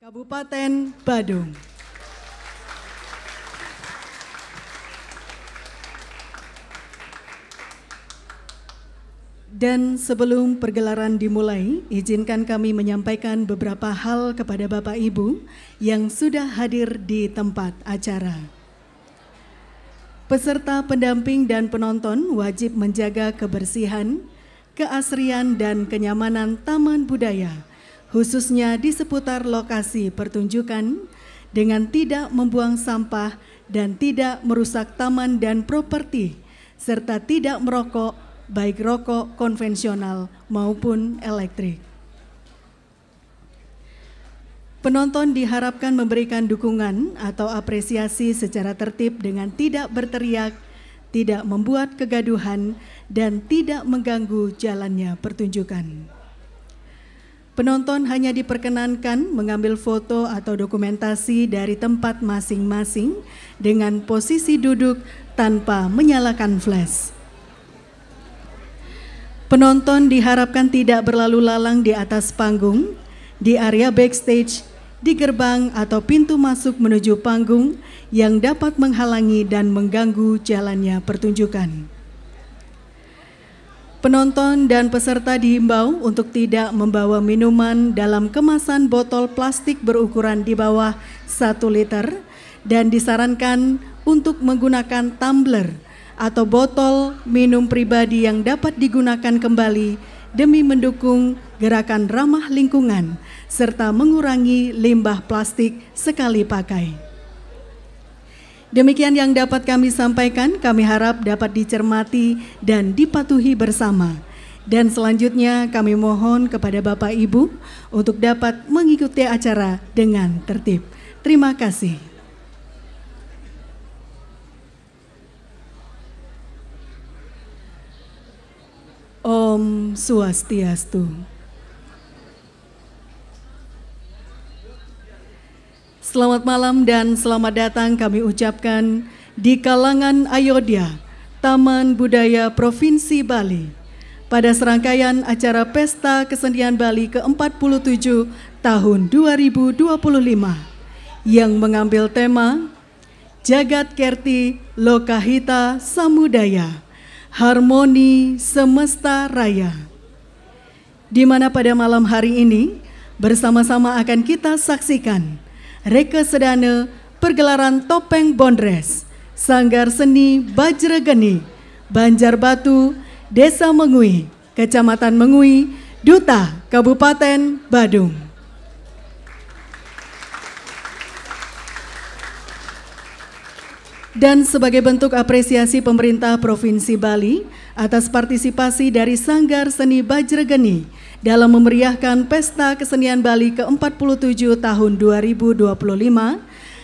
Kabupaten Badung. Dan sebelum pergelaran dimulai, izinkan kami menyampaikan beberapa hal kepada Bapak Ibu yang sudah hadir di tempat acara. Peserta pendamping dan penonton wajib menjaga kebersihan, keasrian dan kenyamanan taman budaya, khususnya di seputar lokasi pertunjukan, dengan tidak membuang sampah dan tidak merusak taman dan properti, serta tidak merokok, baik rokok konvensional maupun elektrik. Penonton diharapkan memberikan dukungan atau apresiasi secara tertib dengan tidak berteriak, tidak membuat kegaduhan, dan tidak mengganggu jalannya pertunjukan. Penonton hanya diperkenankan mengambil foto atau dokumentasi dari tempat masing-masing dengan posisi duduk tanpa menyalakan flash. Penonton diharapkan tidak berlalu lalang di atas panggung, di area backstage, di gerbang atau pintu masuk menuju panggung yang dapat menghalangi dan mengganggu jalannya pertunjukan. Penonton dan peserta diimbau untuk tidak membawa minuman dalam kemasan botol plastik berukuran di bawah 1 liter dan disarankan untuk menggunakan tumbler atau botol minum pribadi yang dapat digunakan kembali demi mendukung gerakan ramah lingkungan serta mengurangi limbah plastik sekali pakai. Demikian yang dapat kami sampaikan, kami harap dapat dicermati dan dipatuhi bersama. Dan selanjutnya kami mohon kepada Bapak Ibu untuk dapat mengikuti acara dengan tertib. Terima kasih. Om Swastiastu. Selamat malam dan selamat datang kami ucapkan di kalangan Ayodhya, Taman Budaya Provinsi Bali, pada serangkaian acara Pesta Kesenian Bali ke-47 tahun 2025 yang mengambil tema Jagat Kerti Lokahita Samudaya, Harmoni Semesta Raya, di mana pada malam hari ini bersama-sama akan kita saksikan Reka Sedana pergelaran Topeng Bondres, Sanggar Seni Bajrageni, Banjarbatu, Desa Mengui, Kecamatan Mengui, Duta, Kabupaten Badung. Dan sebagai bentuk apresiasi pemerintah Provinsi Bali atas partisipasi dari Sanggar Seni Bajrageni dalam memeriahkan Pesta Kesenian Bali ke-47 tahun 2025,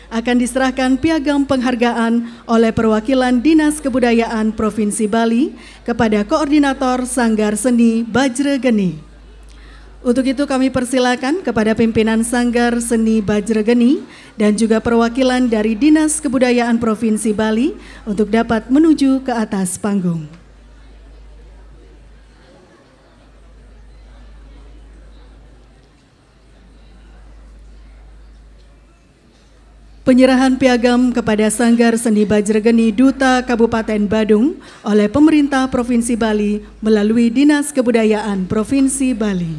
akan diserahkan piagam penghargaan oleh perwakilan Dinas Kebudayaan Provinsi Bali kepada Koordinator Sanggar Seni Bajrageni. Untuk itu kami persilakan kepada pimpinan Sanggar Seni Bajrageni dan juga perwakilan dari Dinas Kebudayaan Provinsi Bali untuk dapat menuju ke atas panggung. Penyerahan piagam kepada Sanggar Seni Bajrageni Duta Kabupaten Badung oleh pemerintah Provinsi Bali melalui Dinas Kebudayaan Provinsi Bali.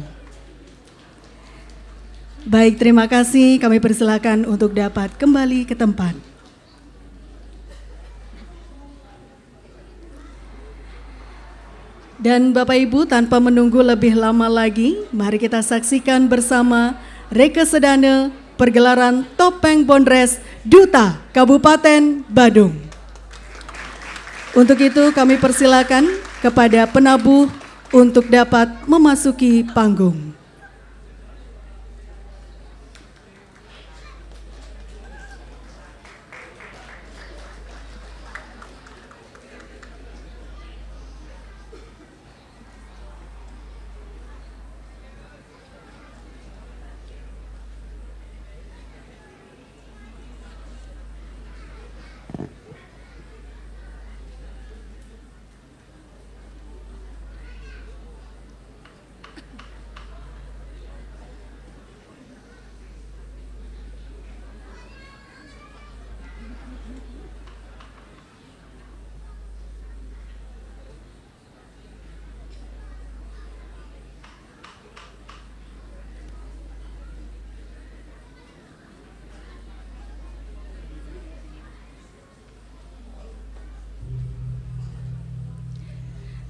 Baik, terima kasih. Kami persilakan untuk dapat kembali ke tempat. Dan Bapak Ibu, tanpa menunggu lebih lama lagi, mari kita saksikan bersama Reka Sedana pergelaran Topeng Bondres Duta Kabupaten Badung. Untuk itu kami persilakan kepada penabuh untuk dapat memasuki panggung.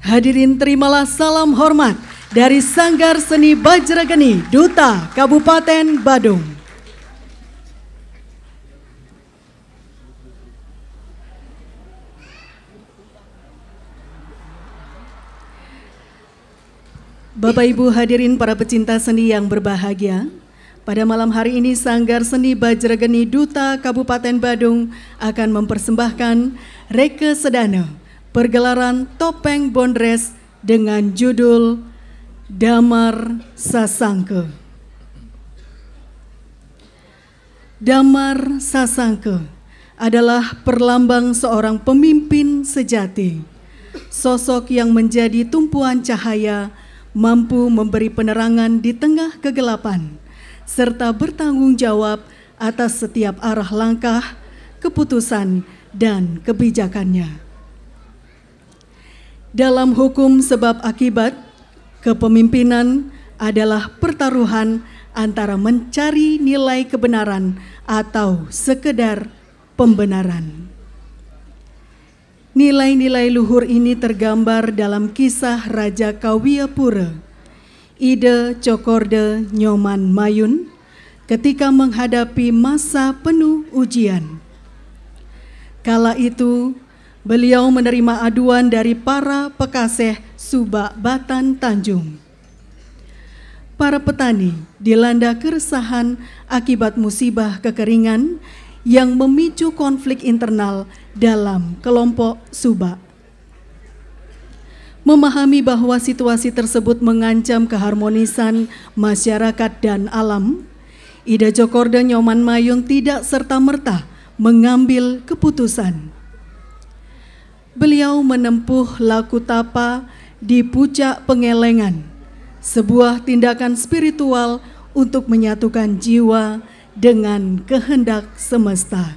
Hadirin terimalah salam hormat dari Sanggar Seni Bajrageni, Duta Kabupaten Badung. Bapak Ibu hadirin para pecinta seni yang berbahagia, pada malam hari ini Sanggar Seni Bajrageni Duta Kabupaten Badung akan mempersembahkan Reke Sedana, pergelaran Topeng Bondres dengan judul Damar Sasangke. Damar Sasangke adalah perlambang seorang pemimpin sejati, sosok yang menjadi tumpuan cahaya, mampu memberi penerangan di tengah kegelapan, serta bertanggung jawab atas setiap arah langkah, keputusan, dan kebijakannya. Dalam hukum sebab akibat, kepemimpinan adalah pertaruhan antara mencari nilai kebenaran atau sekedar pembenaran. Nilai-nilai luhur ini tergambar dalam kisah Raja Kawiyapura, Ida Cokorde Nyoman Mayun, ketika menghadapi masa penuh ujian. Kala itu, beliau menerima aduan dari para pekaseh Subak Batan Tanjung. Para petani dilanda keresahan akibat musibah kekeringan yang memicu konflik internal dalam kelompok Subak. Memahami bahwa situasi tersebut mengancam keharmonisan masyarakat dan alam, Ida Cokorde Nyoman Mayun tidak serta-merta mengambil keputusan. Beliau menempuh laku tapa di puncak Pengelengan, sebuah tindakan spiritual untuk menyatukan jiwa dengan kehendak semesta.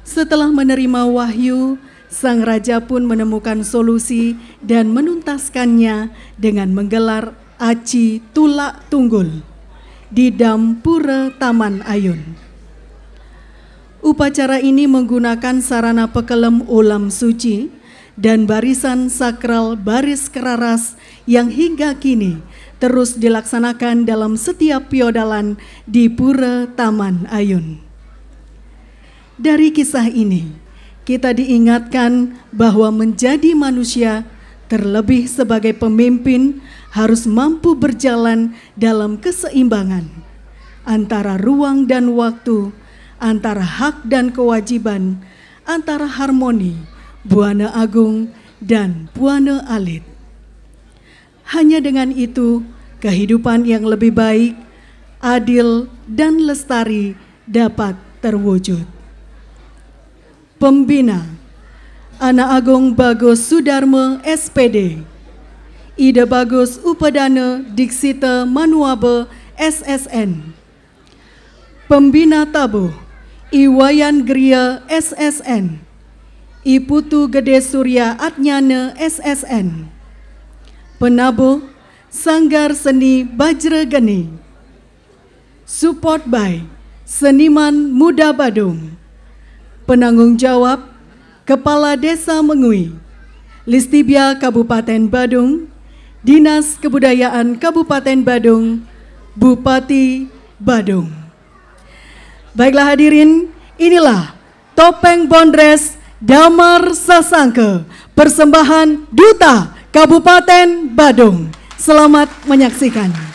Setelah menerima wahyu, sang raja pun menemukan solusi dan menuntaskannya dengan menggelar Aci Tulak Tunggul di Dam Pura Taman Ayun. Upacara ini menggunakan sarana pekelem ulam suci dan barisan sakral baris keraras yang hingga kini terus dilaksanakan dalam setiap piodalan di Pura Taman Ayun. Dari kisah ini, kita diingatkan bahwa menjadi manusia, terlebih sebagai pemimpin, harus mampu berjalan dalam keseimbangan antara ruang dan waktu, antara hak dan kewajiban, antara harmoni, Buana Agung, dan Buana Alit. Hanya dengan itu, kehidupan yang lebih baik, adil, dan lestari dapat terwujud. Pembina Anak Agung Bagus Sudarma SPD, Ida Bagus Upadana Diksita Manuabe SSN. Pembina Tabuh Iwayan Gria SSN, Iputu Gede Surya Atnyana SSN. Penabuh Sanggar Seni Bajrageni. Support by Seniman Muda Badung. Penanggung jawab Kepala Desa Mengui, Listibia Kabupaten Badung, Dinas Kebudayaan Kabupaten Badung, Bupati Badung. Baiklah hadirin, inilah Topeng Bondres Damar Sasangke, persembahan Duta Kabupaten Badung. Selamat menyaksikan.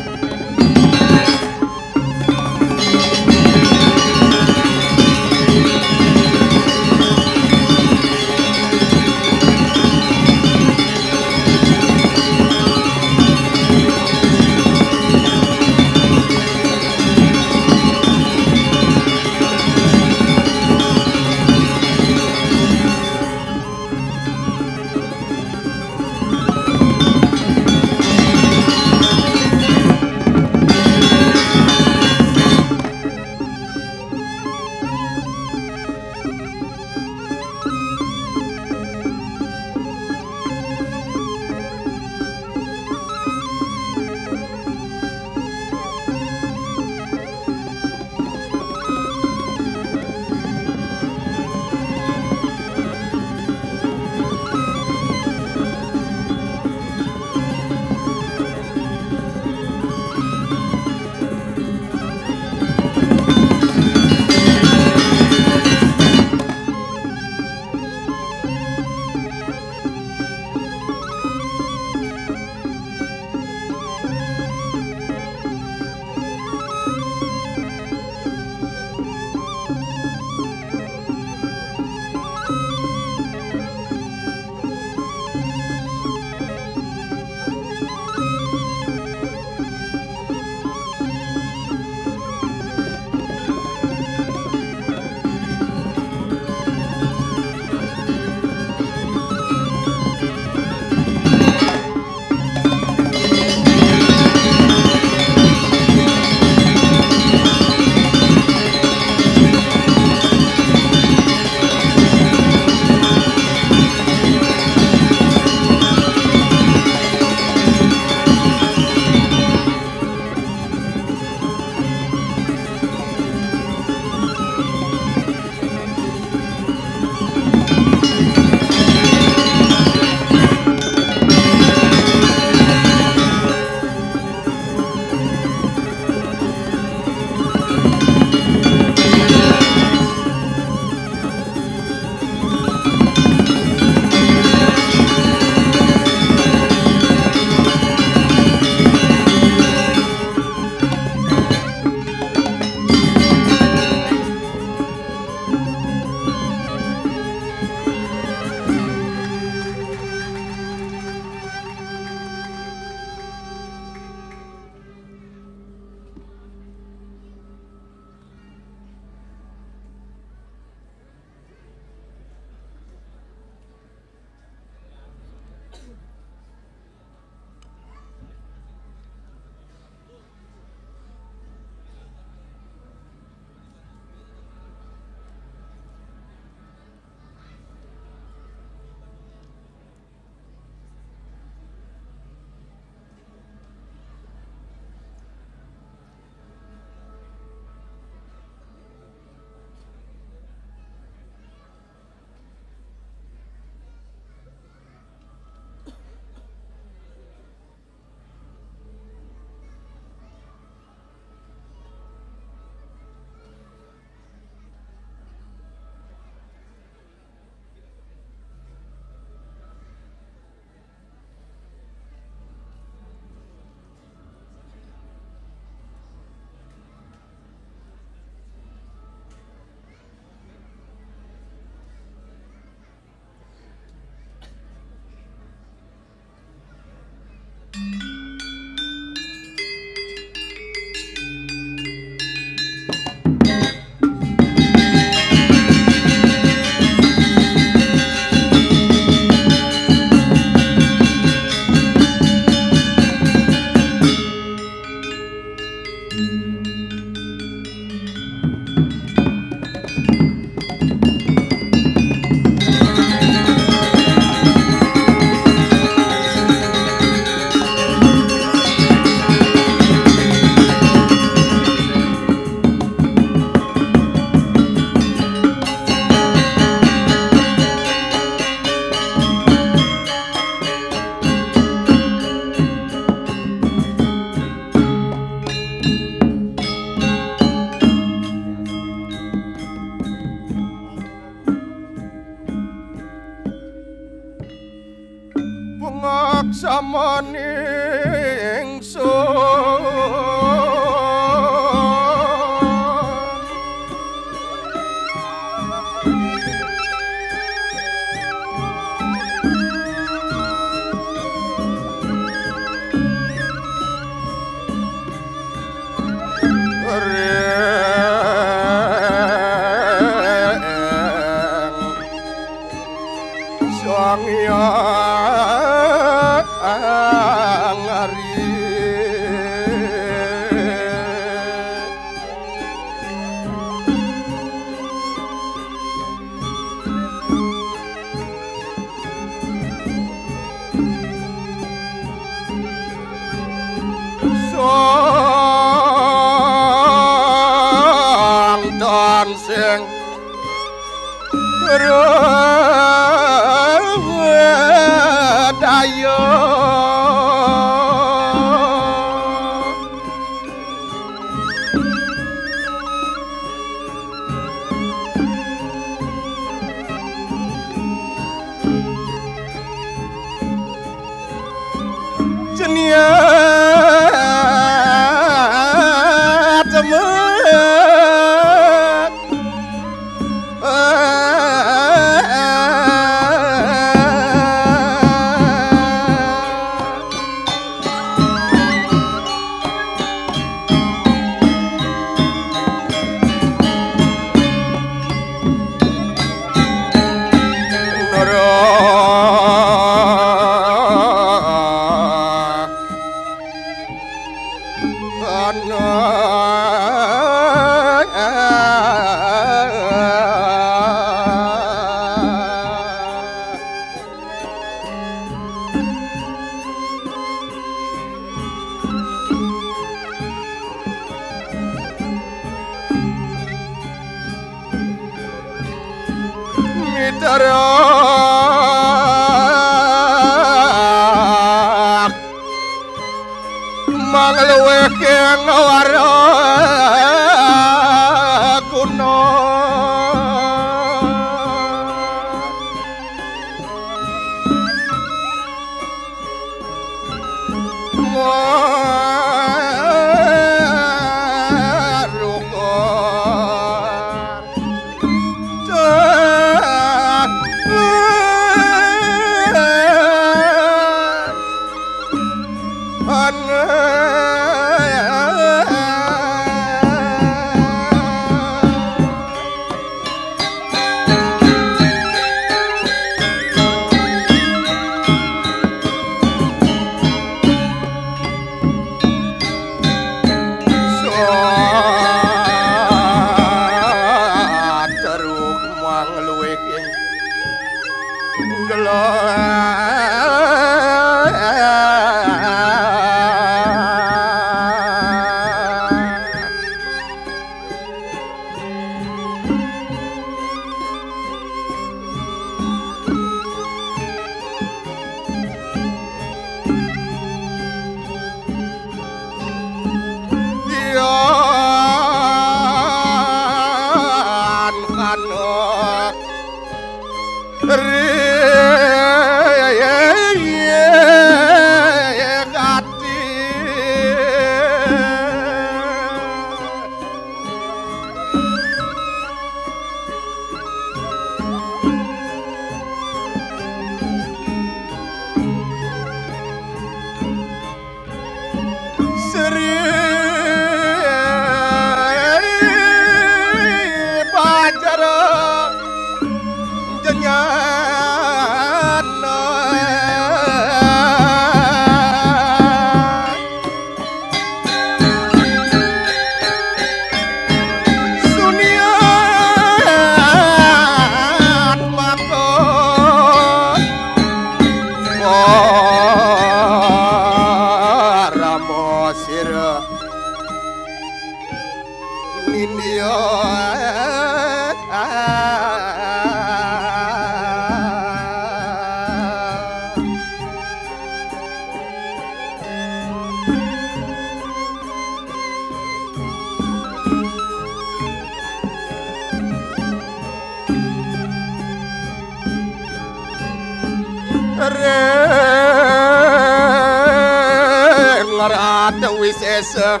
Rata wisesa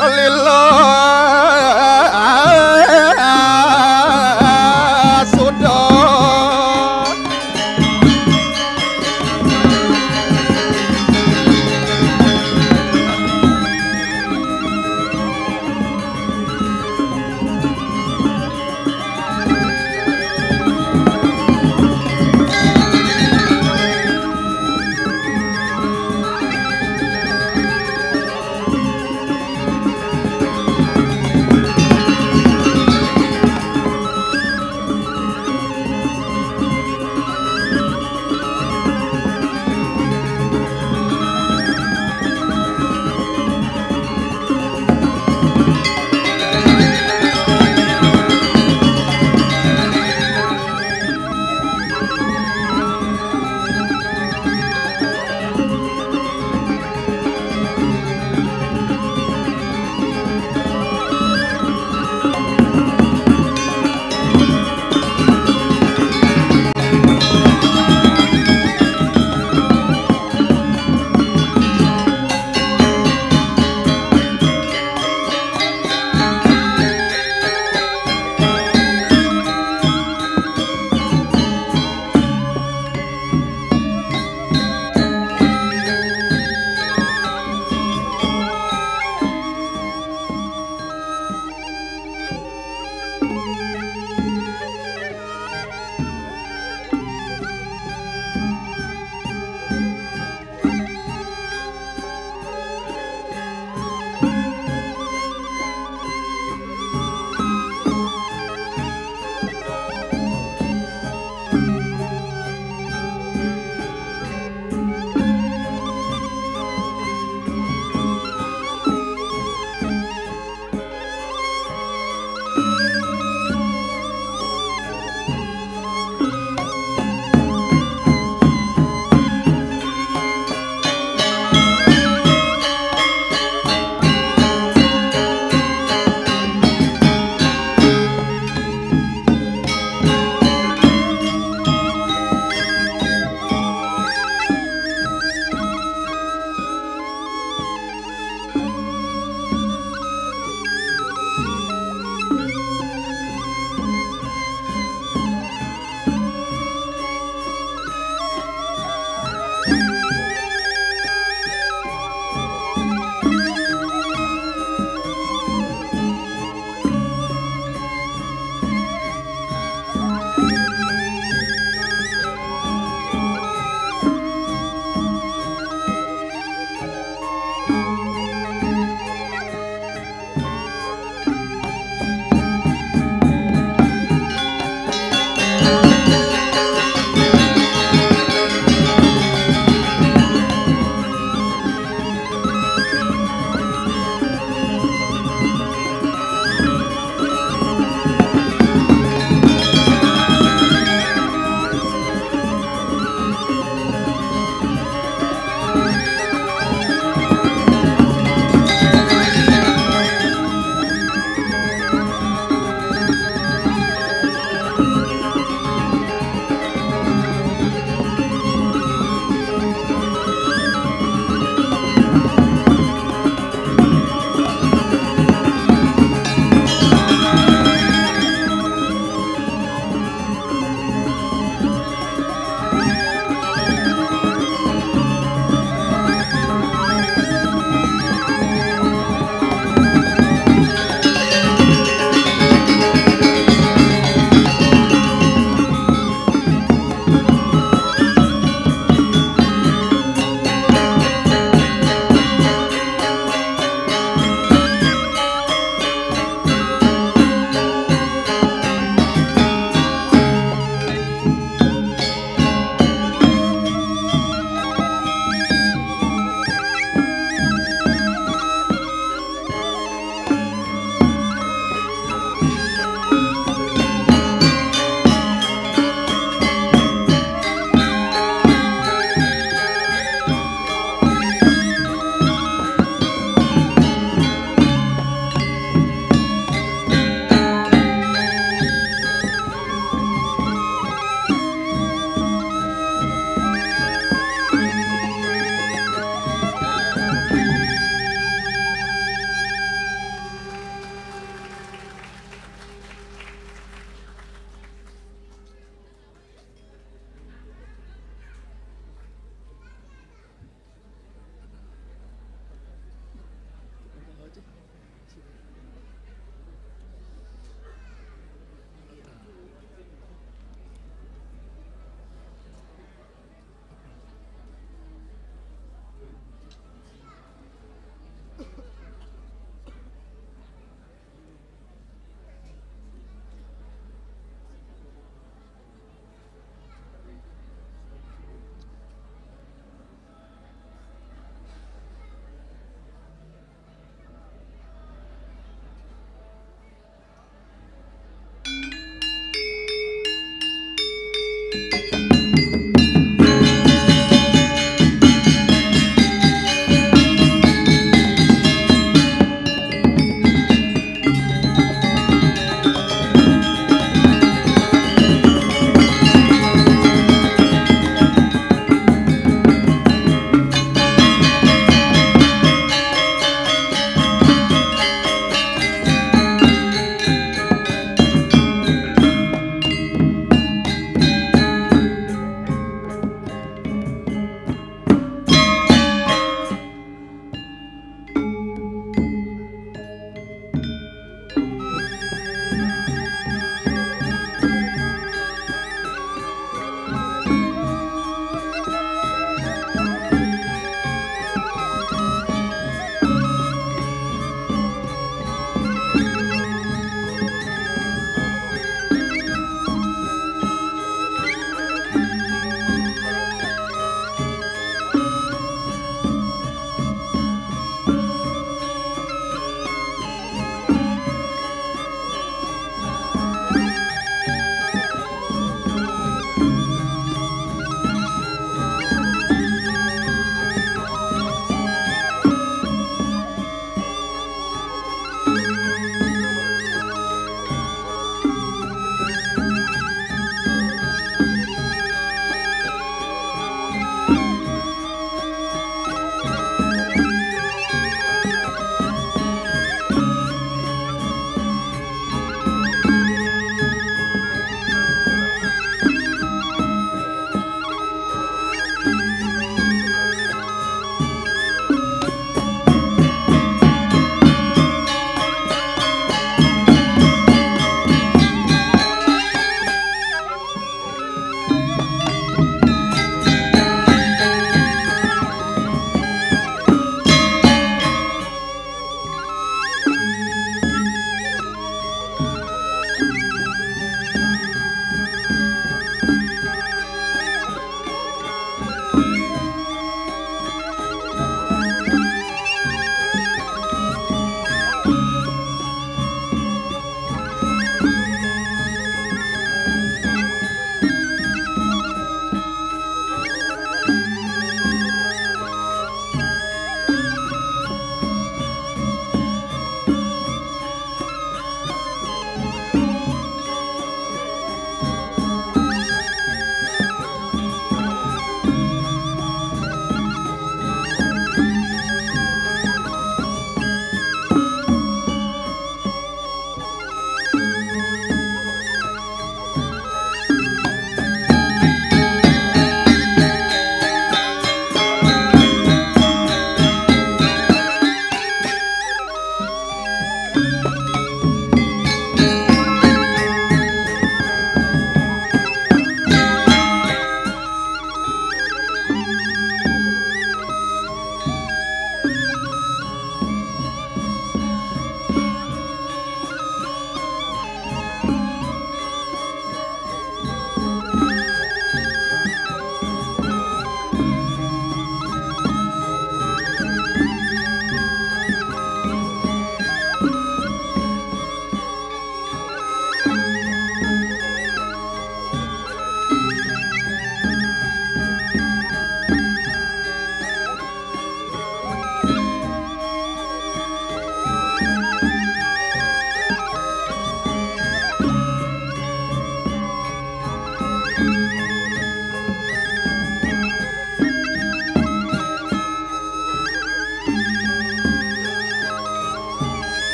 lila sudah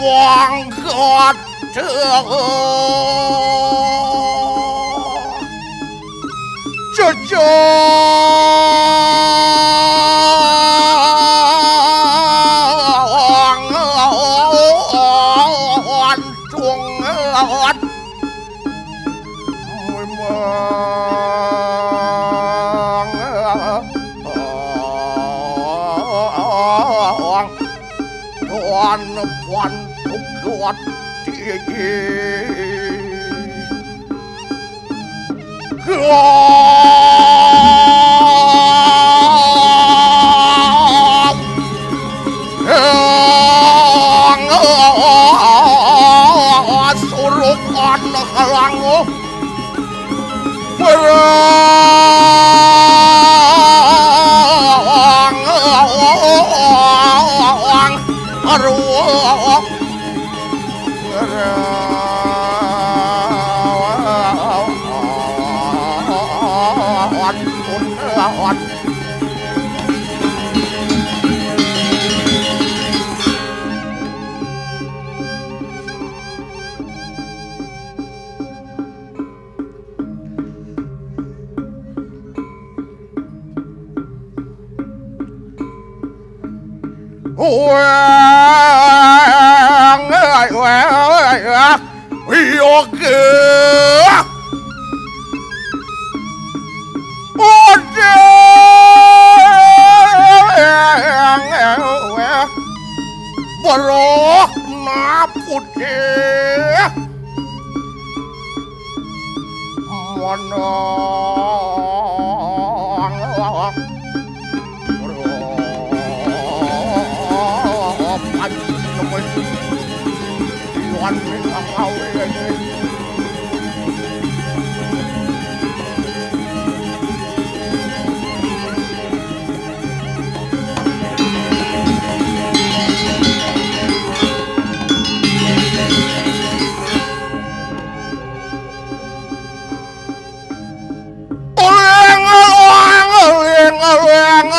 Wang God surukan halangu Barok na putih monong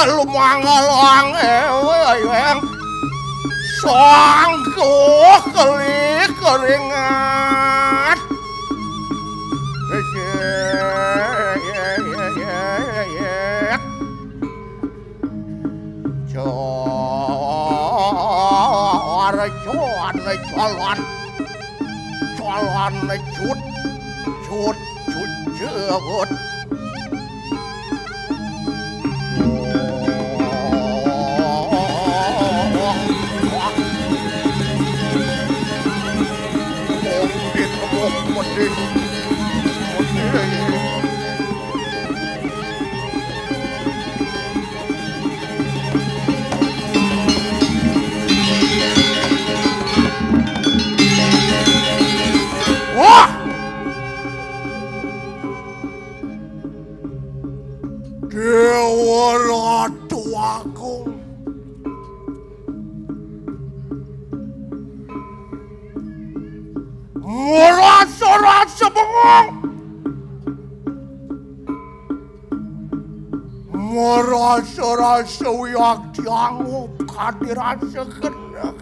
lumangalang sangko keli keringat jalan cut jeut Wah! Dewa Ratu Agung merasa-rasa bengong, merasa-rasa wiak dianggap kadirasa kendak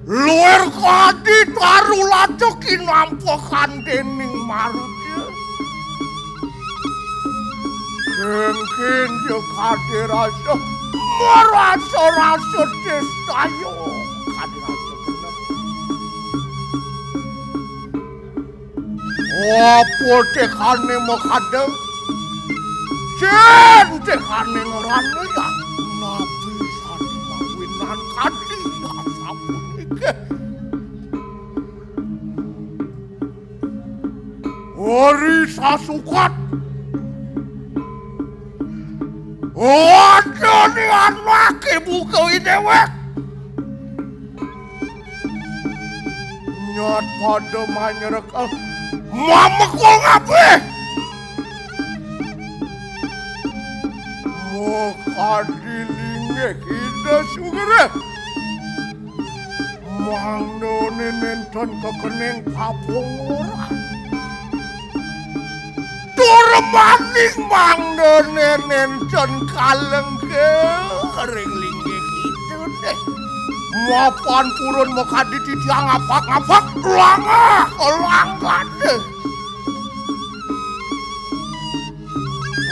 luar kadi taruh lacokin nampokan dening marutnya mungkin juga dirasa merasa-rasa destayo kadirasa kendak apa dekane makadeng jen dekane ngerane ya nabi sani mawinan kadi ya sapunike ori sasukat waduh ni anak ibu kau dewek nyat pada manyerekal mama kau ngapain Muka dilinge kita sugere. Mangdone nenten kekening papunguran. Turmaning mangdone nenten kalengke ring linge kita deh. Mapan purun muka dititiang ngapak-ngapak langah deh.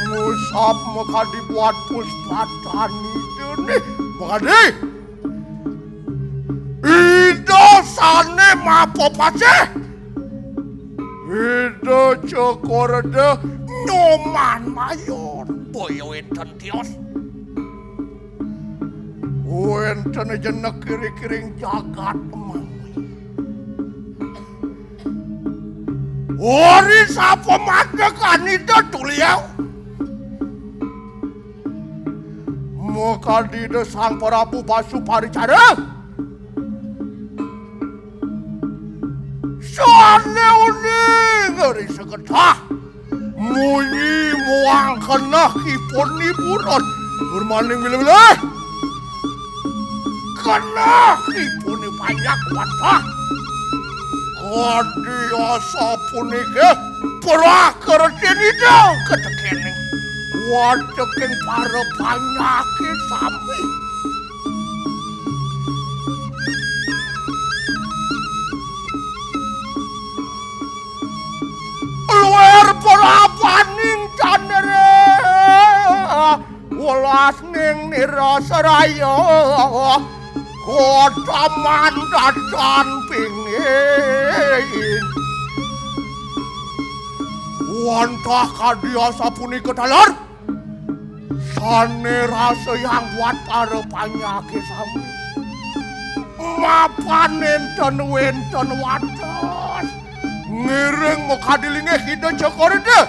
Musab muka dibuat puspatani deh. Muka deh. Ido sane mapo pase. Ido cokorde nyoman mayon. Boyo enten tios. Enten jenek kiri-kiring jagat emang. Ori sapa madekan itu tuliau. Muka di desang Prabu Basuparicada. Sane uning ngeri segetah. Munyi muang kena kipun liburan. Bermaning bila-bila. Kena kipun banyak watah. Kadi asa punike prakerjen itu ketekening. Wadeking para panyakit sami. Luar perapaning candere. Welas ning nirasaraya. Kota mandacan pingin. Wantah kadiasa punika dalar. Sane rasa yang buat para panyakit sami. Mapan enten wenten wadas. Ngiring muka dilinge hida cokorde.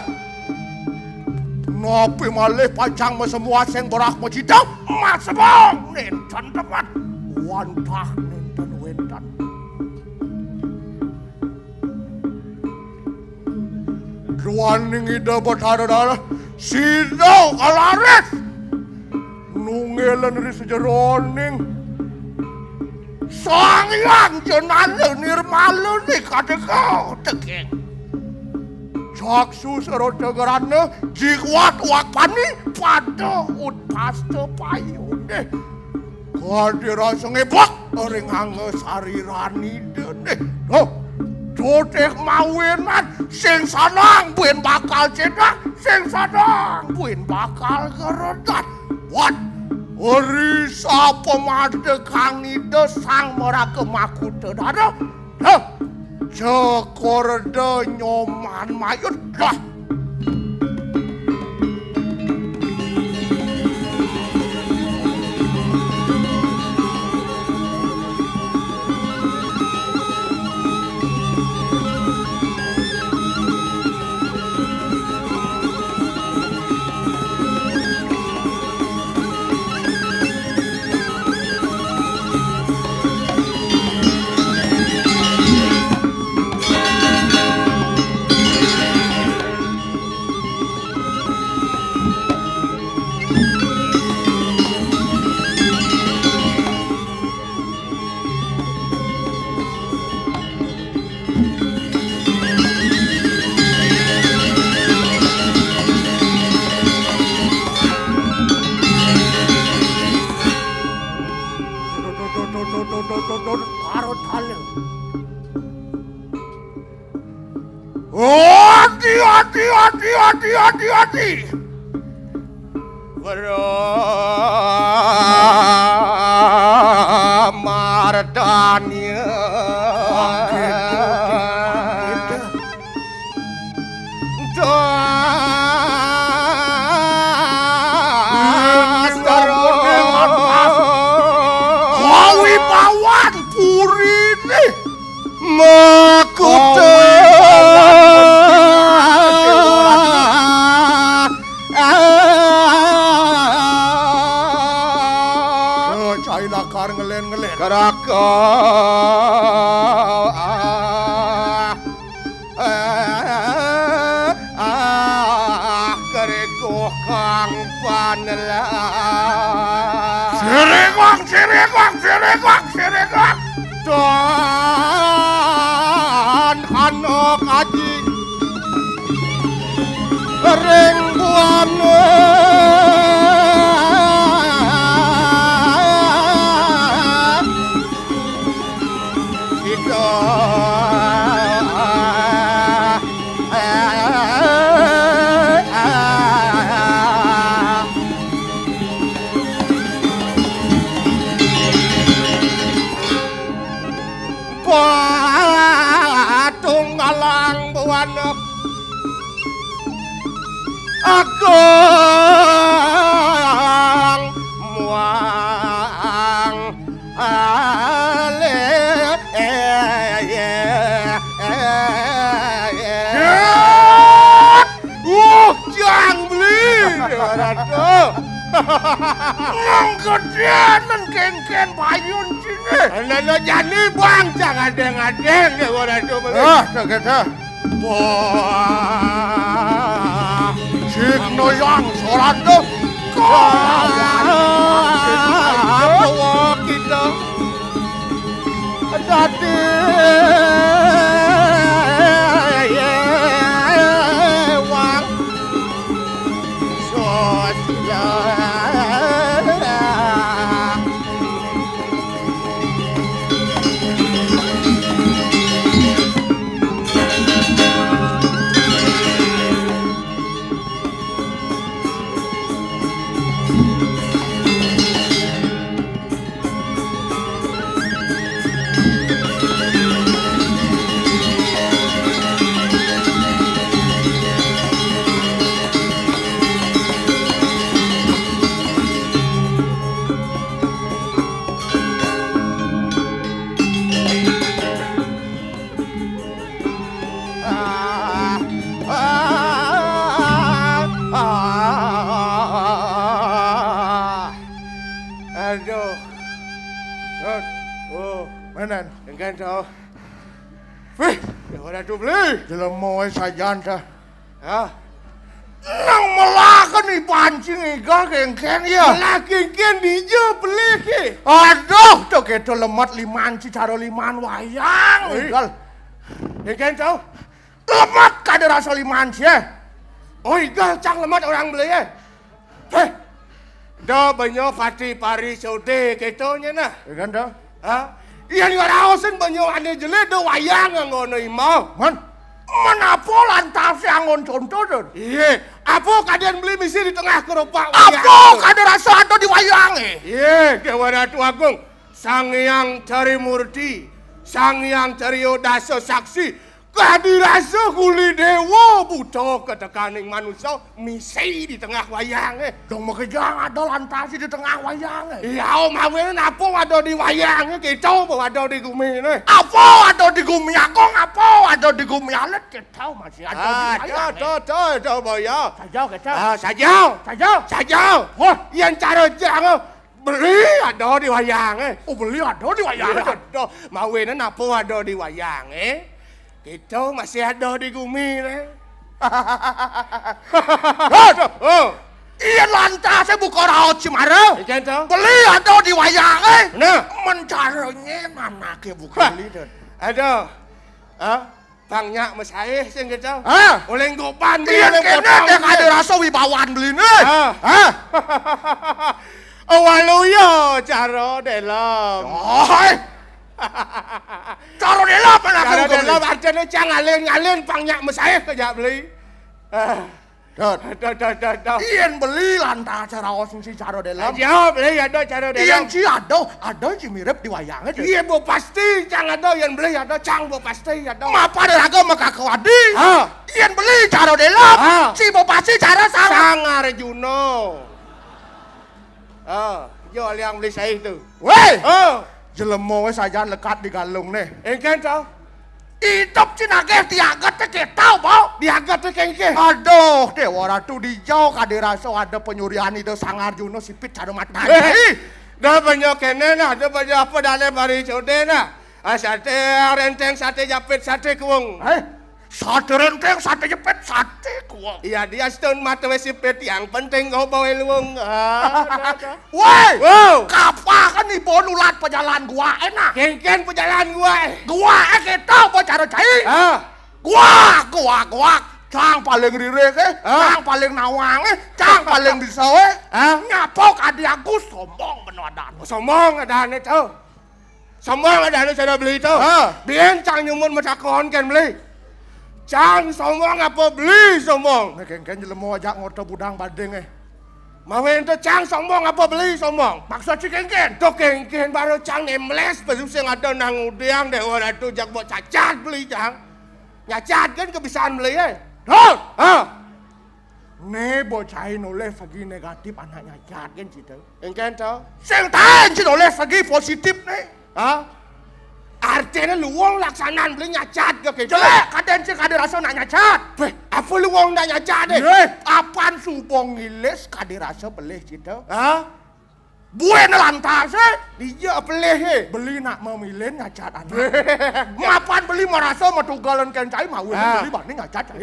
Napi malih pancang semua sing berak macita. Masebong nenten teman. Wantah nenten wenten. Ruaning ida bertara-tara. Sidau kalares. Nunggelan dari sejeroning. Sangyang jenane nirmalu nih kadekau tekeng. Jaksu serotegerane jikwat wakpani pada utpaste payune. Kadira sengebak ring anges harirani dene. Oh, Dodek mawinan sing sanang buin bakal cedak, sing sanang buin bakal keredat. What? Ori sapa madekang ide sang merake makute dada. Heh. Cekorde nyoman mayut dah. Hati. Mardania. Kawibawan puri nih. Makute. Ngelen-ngelen karaka kareko kang panelah sirikok dan anak aji ring buana kita tunggalang buana agung muang ale jang beli ratu nggedean ken payun sini lho jani bang jangan adeng-adeng ya ratu kita wah Signo yang sorando kau kita dadi wang aduh mana dengan kau wih ora tu beli jelema sajan ta ha nang melakan ni pancing iga kengken ya laki ken dijo beli ki aduh to keto lemat liman ci caro liman wayang igal kengken kau lemat kada rasa liman ci oh igal cang lemat orang beli ya dah banyak pati pari saude ketonya nah kan dah ha iya ni raosen banyak ane jele do wayang ngono imau man menapo lantas angon contoh don iya apa kalian beli misi di tengah keropak wayang apa kada rasa ada di wayang iya Dewa Ratu Agung Sang Hyang Carimurti Sang Hyang Caryodasa Saksi kadirasa kuli dewa buta ketekaning manusia misi di tengah wayang dong makejang ada lantasi di tengah wayang iya mawe apa ada di wayang kita ada di gumi ini apa ada di gumi akong apa ada di gumi alet kita masih ada di wayang ada boyo sajau wah yang cara jangan beli ada di wayang beli ada di wayang mawe apa ada di wayang Kita masih ada di gumi nih. Iya lantas saya buka raut Cimara. Beli ada di wayang mencarinya mana ke buka beli tuh. Ada. Bangnya mesai sing gitu. Oleh gopan beli oleh potong. Iya kena ada rasa wibawan beli nih. Waluyo cara dalam. Cara dalam mana kamu beli? Cara dalam artinya jangan ngalen pangnya mesai kerja beli. Iyan beli lantas cara osing si cara dalam. Iya beli ada cara dalam. Iyan si ada si mirip di wayangnya. Iya bo pasti jangan ada yang beli ada cang bo pasti ada. Mapa ada raga maka kawadi. Iyan beli cara dalam. Si bo pasti cara Sangar Juno. Yo yang beli saya itu. Weh. Jelemo saja lekat di galung nih. Engken tau? Itop cinake diagat ke tau bau. Diagat ke kengke. Aduh, Dewa Ratu dijauh kadiraso ada penyurian itu Sangar Juno sipit cara mata. Dah banyak kene nah, dah banyak apa dalam hari code nah. Sate renteng, sate japit, sate kuung. Sate renteng, sate jepit, sate kuah. Iya dia stun mata sipit yang penting kau bawa luang. Woi, kapal kan nih bon ulat pejalan gua enak. Kengken pejalan gua. Gua kita mau cara cai. Gua. Cang paling rirek cang paling nawang cang paling bisa nyapok adi aku sombong benadan. Sombong adan itu. Sombong adan saya beli itu. Biar cang nyumun macakon kan beli. Cang sombong apa beli sombong? Kengken jelemo ajak ngoto budang badeng Mau ente cang sombong apa beli sombong? Maksud si kengken? Tuh kengken baru cang nemles baru sing ada nang udiang deh orang itu jak buat cacat beli cang. Nyacat kan kebiasaan beli Tuh! Nih bocah noleh segi negatif anak nyacat kan situ. Kengken tau? Sing tahan si noleh segi positif nih. Artinya luang laksanaan beli nyacat ke gitu. Jelek, kadang sih kada rasa nak nyacat. Apa luang nak nyacat deh? Apaan supong ngilis kada rasa belih gitu. Buen lantas Dia pelih beli nak memilih nyacat anak. Mapan beli merasa matugalan kencai mau beli banding nyacat.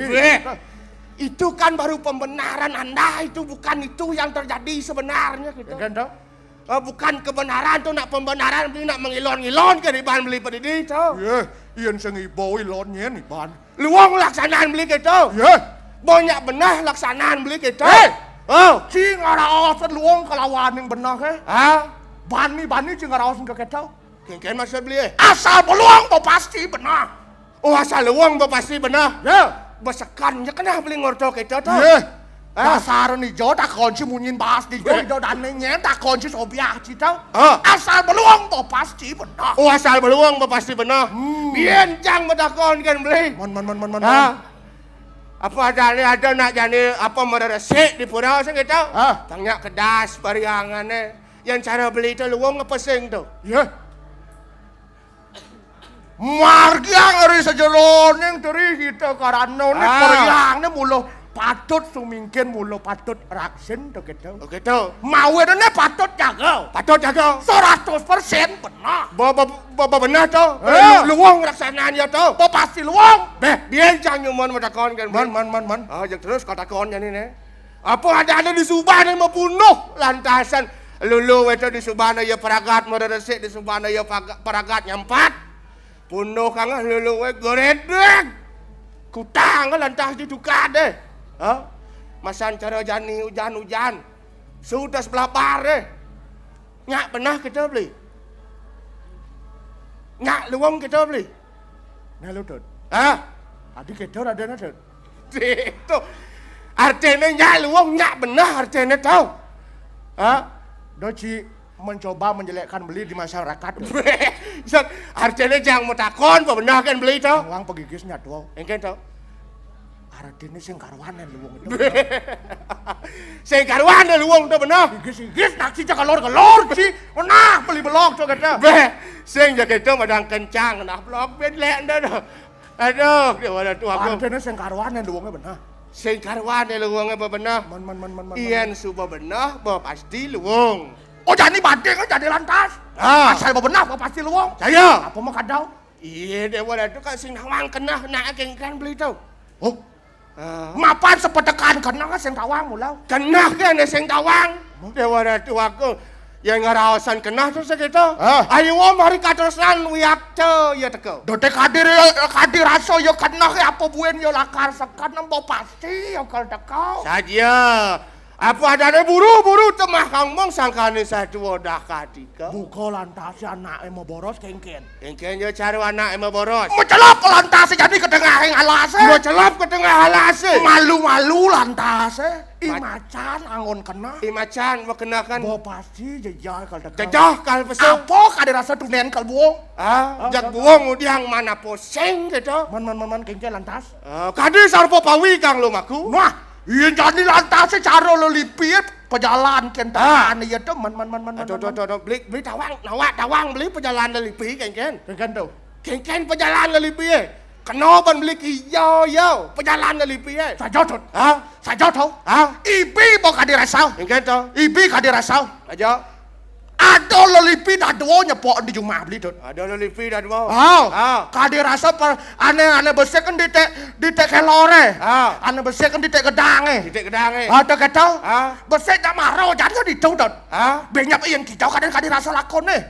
Itu kan baru pembenaran Anda, itu bukan itu yang terjadi sebenarnya gitu. Kan tau? Bukan kebenaran tuh nak pembenaran beli nak mengilon-ngilon ke di bahan beli pedidi tuh. Iyan sengi bawa ilonnya nih ban. Luang laksanaan beli gitu. Banyak benah laksanaan beli gitu. Cing ngaraosan luang kelawan yang benah Bani cing ngaraosan ke ketau. Kengken maksud beli Asal peluang bo pasti benah. Oh asal luang bo pasti benah. Besekannya kena beli ngorto gitu tuh. Dasar nih jauh tak kunci munyin bahas di jauh dan nyenyen tak kunci sobiak citau. Asal beluang bo pasti benar. Oh asal beluang bo pasti benar. Biar cang bedakon kan beli. Man. Apa ada nak jani apa meresik di pura saya gitu. Tanya kedas pariangannya. Yang cara beli itu luang apa sing tuh? Margi ngeri sejeron yang teri kita karena nih pariangnya mulu. Patut sumingkin mulu patut raksin tuh gitu. Oh gitu. Mau ini patut jaga. 100% benar. Bapak benar tuh. Luang raksananya tuh. Bapak pasti luang. Biar jangan nyumun matakon kan. Man. Jangan terus katakonnya nih. Apa ada di Subana mau bunuh lantasan. Lulu itu di Subana ya peragat meresik di Subana ya peragat nyempat. Bunuh kang lulu goredek. Kutang lantas ditukar deh. Masan cara jani hujan-hujan sudah sebelah deh. Nyak pernah kita beli. Nyak luang kita beli. Nah lu tuh. Adik kita ada nada. Itu artinya nyak luang nyak benar artinya tahu. Doci mencoba menjelekkan beli di masyarakat. Artinya jangan mau takon apa benar kan beli tahu. Uang pegigisnya tuh. Engken tahu. Artinya sing karuanan luang itu. Sing karuanan luang itu benar. Gigis nak sih kelor sih. Nah beli belok tuh kata. Sing jaga itu madang kencang nah blok ben lek dah. Aduh, dia ada tu aku. Artinya sing karuanan luangnya benar. Sing karuanan luangnya benar. Man. Iyan suba benar, pasti luang. Oh jadi banding jadi lantas. Asal benar pasti luang. Saya. Apa mau kadau? Iya dia ada tu kan sing nawang kena nak kengkan beli tu. Oh. Mapan sepetekan kena kan sing tawang mulau. Kena kan sing tawang. Dewa tu aku yang ngaraosan kena tu segitu. Ayo mari katerusan wiak tu ya teko. Dote kadir rasa yo kena apa buen yo lakar sekan nembo pasti yo kal teko. Saja. Apa ada buru-buru temah kang mong sangkane satu dah katika. Buka lantas anak mau boros kengken. Kengken yo cari anak mau boros. Mencelap lantas jadi ke tengah yang alase. Mencelap ke tengah alase. Malu-malu lantas. Imacan angon kena. Imacan mau kenakan. Bo pasti jejak kal teko. Jejak kal pesong. Apa kada rasa tunen kal buong. Jak buong udiang mana poseng gitu. Man kengken lantas. Kade sarpo pawi kang lumaku. Wah. Iya jadi lantas cara lo lipit pejalan kentaan iya tuh man. Beli tawang beli pejalan lipi kengken tuh. Kengken pejalan lipi kenoban beli kijau pejalan lipi saja tuh. Ibi mau kadirasau. Kengken tuh. Ibi kadirasau. Aja. Ada lelipi dah dua nyepok di Jumat beli Dut. Ada lelipi dah dua. Kade rasa aneh bersih kan di tek kelore. Aneh bersih kan di tek gedange. Di tek gedange. Ada kata. Bersih tak marah jadi di jauh Dut. Banyak yang kijau kade rasa lakon nih.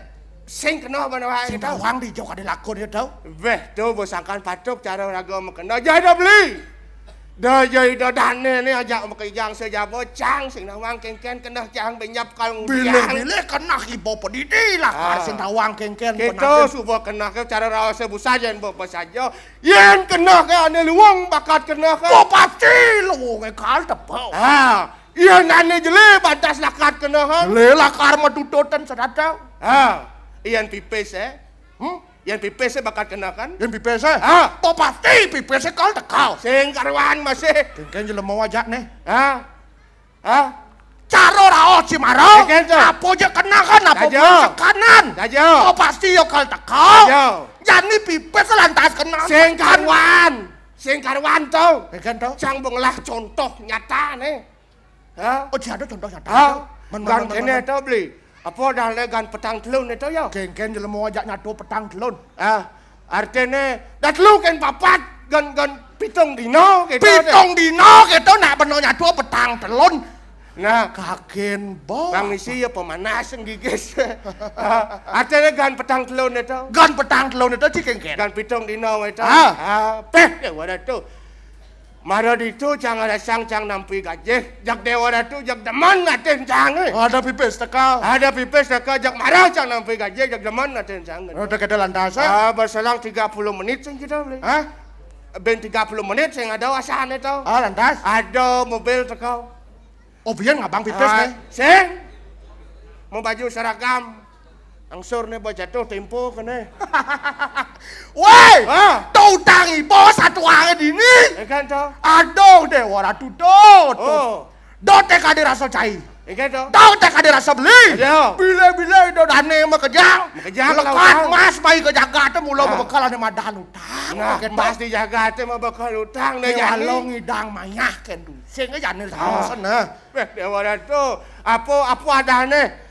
Sing kena mana wae Sing bawang di jauh kade lakon ya tau. Weh, tu bosangkan patuk cara raga mekena. Jadi beli. Dah jadi dah dane ni ajak makijang sejabo cang sing nawang kengken kena cang benyap kalung Bile kena hibo pedidi lah sing nawang kengken kita subuh kena ke cara rawa sebu saja bapak saja yen kena ke ane luang bakat kena ke pasti luang kal tepau yen ane jele batas lakat kena ke jele lakar madudotan sadadau yen pipes Yang pipes bakal kena kan? Yang pipes to pasti pipes kal tekau. Sing karwan masih. Kengken jelema wajak nih. Caro rao cimaro. Apa je kena kan apa sekanan. To pasti yo kal tekau. Jani pipes lantas kena. Sing karwan. Sing karwan to. Kengken to. Cang bengelah contoh nyata nih. Oh ada contoh nyata. Gan kene to beli. Apa dah legan petang telun itu ya? Kengken jelema wajak nyatu petang telun. Artinya dah telun kan papat gan pitung dino gitu. Pitung dino gitu nak bener nyatu petang telun. Nah, kagen bo. Bang isi ya pemanas yang gigis. Artinya gan petang telun itu. Gan petang telun itu sih kengken. Gan pitung dino itu. Ya wadah tu. Mara itu jangan rasang cang nampi gajah. Jak dewa tu jak deman ngaten cang. Ada pipes teka. Ada pipes teka jak marah cang nampi gajah jak deman ngaten cang. Ada keda lantas. Berselang 30 menit sing kita beli. Ben 30 menit sing ada asahan itu. Lantas. Ada mobil teka. Oh biar ngabang pipes nih. Sing. Mau baju seragam. Angsur nih buat jatuh tempo kene. Woi, tau tangi bos satu angin ini. Ikan to. Aduh deh, wara dot. Dot teh kade rasa cai. Ikan to. Tau teh kade rasa beli. Ayo. Bila do dane mah kejang. Kejang lekat mas bayi kejaga teh mula bekal ane madan utang. Nah, mas dijaga teh mah bekal utang nih jani. Walong ngidang mayah kendu. Sing jane saosen nah. Dewa tu. Apa adane?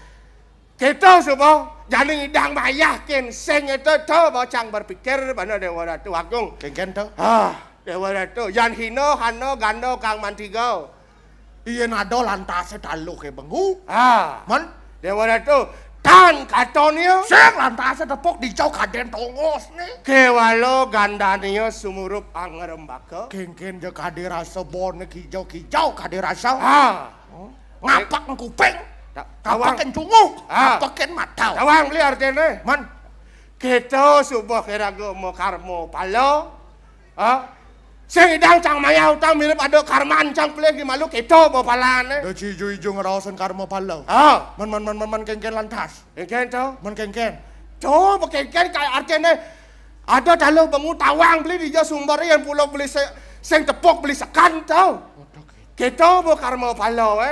Kita semua jadi ngidang mayah ken sing itu tu bocang berpikir mana Dewa Ratu Agung. Kengken tu. Dewa Ratu Yan Hino Hano Gando Kang Mantigo. Iya nado lantas dalu ke bengu. Man Dewa Ratu tan katonio. Sing lantas tepok dijau kaden tongos nih. Kewalo gandanio sumurup angrembaka. Kengken je kade rasa bon kijau kade rasa. Ngapak kuping. Kapaken cungu, kapaken matau. Tawang beli artinya, man. Kita subuh kerago mau karmo palo, sing idang cang maya utang mirip ada karman cang pelih di malu kita mau palane. Do cijo-ijo ngerawasan karmo palo. Man kengken lantas. Kengken to, man kengken. To, kengken kayak artinya ada dalu bengu tawang beli di jauh sumber yang pulau beli sing tepok beli sekan tau. Kita mau karmo palo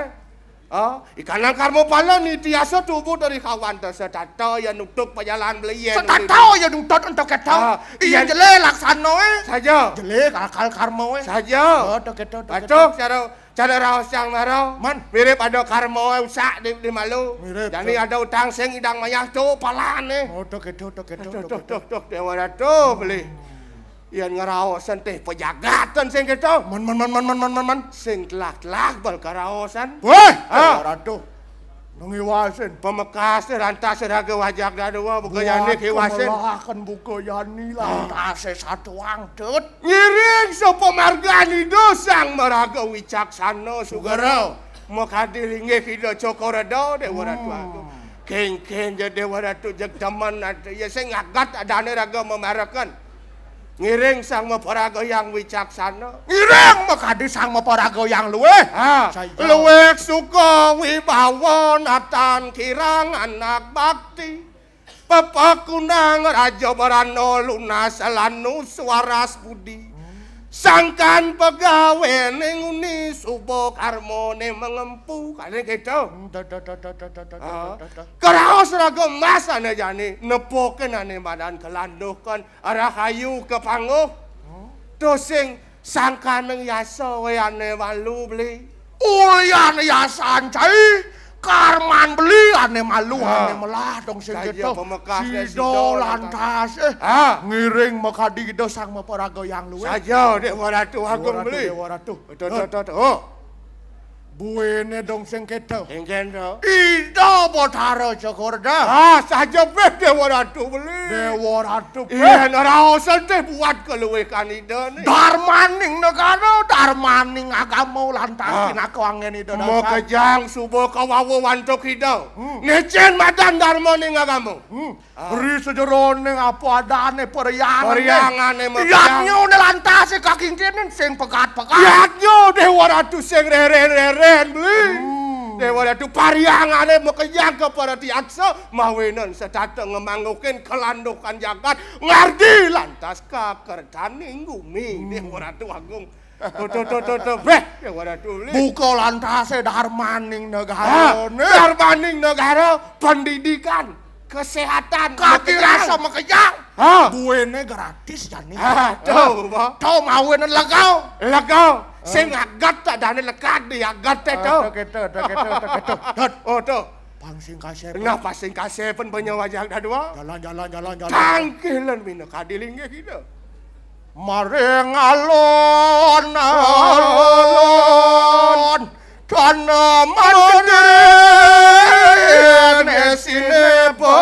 Ikan karmo pala ni tiasa tubuh dari kawan tersetata yang nutup perjalanan belian. Setata yang nutup untuk kita. Iya jele laksana saja. Jele akal karmo saja. Betul cara rawas yang marah. Man mirip ada karmo usak di malu. Jadi ada utang sing idang mayah tu palan Tok Dewa Ratu beli. Yang ngerawasan teh pejagatan sing kita. Man. Sing telak bal karawasan. Weh, Ratu. Nungiwasin. Pemekas rantas seraga wajak dadua buka yani kiwasin. Kemelakan buka yani lantas satu angcut. Ngiring so pemargani dosang meraga wicaksana sugara. Makadiringe kita cokorado Dewa Ratu aku. Keng Dewa Ratu jag teman ya sing ngagat adane raga memarakan. Ngiring sang maparaga yang wicaksana. Ngiring makadi sang maparaga yang luwe. Luwek suka wibawa natan kirang anak bakti. Pepakunang raja barano lunas lanu suaras budi. Sangkan pegawe nenguni subo karmone mengempu kane gitu. Keraos raga mas ane jani nepoken ane badan kelanduhkan arah kayu ke panguh. Dosing sangkan neng yasa we ane walu beli. Ulian yasan cai karma Darman beli ane malu ane melah dong sing gitu. Sido lantas ngiring makadido sang maparaga yang luwe. Saja Dewa Ratu Agung beli. Dewa Ratu. Oh. Buene dong sing gitu. Sing kendo. Ida Botara Jokorda. Saja beh Dewa Ratu beli. Dewa Ratu. Iya, naraosan teh buat keluwe kanida nih. Darmaning negara, darmaning agama lantas aku angin itu dasar. Mau kejang subuh kawawu wantuk hidau. Ngecen madan darmaning agama. Beri sejeroning apa adane periangan. Periangane Iatnya udah lantas kaki kenen sing pekat-pekat. Iatnya Dewa Ratu sing reren beli. Dewa Ratu pariangane mau kejang kepada tiaksa. Mawinan setata ngemangukin kelandukan jagat. Ngardi lantas kakertaning gumi. Dewa Ratu Agung. Tuh, beh, Dewa Ratu beli. Buka lantasnya darmaning negara. Darmaning negara pendidikan. Kesehatan. Kaki rasa makejang. Buene gratis jani. Tuh, Tuh mawin legau. Legau. Sing agat tak dane lekat di agat teh tuh. Oh tuh. Pangsing kasih. Kenapa sing kasih pen banyak wajah dadua? Jalan. Tangkilan bina kadilingnya gitu. Maring alon. Tanaman gede sinepa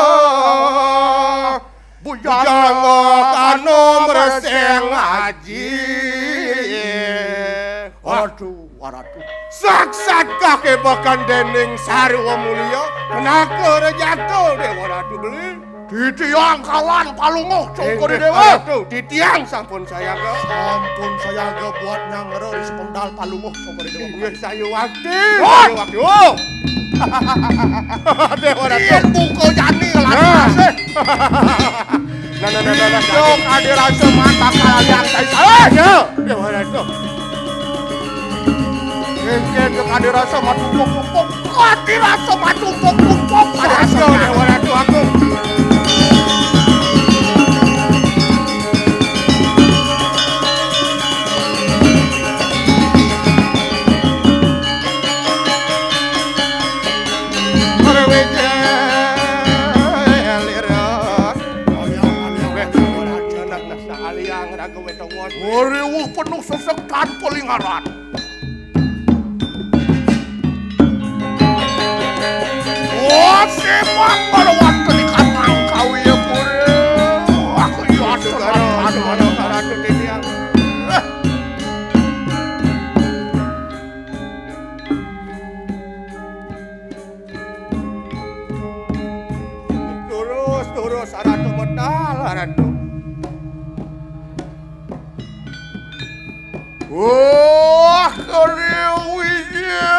bujang kanu mereseng aji. Waduh. Saksat kake bahkan dening sarwa mulia. Kenaka jatuh Dewa Ratu beli. Di tiang kawan palunguh congkori Dewa. Di tiang sampun saya ke. Sampun saya ke buat nyangere di sependal palunguh congkori Dewa. Ingat sayu waktu. Oh. Dewa Ratu. Ien buko jani lantas. Nah. Dok ada rasa mata kalian saya. Dewa Ratu. Mungkin ada rasa matumpuk-tumpuk. Ada rasa matumpuk-tumpuk. Ada rasa Dewa Ratu Agung. Riwuh penuh sesek tanpa lingkaran. Wah, sepak balawan telikan kau ya pure. Aku ya aduh titiang. Terus Ratu medal Ratu. Wah, keriwisnya.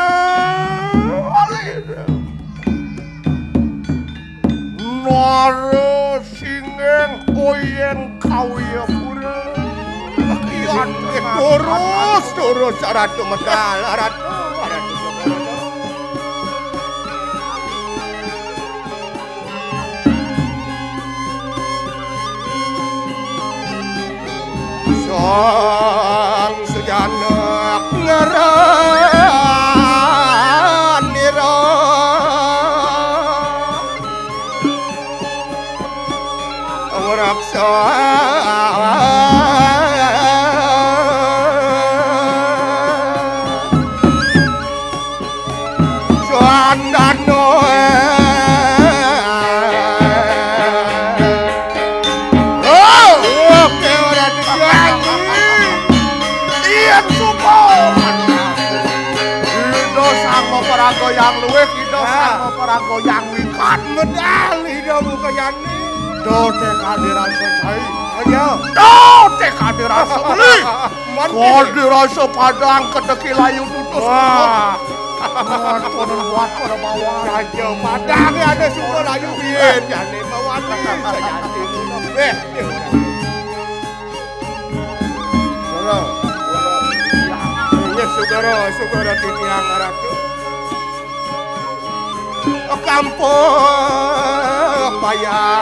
Nara singeng oyeng kau ya pura. Terus Ratu medal Ratu. Sang sejanak ngeran nira raksa Suandano yang luwih kita sama para goyang wikan medali dah buka jani. Dote kadirasa cai. Ayo. Dote kadirasa beli. Kadirasa padang keteki layu tutus. Wah. Turun buat pada bawah. Raja padang ada semua layu bien jani bawah ni sejati. Saudara titiang Ratu. Kampung bayar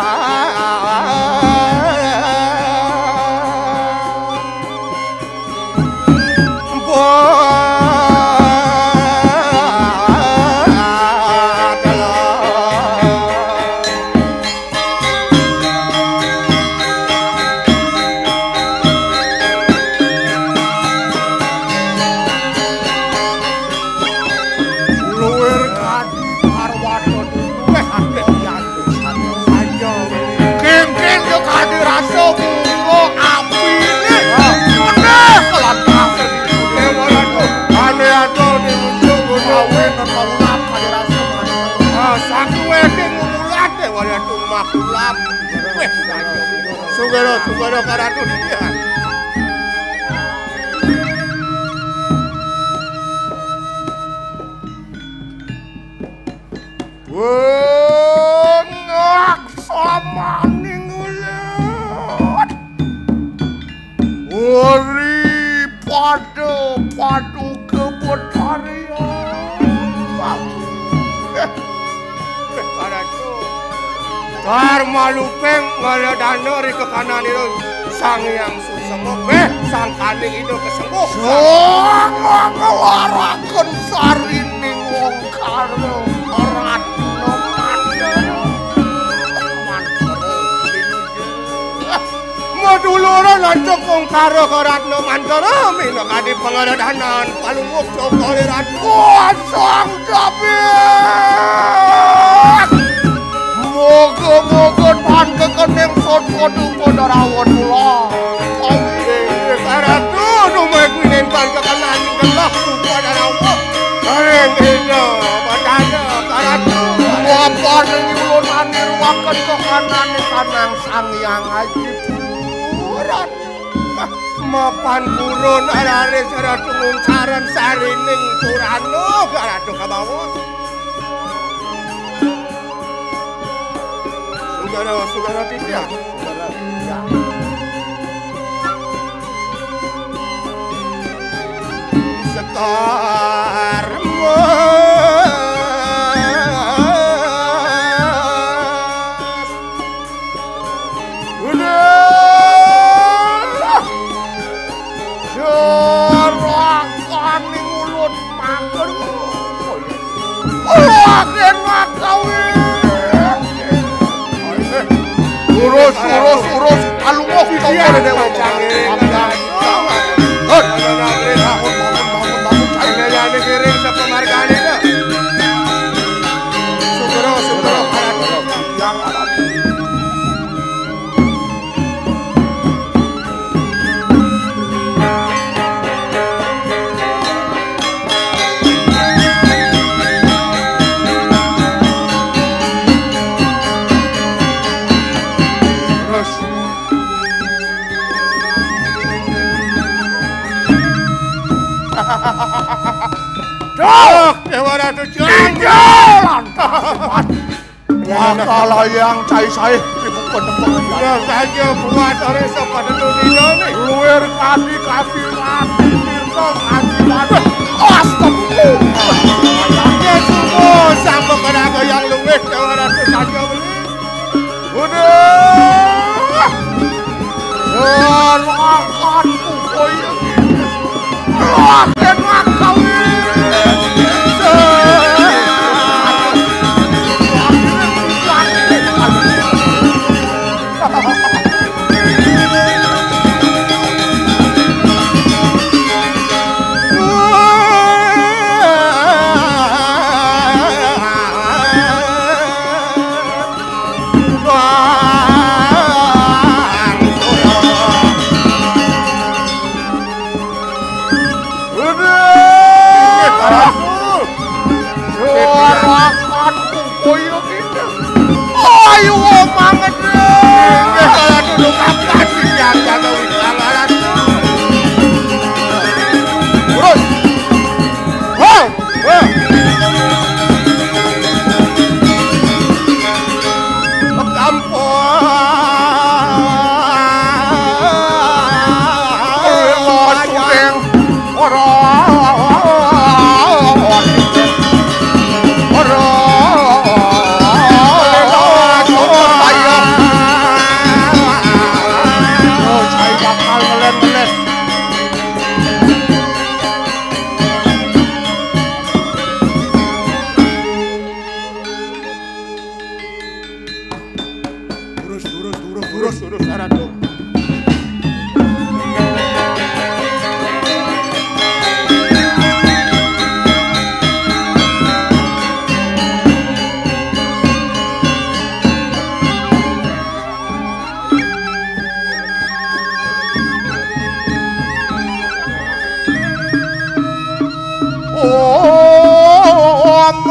wala tumakulap. Weh, sugero karatu dia. Wengak samaning ulet. Ori padu kebun tarian. Karatu. Tar malupeng ngaladano ri ke kanan itu sang yang susemo sang kaning itu kesembuh. Sang ngelarakeun sarining wong karo Ratno Madulura lancuk wong karo Ratno Mantara mino kadi pengaradanan palunguk Joko Ratno sang Jabir. Moga-moga pantekening sodkodu padha rawon kula. Karatu numek winen pantekenan gelak padha rawon. Kareng ino padana karatu. Apa ning ulun anirwaken ke kanan kanang Sang Hyang Adipuran. Mapan purun arare saratu nguncaran sarining Purana karatu kabawon. Sugara tidak. Sekar Jarakan ning ulun mager. Agen makawin. Urus alungok tongkol dewa jange. Bangun kiring sa penghargaan itu. Sugero yang alat. Dok, Dewa Ratu jalan. Makalah yang cai-cai ibu penembang. Ya saja buat ore pada dunia nih. Luar kadi kasih mati, tirto kasih mati. Astagfirullah. Ya semua sampai kenaga yang luwes Dewa Ratu saja beli. Udah. Jarakanku koyo gitu. Akan makawin.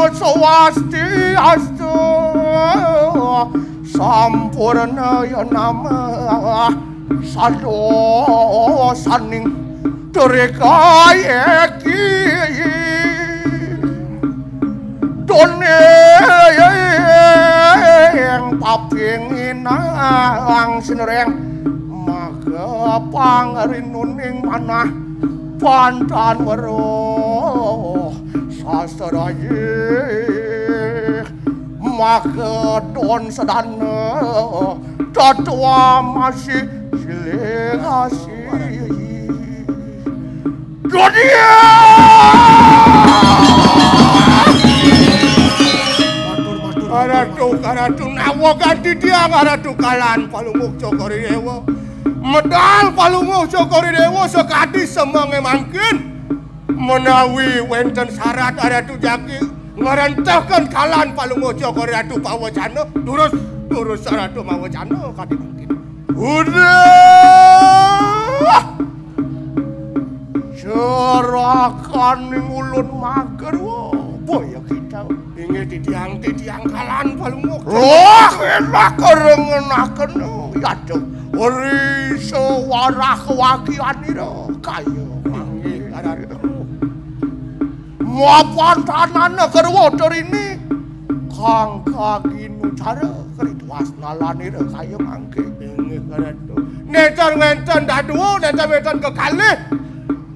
Swastiastu sampurna ya nama sado saning terkayaki done yang papinginang sinereng maka pangarinuning manah pantan weruh sasaraye maka don sedana tatua masih silegasi dunia karatu nawa ganti dia karatu kalan palunguk cokori dewa medal palunguk cokori dewa sekadi semange mangkin menawi wenten syarat aratu jaki ngerentahkan kalan palunguk cokori ratu pawacana turus saratu mawacana kadi mangkin udah serahkan ulun mager boya kita ingin titiang kalan palunguk wah enak kerengenaken ya tuh ori sewarah kewakian ira kaya mangke arep muapan tanana kerwotor ini kang kaginu cara kerituas nalani ira kaya mangke ingin arep nenten dadu nenten kekalih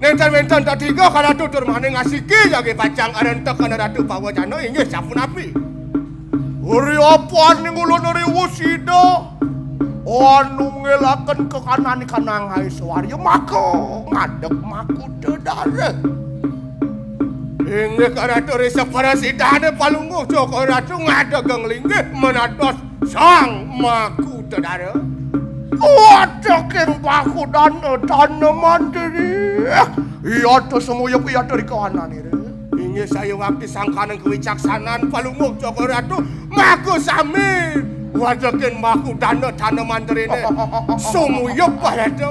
nenten tiga kana tutur maning ngasiki jage pacang arentek kana ratu pawacana inggih sampun api uri apa ning ulun uri wusida anu ngelaken kekanani kanang hai swarya mako ngadeg maku dedare inggih kana ratu separasitane palungguh joko ratu ngadeg nglinggih menados sang maku dedare waduh paku dan mandiri iya tuh semuanya iya dari kawanan ini ingin saya waktu sangkanan kewicaksanaan palunguk Joko Ratu maku sami waduh maku dan mandiri ini semuanya pada itu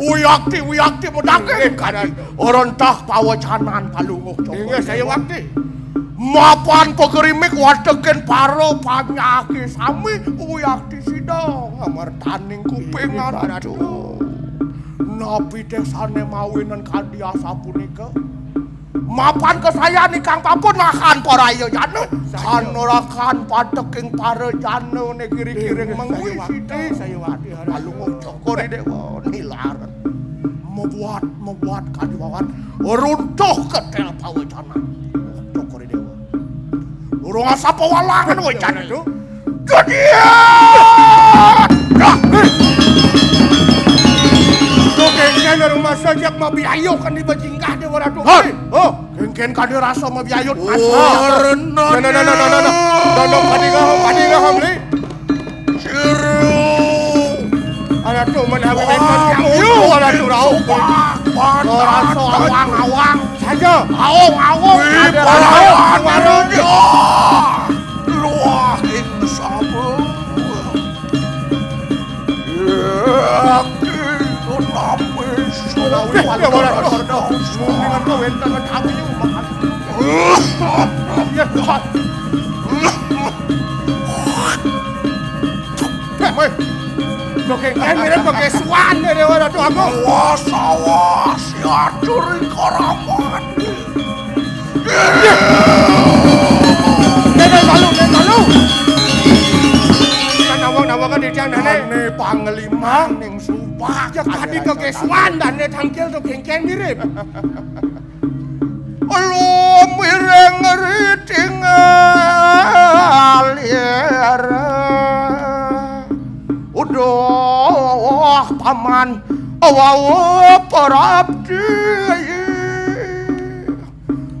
uyakti menangin orang tak pawacanan palunguk Joko ingin saya waktu mapan pekerimik wadekin paro panyaki sami uyakti sidang ngamar taning kupingan aduh napi desane mawinan kadia sapunika mapan kesayaan ikang papun makan poraya jane kanorakan padeking pare jane negiri-giring mengwisiti saya wadi palunguk Joko Dewa nilaran membuat kadiwawan runtuh ketel pawacana urung asa pewalangan wajan itu dunia kengken rumah sajak mabiayo kan dibajingkah di waratu kengken kan dirasa mabiayo no kadingah hamli siru aratu menawi wenten yang yu aratu rau rasa awang saja awang ada warungnya luah insama Dokeng mirip pakai swan dari waratu aku. Awas ya curi karaman. Nenek malu. Nawang di tiang nenek. Ane panglima ning sumpah. Ya tadi pakai swan dan nenek tangkil dokeng mirip. Lu mireng ngeriting aliara. Udah paman awaw perabdi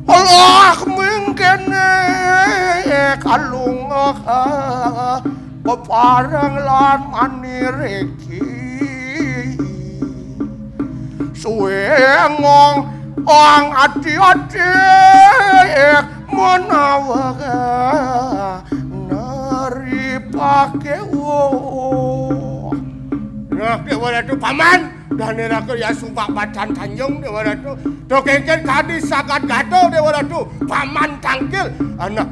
Allah mungkin kalung peparang lan manireki suengong ang ati-ati menawaga nari pake nah, dia waratu paman Danira ke ya sumpah badan tanjung dewa ratu. Do kengken kadis sangat gaduh dewa ratu. Paman tangkil. Ana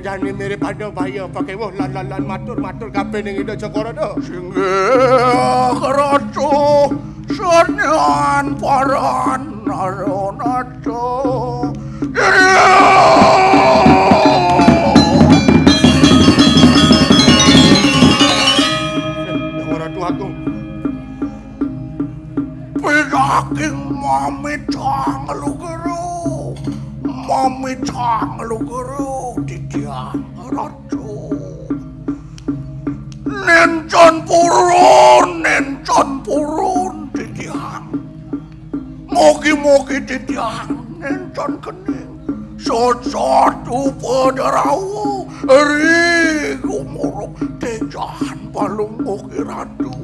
jani mirip pada bahaya pakai wah lan matur kabeh ning ida Jogoro do. Singgih ratu senyan paran naronato. Dewa ratu agung. Pinaking mamitang lugero. Mamitang lugero ditiang ratu. Nencon purun ditiang. Mogi-mogi ditiang nencon kening. Sot-sotu pederawu eri gumuruk tejahan palung mogi ratu.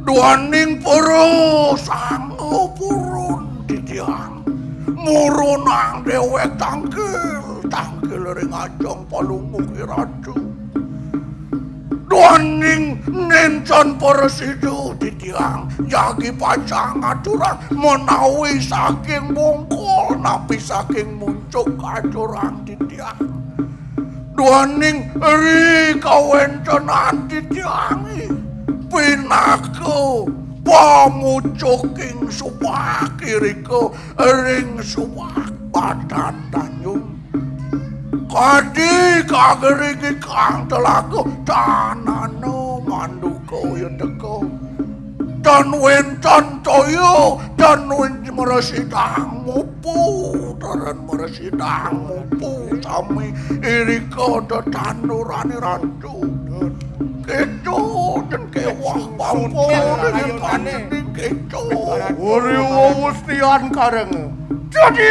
Duaning puru sanggup purun ditiang. Murunang dewek tangkil ring ajong palumuki ratu. Duaning nencon peresidu ditiang. Jagi pacang aturan menawi saking bongkol napi saking muncuk aturan ditiang. Duaning ri kawencenan ditiangi. Pinaku pamucuking subak kiriko ring subak badan tanjung. Kadi kagerigi kang telaku tanano manduko yeteko. Dan wencan toyo dan wenci meresidang mupu dan meresidang mupu sami iriko tetanurani rancu. Keco dan kewah bampo dan kanin keco. Uri wustian kareng. Jadi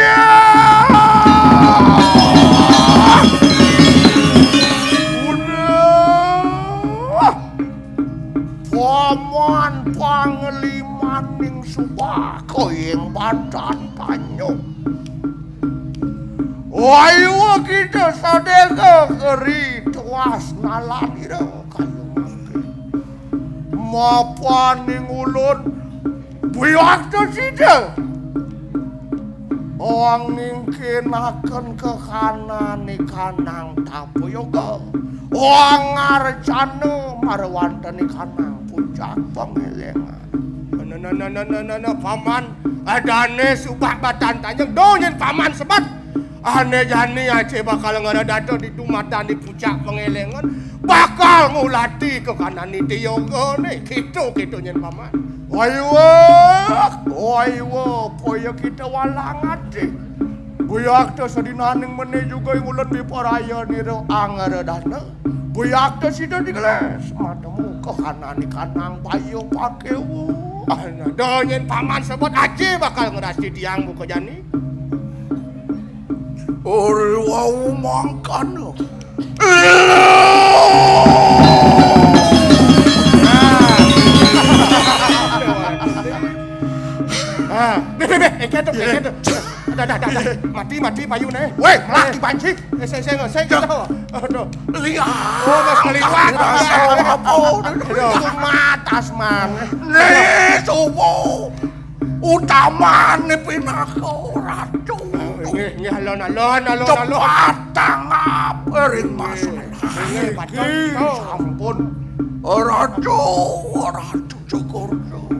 udah paman pangliman ning subako yang badan tanyong. Wayu kita sadega keri tuas nalani dong kayu mangke. Mapan ning ulun buyak to sida. Owang ningkinaken ke kanan ni kanang tapoyoga. Owang ngarjana marwanten ni kanang puncak pengelengan. Nana paman adane subak batan tanjung donyen paman sebat. Ane jani aja bakal ngeredato di dumatan di puncak pengelengan. Bakal ngulati ke kanan ni tiyoga nih. Gitu nyen paman. Waiwa, poya kita walang ati. Buyak ta sadinaning meneh juga yang ulet di paraya niro anggar dana. Buyak ta sida di geles. Matamu ke kanan ni kanang payo pakewu. Ana donyen paman sebut aja bakal ngerasi tiang buka jani. Ori wau mangkan. Keto. Mati payu nih. Weh, laki banci. Saya tahu. Aduh. Lihat. Oh, mas keliwat. Matas man. Nih, subuh. Utama nih pinako ratu. Nggih alon. Cepat tangap ring masalah. Ampun. Ratu Jogoro.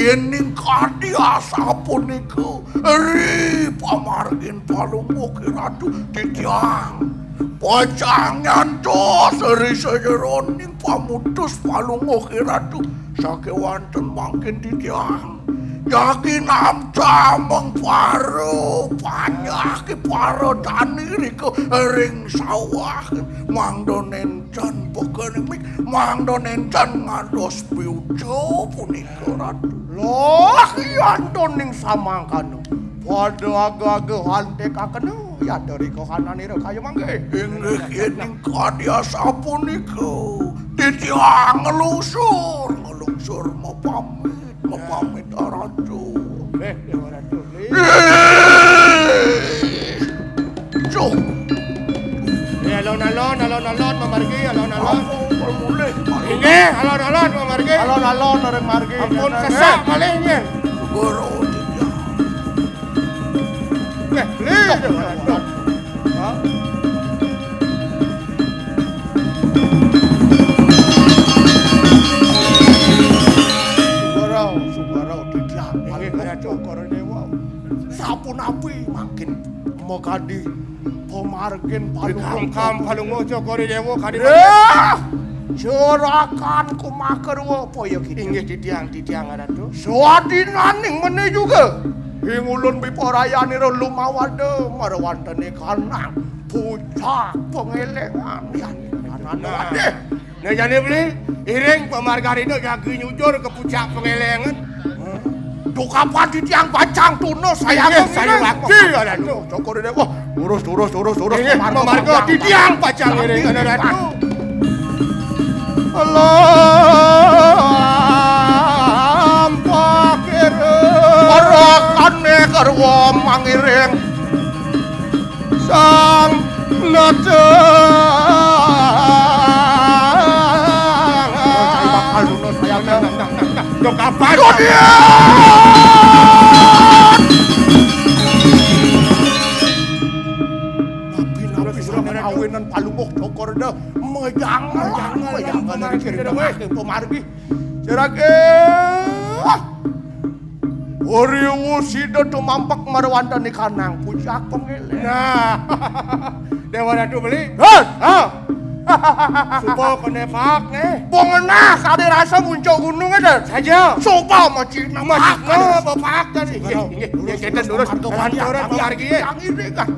Yening kadi asapun niku ri pamargin palumuki ratu titiang. Pacangan tos ri sejeroning pamutus palumuki ratu sakewanten mangkin titiang. Yakin amca mengparo panyaki paro taniri ke ring sawah mangdonen can pokenemik mangdonen can ngados piujo punika ratu. Loh, yanton ning samangkano. Padha aga-aga hante kakeno ya dari kohananira kayu mangke. Inggih yening kadya sapunika titiang ngelusur mapamit ratu. Dewa ratu. Cuk. Alon mamargi alon. pol mulih. Inggih, alon-alon pamargi. Alon-alon areng margi. Ampun sesak malih nyen. Guru Weh, lih. Sugarau didiang Cokor Dewa. Sapunapi makin mokadi pemargin Kam palungo Cokor Dewa kadi. Jerakan kumakerwa apa ya kita? Inggih didiang Ratu. Swadinaning meneh juga. Ing ulun piparayane lumawade marwantene kanang pucak pengelengan yan. Nah jane beli iring pemargarina jagi nyujur ke pucak pengelengan. Duh kapan ditiang bacang tuno saya waktu Ratu. Cokor Dewa. Urus. Pemarga ditiang bacang iring Ratu. Alam pakir parakane karwa mangiring sang nata bakal lunos sayangnya Dok kapan nabi sudah awinan palungok Cokor dah Jangan dari pemargi. Sirake. Oriwu sida tumampak marwantane kanang pucak pengele. Nah. Dewa Ratu beli. Supo kenepak Pengenah kade rasa muncul gunung ada saja. Sopa macina bapak tadi. Nggih, kita lurus kantoran pemargi. Yang ini kan.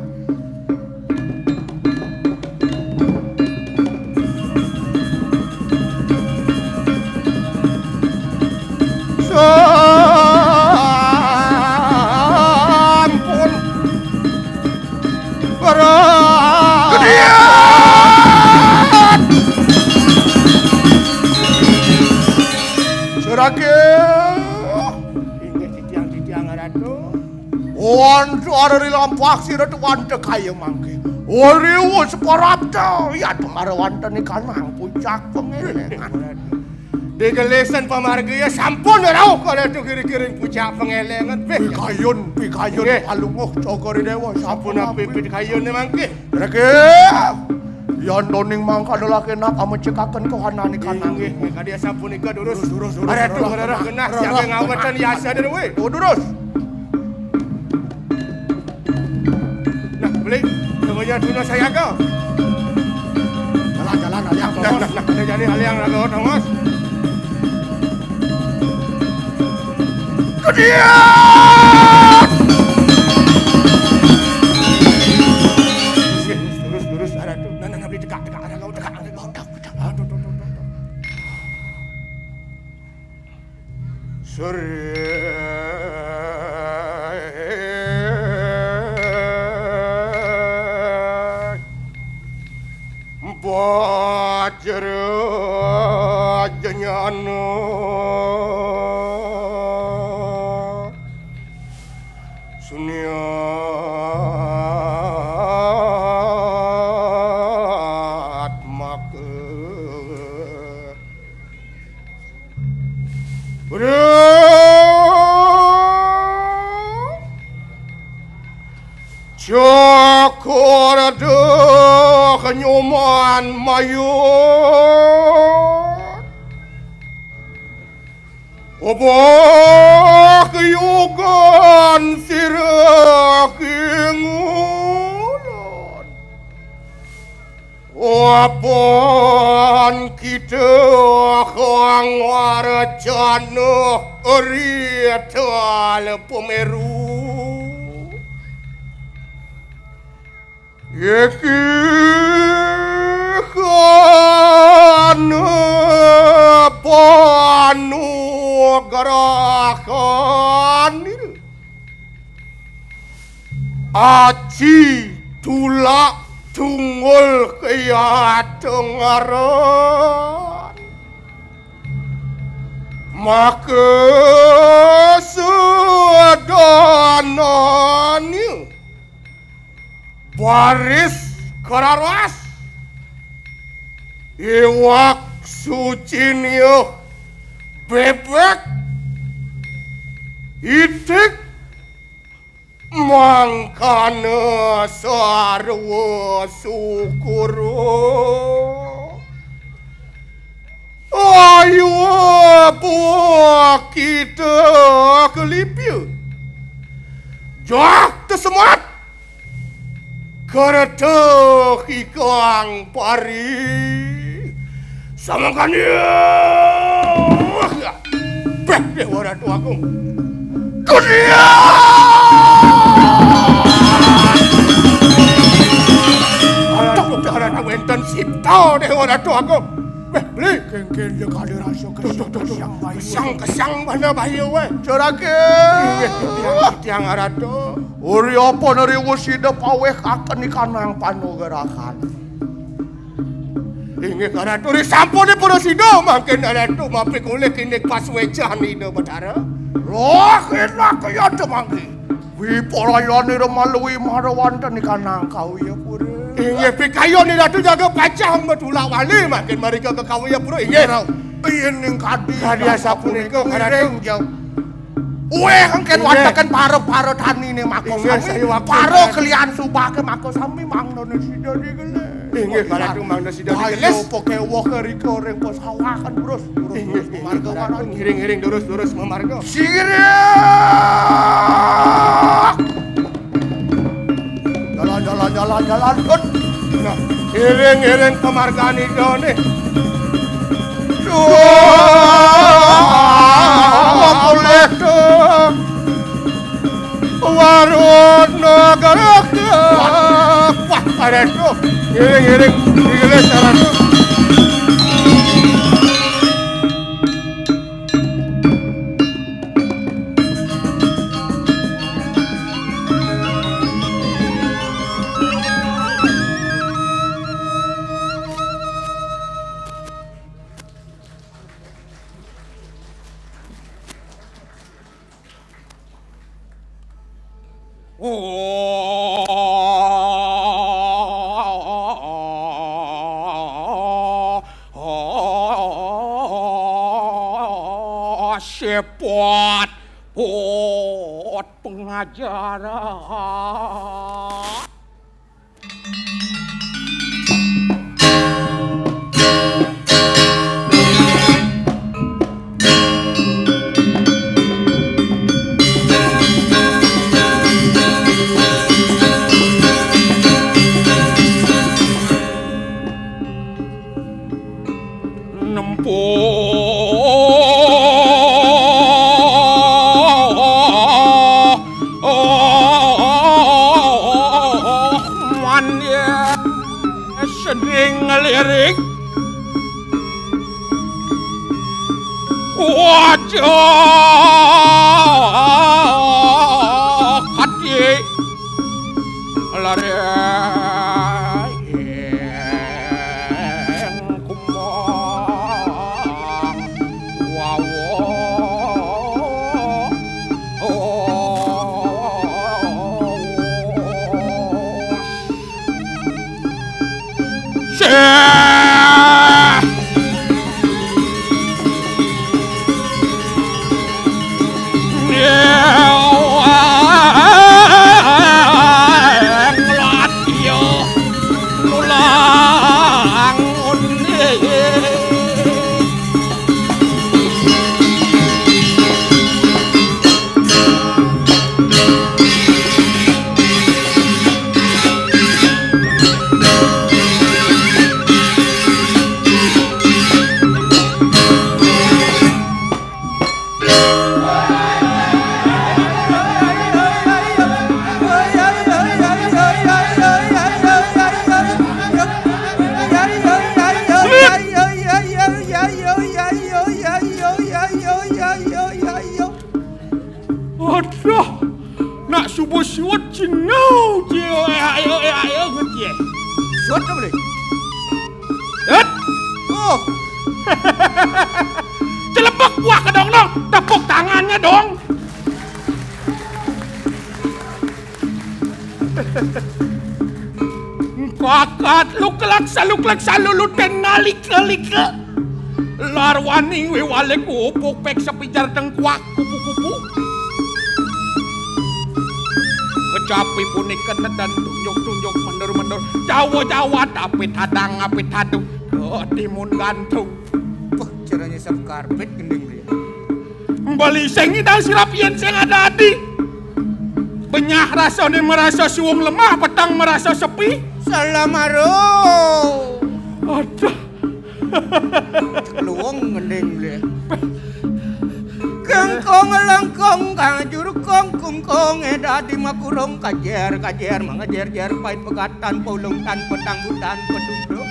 Ampun Serake inggih didiang Ratu. Wantu ada di lampak sira tu wante kaya mangke. Oriwu separapta ya marwantane kanang puncak pengelengan. Digelesan pamargi ya sampun rauh kada tu kiri-kiri pucak pengelengan. Pikayun palunguh Cokor Dewa Sampun api pikayun mangke. Reke yan doning mangka lelaki nak amecekaken kohanane kanang. Nggih, kadia sampun ika durus. Ada tu genah jaga ngawatan yasa dewe we. Durus. Nah, beli semuanya tuna saya ke. Jalan aliang. Nah, ada jadi aliang raga Thomas. Kedian! Lurus ada tu. Nah beli dekat ada kau dekat. Aduh. Bajra janyana suniat maka Cokor dah kenyuman mayut Obah keyugan sirah kingulun Wapan kita kang warjana riatal pemeru Yeki kana panu gerakan aci tulak tunggul kaya tengaran maka sedananya baris kararas iwak Sucinio bebek itik mangkana sarwa sukuro ayo buah kita kelipir jak tersemat kereta hikang pari samakan dia bek deh orang tua aku kudia orang tua enten sipta deh orang tua aku beli kengken dia kada rasa kesang mana bahaya we corake tiang arato uri apa nari wusida paweh akan ikanang pano gerakan inge arato ri sampo ni pura sida makin arato mapi kulik ini pas wecah ni de betara roh kena kaya de mangki wi polayani remalui marawantan ikanang kau ya pura inge pikayo ni ratu jaga pacang betulak wali makin mereka ke kau ya pura inge ini kadi dia sapu ni ke ngareng jauh weh angken watakan paro-paro tani ni mako sami paro kelian subah ke mako sami mang nona sida di gele inge karatu mang nona sida di gele ayo poke wah kerika orang pos hawakan terus memarga waran ngiring-ngiring terus memarga sirik jalan kun ngiring-ngiring kemargaan itu nih boleh tuh warung negara wah ada tuh giring giling jalan tuh sepot pot pengajaran ngelirik wajah kati lari kumang wawo nak subuh suat cenau je ayo ngerti suat tak boleh oh celepok buah ke dong tepuk tangannya dong kakat lu kelak salu lu tenalik Larwani we walek upuk pek sepijar tengkuak kupu-kupu. Kecapi punikan dan tunjuk-tunjuk mendur-mendur. Jawa-jawa tapi hadang apit hadu. Ketimun gantung. Wah, caranya sap karpet gendeng dia. Bali sengi dan sirapien seng ada adi. Benyah rasa ni merasa suung lemah, petang merasa sepi. Salamaro. Aduh. Luang gendeng dia. Kengkong langkong kajur kongkong edadi makurong kajer mengajer pait pegatan polong tan petanggutan peduduk.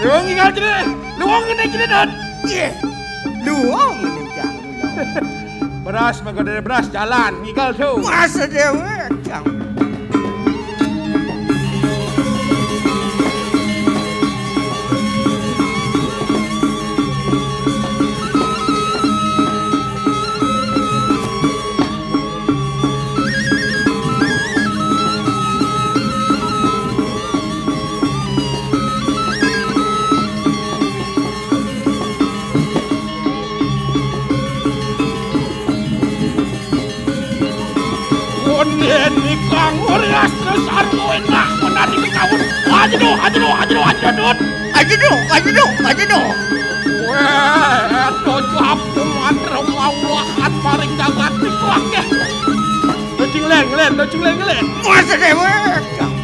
Luang ingat je, luang ini je dan. Ye, luang ini jang. Beras magadere beras jalan, ngigal tu. Masa dewe jang. Ini kang urias kesarmu enak menari kekawun. Ajidu. Weh, tojo hapung antrong wawahan maring jagat dikuak ya. Dojing leng. Masa dewe jang.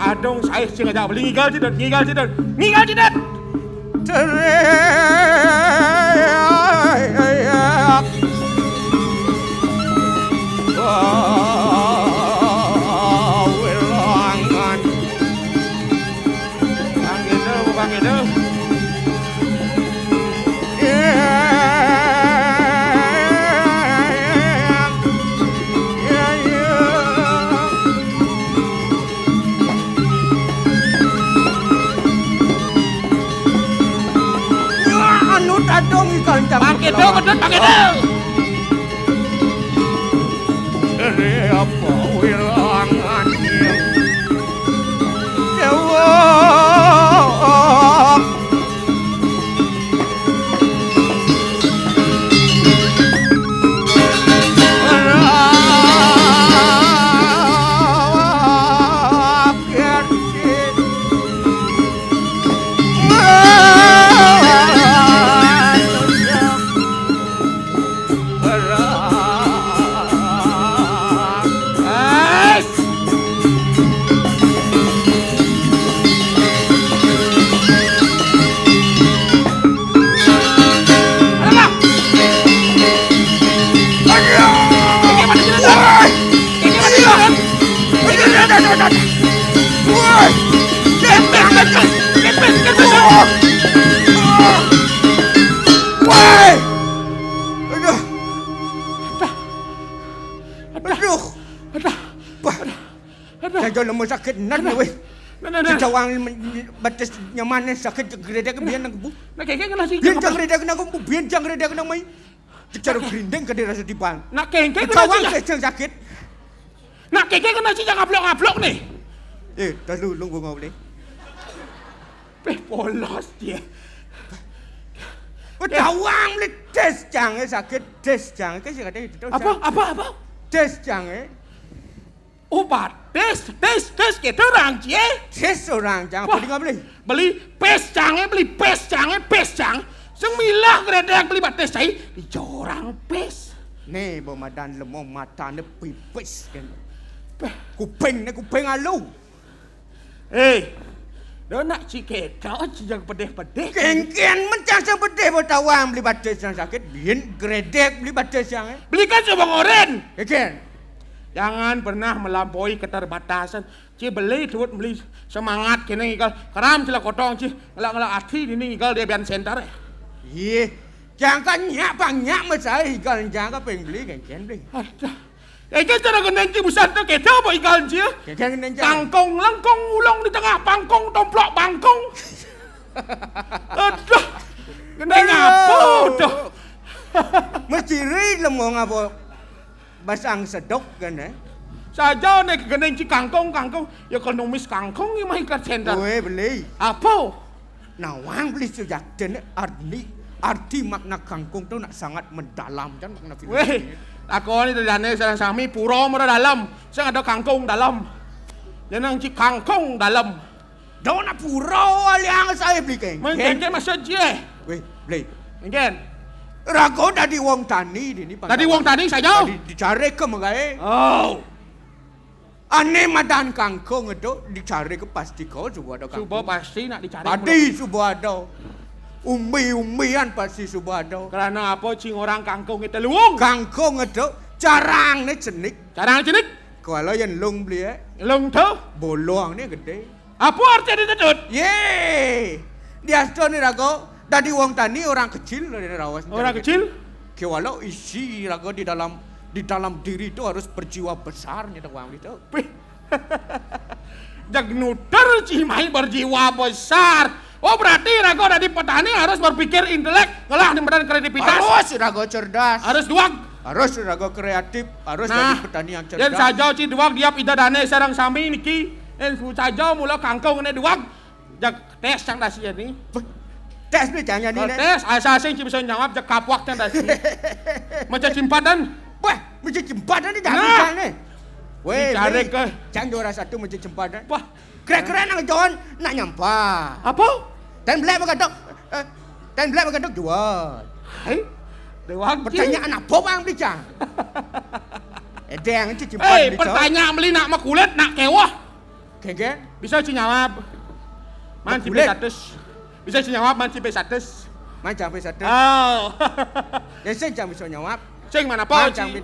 Adong saya sing ada beli ngigal tidak. Wilangan. Bang itu. Pakai dong. Dari apa wilangan Jawa. Jangan lama sakit nak weh. Cawang batas nyaman sakit gereda ke bian nak bu. Nak kengkeng kena si. Bian gereda kena bu, bian gereda kena mai. Cara grindeng ke dia rasa dipan. Nak kengkeng kena cawang sakit. Nak kengkeng kena si jangan ngablok nih. Dah lu ngau boleh. Polos dia. Cawang boleh tes jangan sakit, tes jangan ke sih kata itu. Apa? Tes jangan. Obat tes kita orang je. Tes orang jangan apa dia beli. Beli pes jangan. Semilah geredek beli bat tes saya dicorang pes. Nih bomadan lemong mata ne pipis kan. Kuping alu. Dah nak ciketa jangan pedih-pedih. Kengkian mencang sang pedih bertawang beli bat tes yang sakit. Bian geredek beli bat tes yang. Belikan sebang oren. Kengkian. Jangan pernah melampaui keterbatasan. Ci beli tuh beli semangat kini igal. Keram cila kotong ci ngelak hati ini igal dia bian center. Iya, jangan banyak macam igal jangan pengen beli kan beli. Ikan cara geneng ci busan tuh kita apa igal ci? Kangkong lengkong ulong di tengah pangkong tomplok bangkong. Aduh, geneng apa tuh? Mesti rilem ngapa? Basang sedok kan Saja nek geneng ci kangkong ya kalau numis kangkong ya mah ikat center. Gue beli. Apa? Nawang beli sejak dan arti makna kangkung tu nak sangat mendalam kan makna film. Weh, aku ni terdana sarang sami pura mera dalam. Saya ada kangkung dalam. Jangan ci kangkung dalam. Dah nak pura yang saya beli kan. Mungkin masa je. Weh, beli. Mungkin. Rago dari wong tani ini. Tadi wong tani saja. Dicari ke mengai. Oh. Ane madan kangkung itu dicari ke pasti kau subuh ada kangkung. Subuh pasti nak dicari. Tadi subuh ada. Umbi-umbian pasti subuh ada. Karena apa cing orang kangkung itu luung? Kangkung itu jarang ni cenik. Jarang cenik? Kalau yang lung beli lung tu? Bolong ni gede. Apa artinya itu? Yeay. Dia tu ni rago. Tadi wong tani orang kecil dari rawas. Orang kecil? Kewalau isi rago di dalam diri itu harus berjiwa besarnya wong itu. Jag nuter cimai berjiwa besar. Oh berarti rago dari petani harus berpikir intelek, ngelah di medan kreativitas. Harus rago cerdas. Harus duang. Harus rago kreatif. Harus dari petani yang cerdas. Dan saja ci duang diap ida dane sarang sami niki. Dan saja mula kangkung ini duang. Jag tes yang dasi ini. Tes ni jangan ni. Tes asasing ci bisa jawab jak kapwak yang dasi. Macam cimpadan. Wah, macam cimpadan ni jangan ni. Weh, cari ke. Jangan juara satu macam cimpadan. Wah, keren-keren nak John nak nyampah. Apa? Dan belak bergadok jual. Hai. Dewang pertanyaan apa bang beli cang? Edeng ci cimpadan. Pertanyaan beli nak makulit nak kewah. Kengken? Bisa ci jawab. Man ci P100. Bisa ci jawab man ci P100. Man cang P100. Oh. Ya sing cang bisa jawab. Sing mana apa ci?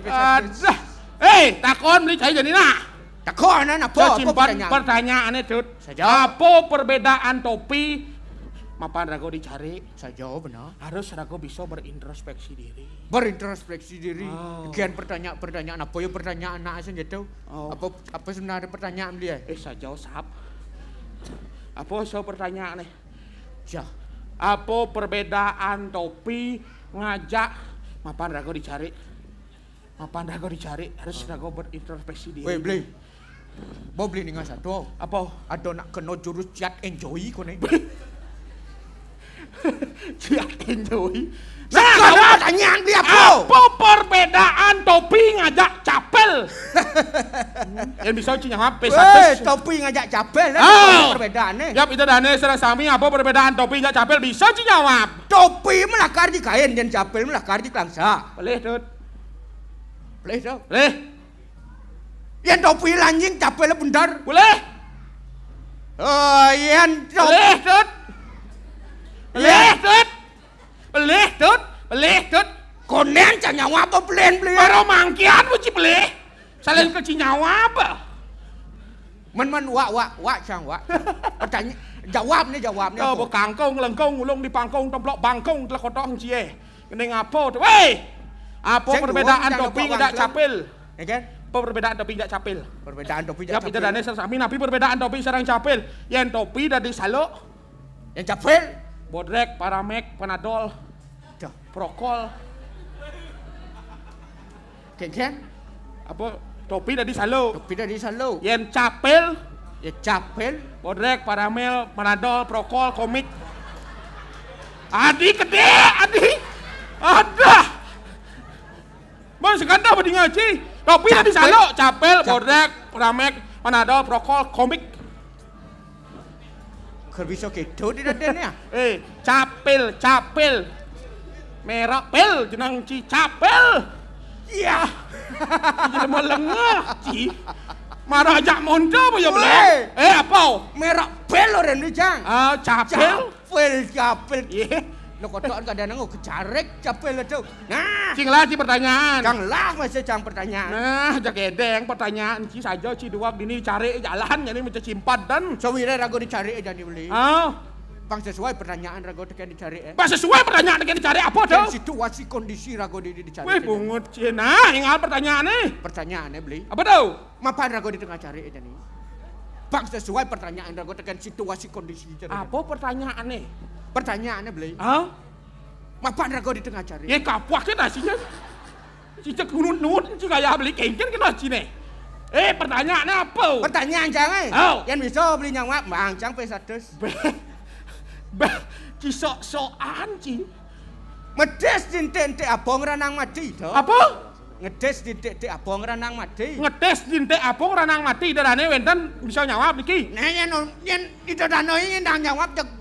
Takon beli cai jadi nak. Takon apa? Pertanyaan itu. Apa perbedaan topi? Mapan rago dicari. Saja benar. Harus rago bisa berintrospeksi diri. Berintrospeksi diri. Kian pertanyaan apa ya pertanyaan anak asing gitu. Apa sebenarnya pertanyaan dia? Saja sap. Apa so pertanyaan nih? Ya. Apa perbedaan topi ngajak mapan rago dicari? Mapan rago dicari harus rago berintrospeksi diri. Weh beli. Mau beli nih satu. Apa? Ada nak kena jurus chat enjoy kau nih. Chat enjoy. Nah, pertanyaan dia apa? Apa perbedaan topi ngajak capel? Yang bisa jawab P100. Topi ngajak capel perbedaannya. Yap itu dane serang sami apa perbedaan topi ngajak capel bisa jawab. Topi melakar di kain dan capel melakar di kelangsa. Boleh tut. Boleh tau? Boleh. Yang topi lanjing capelnya bundar. Boleh. Yang boleh tut. Boleh tut. Boleh tut. Boleh tut. Konen can nyawa apa belen beli? Baru mangkian mesti boleh. Salin ke nyawa apa? Wak sang wak. Pertanyaan jawabnya. Oh, kangkung lengkong ulung di pangkong tomplok bangkong telah kotong cie. Kene ngapo tuh? Weh. Apa perbedaan topi ngajak capel? Ya kan? Apa perbedaan topi ngajak capel? Perbedaan topi ngajak capel. Ya, dane sami napi perbedaan topi sarang capel. Yang topi dari salo. Yang capel Bodrek, Paramek, Panadol. Prokol. Kengken? Apa topi dari salo? Topi dari salo. Yang capel? Ya capel. Bodrek, Paramel, Panadol, Prokol, komik. Adi gede, adi. Ada. Bang sekanda apa di ngaji? Topi dari salo, capel, Bodrek, Paramek, Panadol, Prokol, komik. Kalau bisa gitu tidak ada capel. Merah pel jenang ci capel. Iya. Jadi mau lengah ci. Marah ajak monda apa ya boleh? Apa? Merah pel orang ni jang. Capel. Capel. Iya. Lo kotokan kadang-kadang kejarek capek lah tuh. Nah, Cinglah ci pertanyaan. Janganlah masih cang pertanyaan. Nah, jakedeng pertanyaan ci saja ci duak dini cari jalan jadi macam cimpat dan. Sewira rago dicari aja dibeli. Ah, Bang sesuai pertanyaan rago tekan dicari. pas sesuai pertanyaan yang dicari apa tuh? Situasi kondisi rago dicari. Wih bungut ci. Nah, ingat pertanyaan nih. Pertanyaannya beli. Apa tuh? Mapan rago di tengah cari aja nih. Bang sesuai pertanyaan rago tekan situasi kondisi cari. Apa pertanyaan nih? Pertanyaannya beli. Ah? Mapan rago di tengah cari. Ya kapuak kita sihnya. Cicak nunut ci kayak beli kengken kena ci nih. Pertanyaannya apa? Pertanyaan jangan. Oh. Yang bisa beli nyawab bang cang pesatus. Ci sok-sokan ci. Medes dintek abong ranang mati toh. Apa? Ngedes dintek abong ranang mati. Ngetes dintek apung ranang mati darane wenten bisa nyawab iki. Nah yang itu danau ini nang nyawab cek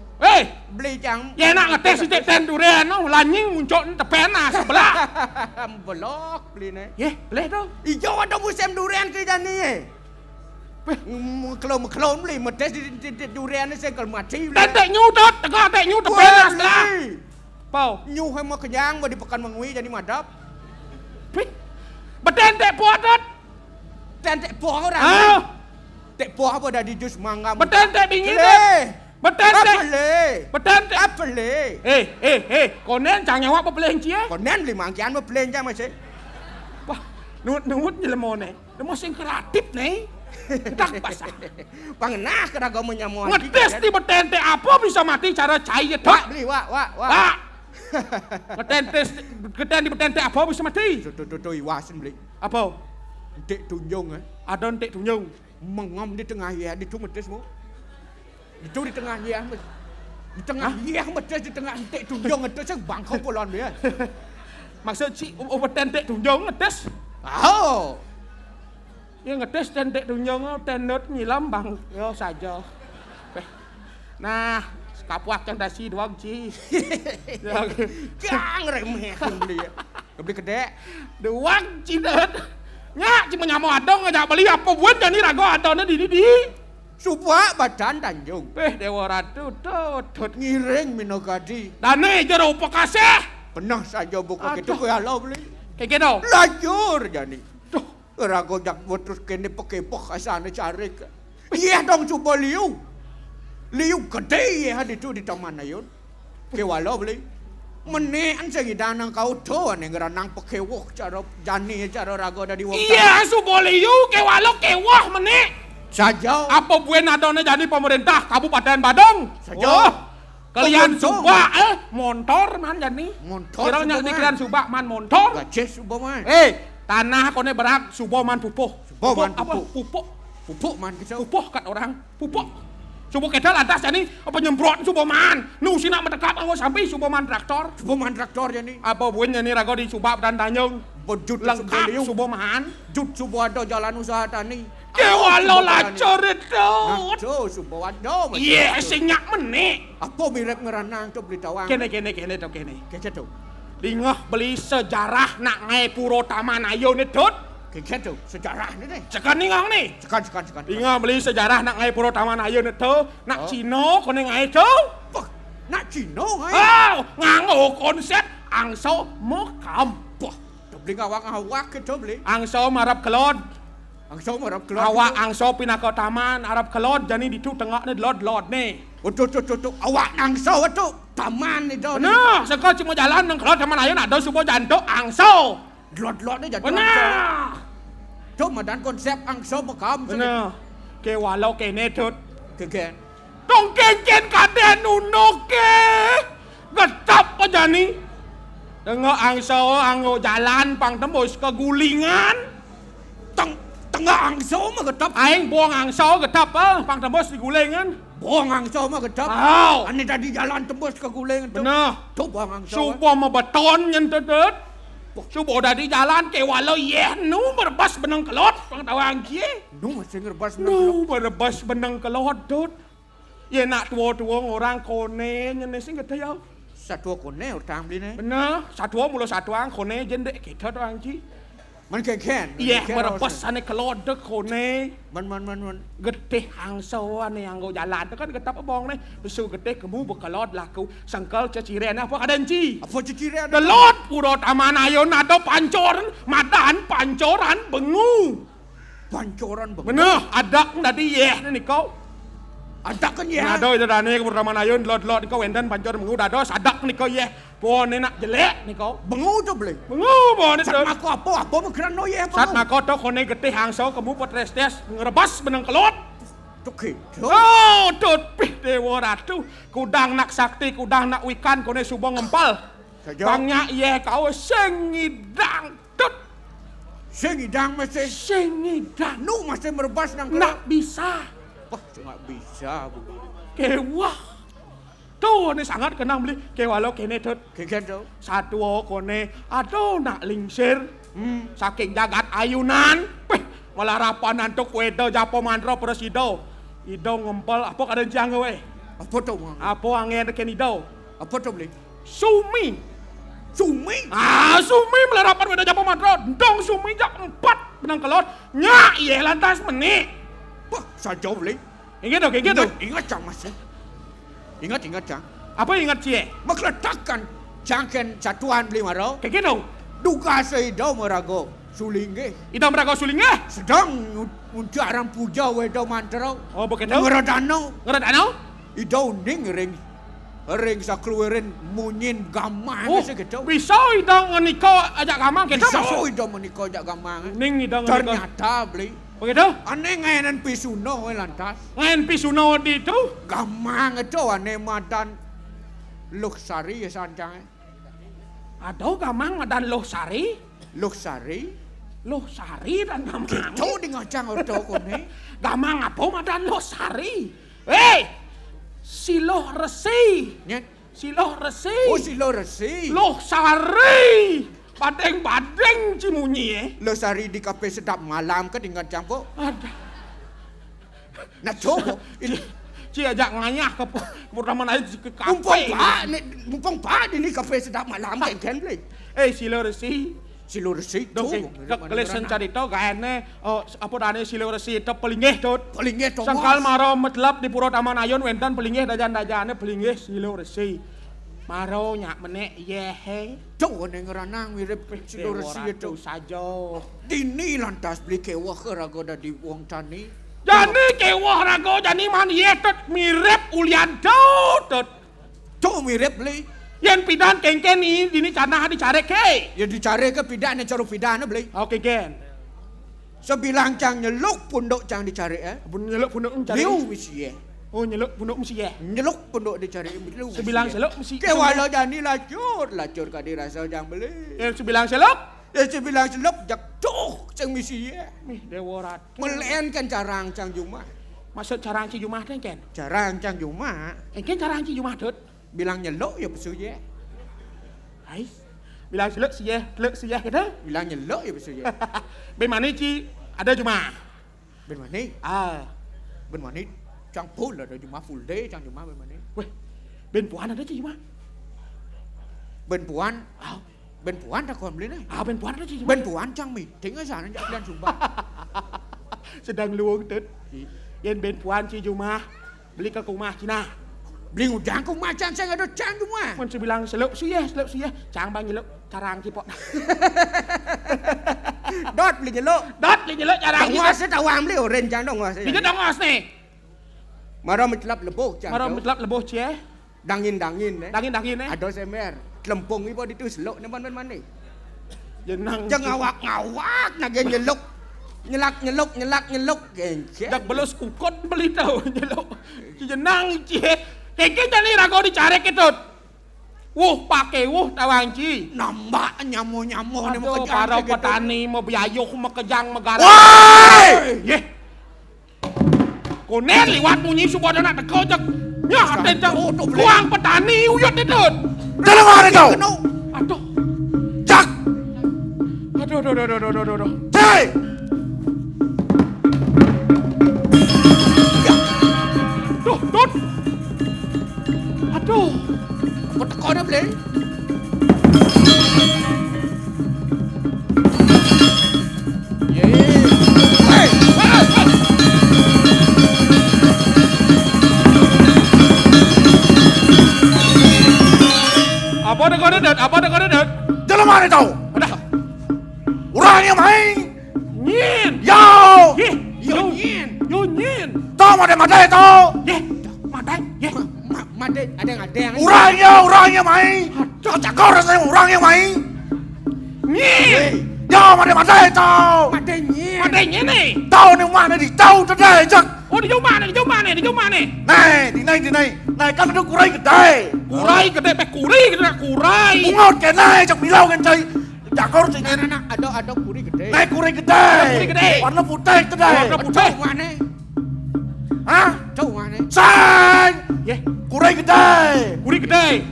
beli cang. Ya enak ngetes dintek ten durian no lanying muncul tepena sebelah. Blok beli nih. Ye, boleh tuh. Ijo ada musim durian ke jani. Kelom beli medes di durian ini saya mati. Tentek nyutot, tengah tek nyut tepena sebelah. Pau. Nyu mau kenyang mau dipekan mengui jadi madap. Betentek puatot. Tentek poh orang. Tek poh apa dah di jus mangga. Betentek bingit. Betentek. Betentek. Apa le? Konen jangan nyawab apa peleng cie. Konen lima kian mau peleng jam masih. Wah, nut nyelemone. Lemon sing kreatif nih. Tak basah. Pangenah kerago menyamu. Ngetes di betentek apa bisa mati cara cair Wah beli wah. Geden di betentek apa bisa mati? Tuh iwasin beli. Apa? Dek tunjung Ada entek tunjung. Mengam di tengah ya di medes mu. Itu di tengah ya. Di tengah ya medes di tengah dek tunjung itu saya bangkau polon dia. Maksud si betentek tunjung ngetes. Oh. Ya ngetes tentek tunjung tenut nyilam bang. Yo saja. Nah, kapuak yang dasi doang ci. Kang remeh beli. Beli gede. Doang ci det. Nya ci menyamu adong aja beli apa buat jadi rago adonnya di. Supaya badan Tanjung. Dewa Ratu tutut Ngiring Minogadi. Dane jero pakaseh. Pernah saja buka gitu kaya lo beli. Kayak gitu. Lajur jani. Tuh, rago jak terus kene pekepok asane cari. Iya dong coba liu. Liu gede ya di tu di taman ayun. Ke walau beli. Menean segi danang kau tuh ane ngeranang pekewok cara jani cara rago dari wong. Iya coba liu ke walau kewah meneh. Saja. Apa buen adone jadi pemerintah Kabupaten Badung? Saja. Kalian suba motor man jani. Motor. Kira nya dikira suba man motor. Gajes suba man. Tanah kone berak suba man pupuh. Suba man apa? pupuk. Pupuk man kita. Pupuh kat orang. Pupuk. Suba kedal atas jani apa nyemprot suba man. Nu sina mendekat anggo sampai suba man traktor. Suba man traktor jani. Apa buen jani rago di suba dan Tanjung. Bojut Lengkap suba man. Jut suba ada jalan usaha tani. Kewalo lacor itu. Naco suba ada. Iya sinyak meneh. Apa mirip ngeranang tuh beli tawang. Kene tuh kene. Kece tuh. Dingah beli sejarah nak ngai puro taman ayo nih tut. Kece tuh sejarah nih. Sekan ningah nih. Sekan. Dingah beli sejarah nak ngai puro taman ayo nih tuh. Nak Cino kone ngai tuh. Nak Cino ngai. Nganggo konsep angso mokam. Beli ngawak gitu beli. Angso marap kelod. Angso marap kelod. Awak angso pindah ke taman Arab kelod jadi di tu tengah nih lod nih. Tuh. Awak angso itu taman itu. Nah, sekarang cuma jalan nang kelod taman ayo nak ada sebuah jantung angso. Lod ini jadi angso. Benar. Tuh madan konsep angso mokam. Benar. Ke walau kene tut. Kegen. Dong kengken kaden nunuk ke. Getap aja nih. Tengah angso anggo jalan pang tembus kegulingan. Tengah angso mah getap. Aing buang angso getap pang tembus digulingan. Buang angso mah getap. Ane tadi jalan tembus kegulingan tuh. Bener. Tuh buang angso. Supo mah beton nyentet. Supo udah di jalan ke walau nu merebas benang kelot pang tawang kie. Nu masih ngerebas benang kelot. Nu merebas benang kelot tut. Ya nak tua-tua orang kone nyenesin gak tahu. Satu kone orang beli nih. Bener, satu mulu satu ang kone jendek kita doang ci. Man keken. Iya, merebus ane kelodek kone. Man. Getih hangso ane yang go jalan tu kan getap abong nih. Besu getih kamu bekelod laku sangkal ceciren apa kadanci. Apa ciciran? Delot puro taman ayon ada pancoran, madan pancoran bengu. Pancoran bang. Bener, ada tadi yeh nih kau. Ada kan ya? Ada itu dah ni ke taman ayon lot kau endan pancor bengu dah ada sadak nih kau yeh. Pon nak jelek nih kau. Bengu tu beli. Bengu pon itu. Sat mako apa mengkeran no ya? Sat mako tu kone getih hangso kamu potrestes ngerebas benang kelot. Tuki. Oh, tut pih dewa ratu. Kudang nak sakti, kudang nak wikan kone subong ngempal. Bangnya yeh kau sengidang tut. Sengidang masih. Sengidang. Nu masih merebas nang kelot. Nak bisa. Wah, tak bisa. Kewah. Tuh ni sangat kena beli kewalo kene tut. Keken tu. Satu kone aduh nak lingsir. Saking jagat ayunan. Pih, malah rapanan tu wedo japo mandro presido. Ido ngempel apa kada jang we. Apa tu? Apa angin ken ido. Apa tu beli? Sumi. Sumi. Sumi melarapan wedo japo mandro. Dong sumi jak 4 benang kelot. Nyak ye lantas menik. Wah, saja beli. Ingat tu. Ingat cang masih. Ingat cang. Apa ingat cie? Meletakkan jangken satuan beli maro. Kayak gitu. Duga seido merago sulinge. Ida merago sulinge. Sedang unjarang puja wedo mantro. Oh begitu. Ngeradano. Ido ning ring sakluwerin munyin gamang segitu. Bisa ida menikah ajak gamang kita. Bisa ida menikah ajak gamang. Ning ida ternyata beli. Begitu? Aneh ngayanan pisuno lantas. Ngayan pisuno di itu? Gamang itu aneh madan Luksari ya sancang. Ada gamang dan Luksari? Luksari dan gamang. Itu di ngacang itu kone. Gamang apa madan Luksari? Hei! Siloh Resi. Siloh Resi. Oh Siloh Resi. Luksari. Badeng cimunyi Luksari di kafe sedap malam ke dengan campur. Ada. Nah coba ini Ci ajak ngayah ke pertama aja ke kafe. Mumpung pak ini kafe sedap malam kan beli. Siloh Resi tu. Kelesen cari tau kayaknya apa dane Siloh Resi itu pelingeh tut. Pelingeh tu. Sangkal maro metlap di Puro Taman Ayon wentan pelingeh dajan-dajane pelingeh Siloh Resi. Maro nyak menek yehe. Tuh ning ranang mirip Siloh Resi itu saja. Dini lantas beli kewah ke rago dari wong tani. Jani kewah rago jani man yetet mirip Uliando tut. Tuh mirip beli. Yang pidan kengken ini canah dicari ke. Ya dicari ke pidan yang cari pidan beli. Oke gen. Sebilang cang nyeluk punduk cang dicari Nyeluk punduk mencari. Liu misi Oh nyeluk punduk mesti Nyeluk punduk dicari liu. Sebilang seluk mesti. Kewalo jani lacur ka dirasa jang beli. Sebilang seluk. Sebilang seluk jak tuh cang misi Dewa rat. Melen kan carang cang Jumah. Maksud carang ci Jumah teh ken? Carang cang Jumah. Ken carang ci Jumah tut. Bilang nyeluk ya besu ye. Hai. Bilang seluk si ye kita. Bilang nyeluk ya besu ye. Ben mana ci ada Jumah. Ben mana? Ben mana? Cang full ada Jumah full day cang Jumah ben mana? Weh. Ben puan ada ci Jumah. Ben puan. Ben puan tak kon beli nih. Ben puan ada ci Jumah. Ben puan cang meeting aja sana jak dan Sumba. Sedang luang tut. Yen ben puan ci Jumah beli ke rumah Cina. Beli udang ku macam saya ada cang Jumah. Mun bilang seluk suyeh. Cang bang nyeluk carang cipok. Dot beli nyeluk carang. Dongos tawang beli oren cang dongos. Beli dongos nih. Maro metlap leboh cang. Maro metlap leboh cie. Dangin Dangin. Ada semer. Lempung ibu di tu seluk ni mana. Jenang. Jangan ngawak nage nyeluk. Nyeluk gengke. Dak belus kukot beli tahu nyeluk. Jenang cie. Keke jani rago dicari ketut. Pakai tawangci. Nambah nyamo ni mau para petani mau biayuh mau kejang megara. Woi! Ye. Konen liwat bunyi subuh anak teko jak. Ya tentang uang petani uyut ketut. Dalam mana kau? Aduh. Jak. Aduh. Hei! Tut. Aduh. Apa teko dah beli? Apa ada det? Jelema ni tau. Ada. Orangnya main. Nyin. Yo. Yo nyin. Tau made tau. Madai. Made ada yang Orangnya main. Cakap rasanya orangnya main. Nyin. Yo made tau. Madainya nih. Tau ni mana di tau tadi cak. Oh di mana? Này, đi này. Này kan ada kurai gede. Kurai gede, kurai. Bungot ke này cak bilau kan cai. Jakor cai. ada kuri gede. Này kurai gede. Warna putih tadi. Mana? Hah? Tahu mana? Sang. Kurai gede.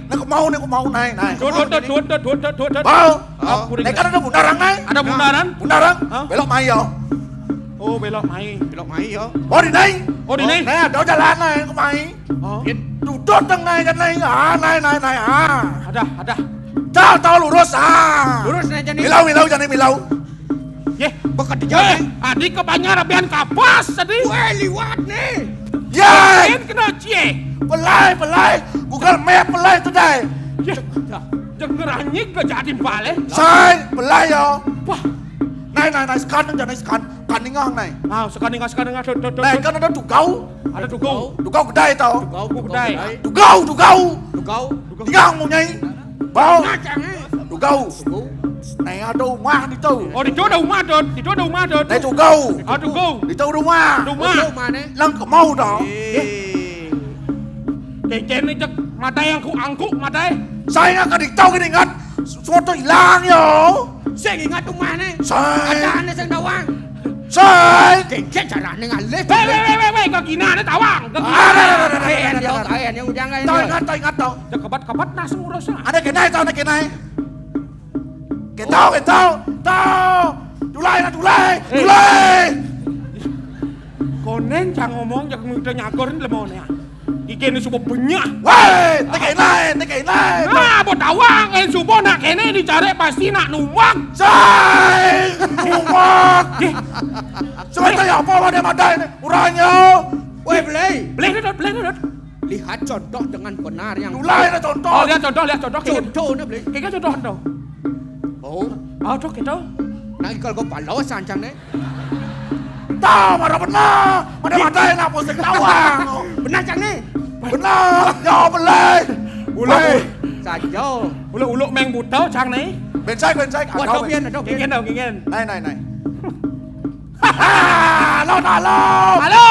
Này kau mau này. Dua. Bau. Này kan ada bundaran này. Ada bundaran? Belok mai yo. Oh belok mai yo. Oh di này. Nè, đó jalan này kau mai. Duduk teng này kan này. Này. Ada. Tahu lurus ah. Lurus na dyan. Milau jangan milau. Bakat di dyan. Adik ke banyak rabian kapas tadi. Weh, liwat nih. Yay! Kena cie. Pelai. Google Map pelai today. Denger anjing ke jadi balik. Sai, pelai yo. Wah. Này, scan scan ni ngang này. Sekarang. Này kan ada tugau. Ada tugau. Tugau gede tau. Gede. Tugau. Kau. Ngang mau nyai. Bau. Macam ni. Tugau. Này ada rumah di tu. Oh di ada rumah dot. Này tugau. Tugau. Di tu rumah. Tahu mana? Lang kau mau dah. Kecen ni cek mata yang ku angkuk mata. Saya akan ditahu kan ingat. Suatu hilang yo. Saya ingat rumah ni. Sai. Ada anda sang dawang. Sai. Kecek cara ni ngalih. Weh, ke gina ni tawang. Kain yang jangan. Tahu ingat tau. Kebat nas urus lah. Ada kenai tau, ada kenai. Tahu. Dulai. Konen jangan ngomong jangan minta nyakor ni lemon ya. Ikan ni subuh banyak. Weh, tekenai. Buat tawang, subuh nak kene dicari pasti nak numbang. Sai. Numbang. Sebentar apa ada madai ni? Urangnya. Weh, Boleh dot. lihat contoh dengan benar yang Dulai ada contoh. Oh, lihat contoh. contoh ni boleh. Kayak contoh tu. Oh, Contoh kita. nak ikal kau palau sancang ni. Tahu mana benar. Mana madai nak pun sekawang. Benar cang ni. Benar. Ya boleh. Saja. Uluk meng butau cang ni. Bên trái. Buat kau biar, kau biar. Kingen. Này. Lo. Halo.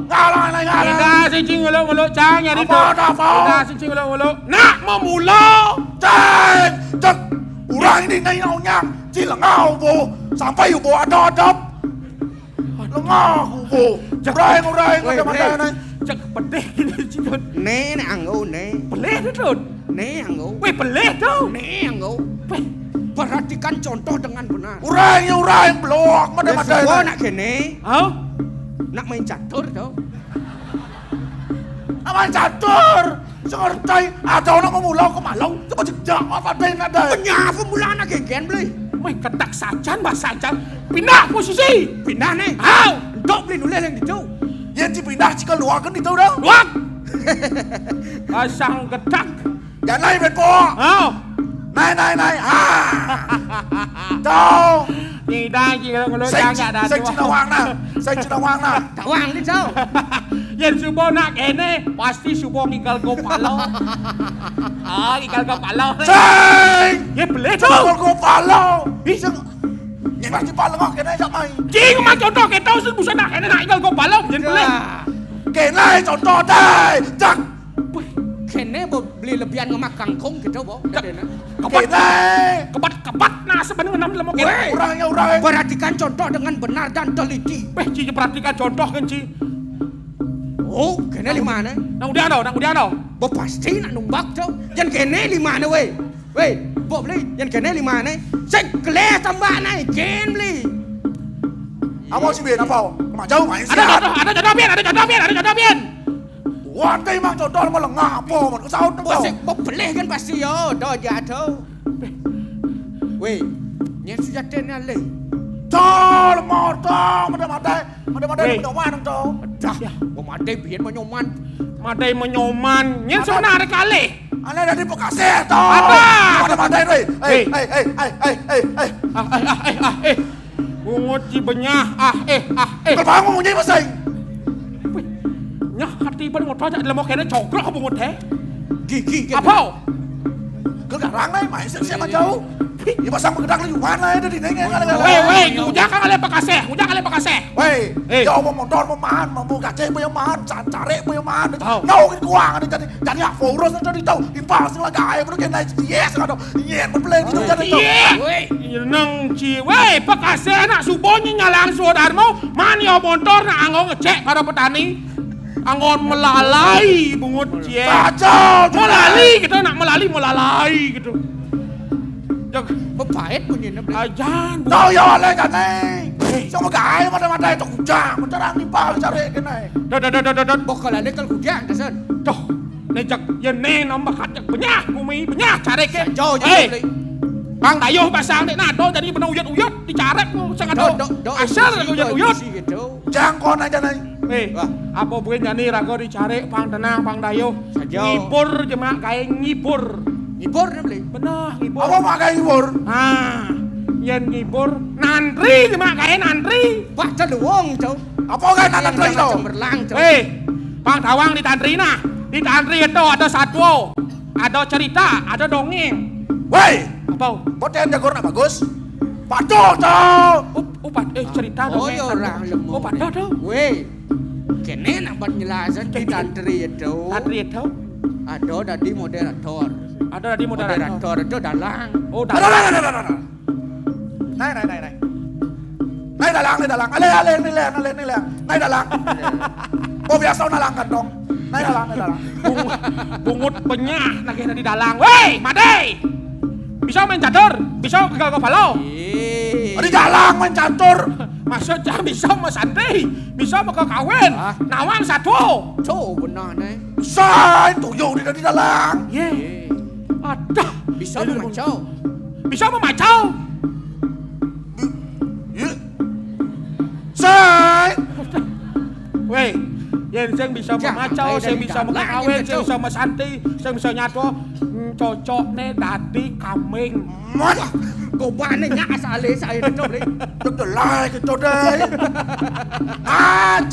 Này. Kita cincin uluk cang ya di tu. Apa? Kita cincin uluk. Nak memula. Cek. Urang ini ngau nyang. Chỉ là ngau vô. Sampai vô ada. Lo ngau vô. Urai ada madai này. Cek pedih gini cincin. Ni angau ni. Pelih tu. Ni angau. Weh pelih tu. Ni angau. Perhatikan contoh dengan benar. Urang blok madai. Semua nak kene. Nak main catur tau. Aman catur. Sengerti. Ada orang memulai ke malau. Coba jejak apa deh ada. Penyafu mula nak keken beli. Weh ketak sajan bahasa. Pindah posisi. Pindah ni. Dok beli nulis yang itu. Yang dipindah jika luar kan itu dah. Luak. Pasang ketak. Jangan lain bepo. Này. Đâu. Gì đây gì lo Xanh chang ada. Xanh Cina Hoàng nè. Tawang ni sao? Yang subuh nak kene pasti subuh ngikal go palo. Ngikal go palo. Xanh. Ye boleh tu. Ngikal go palo. Yang pasti palo ngok kene sak mai. Cing mak contoh kita usah bukan nak kene nak ngikal go palo jen boleh. Kene contoh deh. Cak. Kene beli lebihan ngemak kangkung gitu boh. Kene. Kebat nah sebenarnya enam lemok kene. Urang. Perhatikan contoh dengan benar dan teliti. Ci perhatikan contoh kan ci. Oh, kene lima ni. Nak udian dah. Bo pasti nak numbak tu. Yang kene lima ni weh. Bo beli. Yang kene lima ni. Saya kelih tambah ni. Ken beli. Apa sih biar apa? Mak jauh main sih. Ada contoh bien. Wantai mak contoh malah ngapo, mak kesau tu. Bo beli kan pasti yo. Dah jatuh. Weh, yang sudah tenang leh. Tol motor, mata. Madai menyoman dong. Dah, madai biar menyoman. Madai menyoman. Nyen sana ada kali. Ane dari Bekasi toh. Ada madai deh. Bungut ci benyah. Kebangun mau jadi masing. Nyah hati pada motor aja dalam kena cokro bungut teh. Gigi. Apa? Kegarang nih, main siapa jauh. Ya pasang pedang lu mana ada di nengeng. Weh, ujang kan kali Bekasi. Weh, ya mau motor mau gace punya mahan, cari punya mahan. Ngau ke kuang ada jadi apa urus jadi tahu. Impas lagi ayam lu kena yes ada. Yes berbeleng gitu jadi tahu. Weh, nang ci, weh Bekasi nak subonya nyalang saudarmu, man ya motor nak anggo ngecek para petani. Anggon melalai bungut cie. Kacau. Melalai gitu nak melalai gitu. Jog, pepait punya beli. Ajan. Tahu ya oleh kan nih. Sama gaya mata itu kujang, mencerang nih pak cari kena. Dot. Bokalannya kalau kujang kesan. Tuh, nejak jene nombak kacak benyah, bumi benyah cari ke. Jauh beli. Bang Dayuh pasang dek nado jadi bener uyut dicarek sangat do. Asal uyut. Jangkon aja nih. Apa bukan jadi rago dicari pang tenang pang Dayuh. Ngibur jemaah kayak ngibur. Ngibur beli. Benar ngibur. Apa pakai ngibur? Yen ngibur nantri jemaah kayak nantri. Baca doang cow. Apa kan nantri cow? Cemerlang cow. Pang Tawang di tantri nah. Di tantri itu ada satwa, ada cerita, ada dongeng. Woi, apa? Poten jagur nak bagus. Patuh toh. Cerita dongeng. Oh orang lemah. Patuh tuh. Weh, kene nak buat jelasan di tantri itu. Tantri itu? Ada tadi moderator. Ada tadi moderator itu dalang. Oh dalang. Naik. Naik dalang. Ale naik dalang. Oh biasa dalang kan dong. Naik dalang. Bungut penyah nak kena di dalang. Weh, Madai. Bisa main catur, bisa ke balo. Di dalang main catur. Maksudnya bisa mau santri, bisa mau ke kawin. Nawang satu. Tuh benar nih. Say, tuyul di dalang. Ada. Bisa memacau. Bisa memacau. Say. Weh, yang bisa memacau, yang bisa mengkawin, yang bisa mesantri, yang bisa nyatu. Cocok nih dadi kambing. Mana? Gobane nya asale saya cocok deh. Betul lah gitu deh.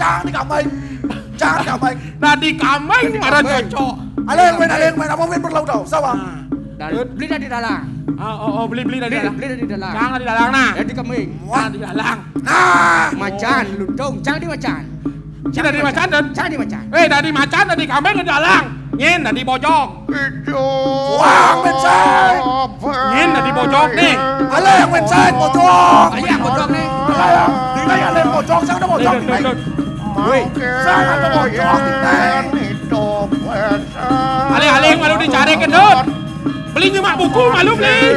Jangan di kambing. Dadi kambing ada cocok. Aleng main apa main berlaut tau? Sawa. Beli dari dalang. Beli dari dalang. Beli dari dalang. Jangan di dalang nah. Jadi kambing. Jangan di dalang. Nah, macan ludong, jangan di macan. Jangan di macan dan. Jangan di macan. Dari macan dari kambing di dalang. Nyen dari bojong. Wah, mencet. Nyen dari bojong nih. Aleng mencet bojong. Ayah bojong nih. Aleng bojong, sang ada bojong. Woi, sang ada bojong. Aleng malu dicari kedut. Beli nyemak buku malu beli.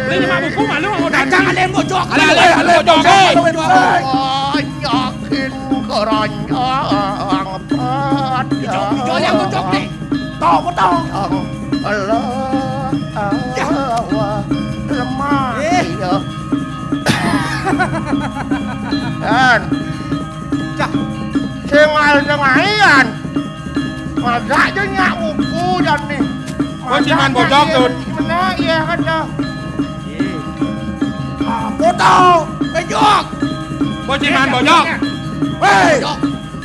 Beli nyemak buku malu mau datang aleng bojong. Aleng bojong. Yakin keranjang empat. Hijau yang bojong nih. Tahu. Allah lemah. Dan cengal-cengayan. Masak je nyak buku dan nih. Kau ciman bojong tuh. Mana iya kan dah. Botol. Bejok. Kau ciman bojong. Hei.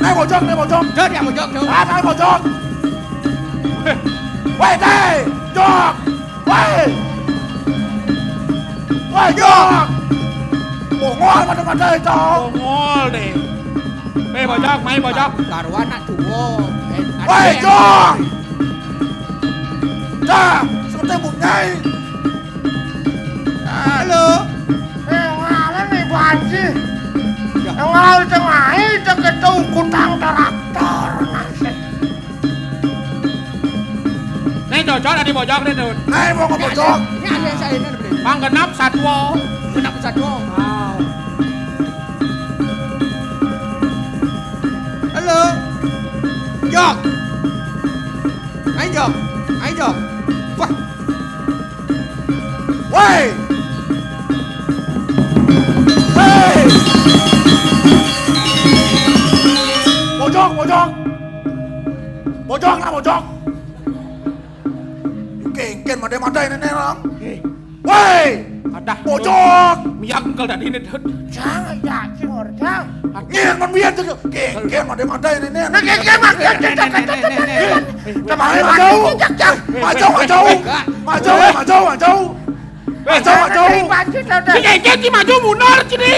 Naik bojong. Jod yang bojong tuh. Naik bojong. Woi, deh. Jok. Woi, jok. Bongol pada itu. Bongol deh. Bojong, main bojong. Karuan nak tuwo. Woi, jok. Dah, seperti buknyai. Halo. Ngalan nih banci. Ngal cengai ceketung kutang traktor nasi. Nih cocok ada di bojong nih tuh. Nih mau ke bojong. Ini ada saya ini beli. Bang genap satwa. Genap satwa. Halo. Jok. Ayo jok. Wah. Woi. Hey. Bojong lah bojong. Kengken madai nenek orang. Woi, ada bojong. Miyak engkel dah ini dah. Jangan ya, cingor, jangan. Ngian man biar tuh. Kengken madai nenek. Kengken mah, maju. Kengken si maju mundur sini.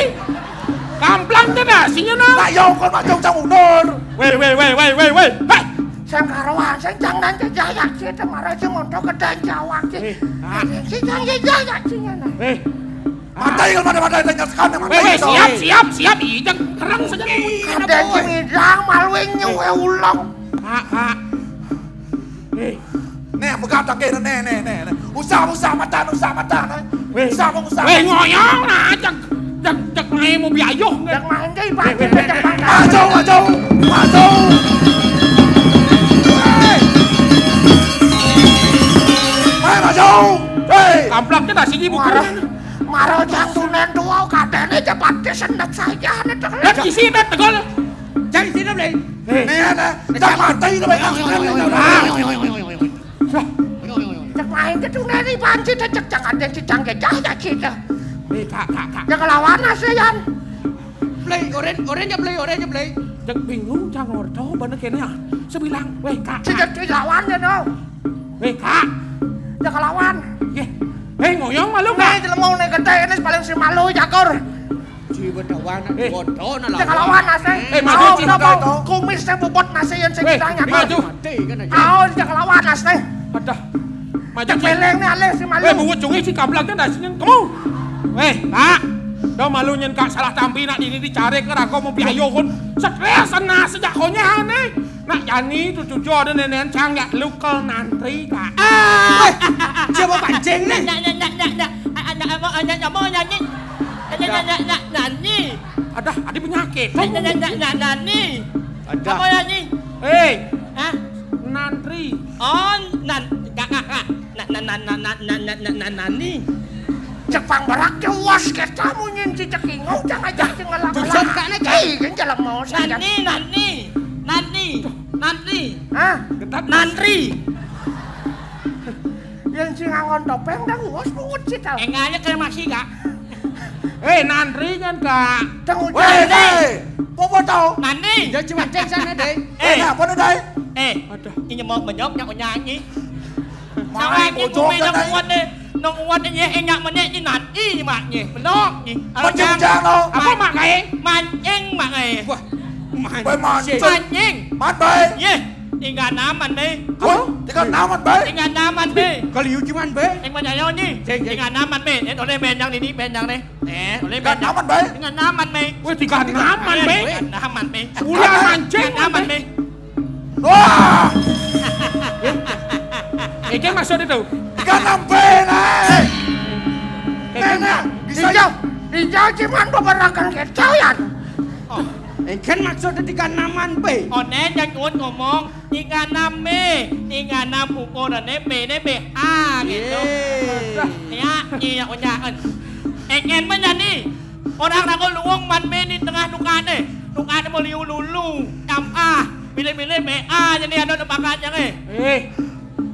Kamplang tu dah, sini nak. Tak yau kon maju cang mundur. Weh. Sang karawan, sang jangan jaya kita marah cuma untuk kedan jawab sih. Si jangan jaya sih na. Madai kalau madai tanya sekarang Siap. Ijang kerang saja. Kedan cemidang maluingnya ulang. Pak. Nih begatang ke nih. Usah mata nih. Usah. Weh ngoyong lah, jak main mau biayuh. Jak main deh, Pak. Maju. Maju. Kamplang tu dah sini bukan. Marah jang tunen tua kadane cepat disendak saja nih. Lihat di sini tegol. Jangan sini boleh. Nih, jangan mati tu baik. Jak main ke tunen ni banci cek jangan den si jang jaya kita. Kak. Jak lawan asian. Play orange play. Jak bingung jangan ordo bener kene ah. Sebilang, weh kak. Si lawan ya no. Weh kak. Jak lawan. Hei ngoyong malu Nih kak. jelemong nih gede ini paling si malu jakor. Jiwa dawan bodoh na Jak lawan nasi. Maju Ci kumis saya bobot nasi yang segitanya. Maju. Mati kan aja. Aon jak lawan nasi. Adah. Maju Jak peleng nih alih si malu. Weh buat cungi si kamplang tu dah sini. Kamu. Weh kak. Dah malu nyen kak salah tampi nak ini dicari ke rako mau biayo kon. Stres sana sejak konya nih. Nak yani tu cucu ada nenek cang ya lokal nantri kak. Siapa pancing nih? Nani. Ada penyakit. Nani. Ada. Apa nani? Hei, Hah? nantri. Oh, nani. Jepang barak jewas kita munyin si cekingau jangan ajak cengelak. Tujuan kak nih kak. Kan jalan mau saja. Nani. Hah? Nantri. Yang si ngangon topeng dah ngos bungut si tau. Enggaknya kena masih kak. Hei, nantri nyen kak. Tengok Weh, popo tau. Nani. Dia cuma cek sana deh. Apa tu dah? Ini mau menyop nak nyanyi. Mai bojong Nang dah. uat ni. Nang uat ni enyak menek ni nanti maknya. Menok ni. Macam lo. Apa mak kaya? Mancing mak ai. Wah, Weh mancing. Mancing. Mat baik. Ye. Tinggal naman ni. Tinggal namat baik. Tinggal naman ni. Kaliu cuman be. Tinggal banyak ni. Tinggal naman ni. Oleh bendang ni bendang ni. Oleh Tinggal bendang. namat baik. Tinggal naman ni. Weh, tiga naman be. Naman ni. Ulah mancing. Naman ni. Wah, Ikan maksud itu. tinggal nampak nih. Nenek, Hijau cuman beberapa kecau ya. Kan maksudnya tiga naman be. One jangan ngomong tinggal name. Tinggal nam ukuran ni be A gitu. Ya, iya unjaan. Engen mana ni? Orang nak luang man be ni tengah dukaan ni. Dukaan ni boleh lulu. Jam A. Pilih-pilih be A jadi ada tempatnya ni.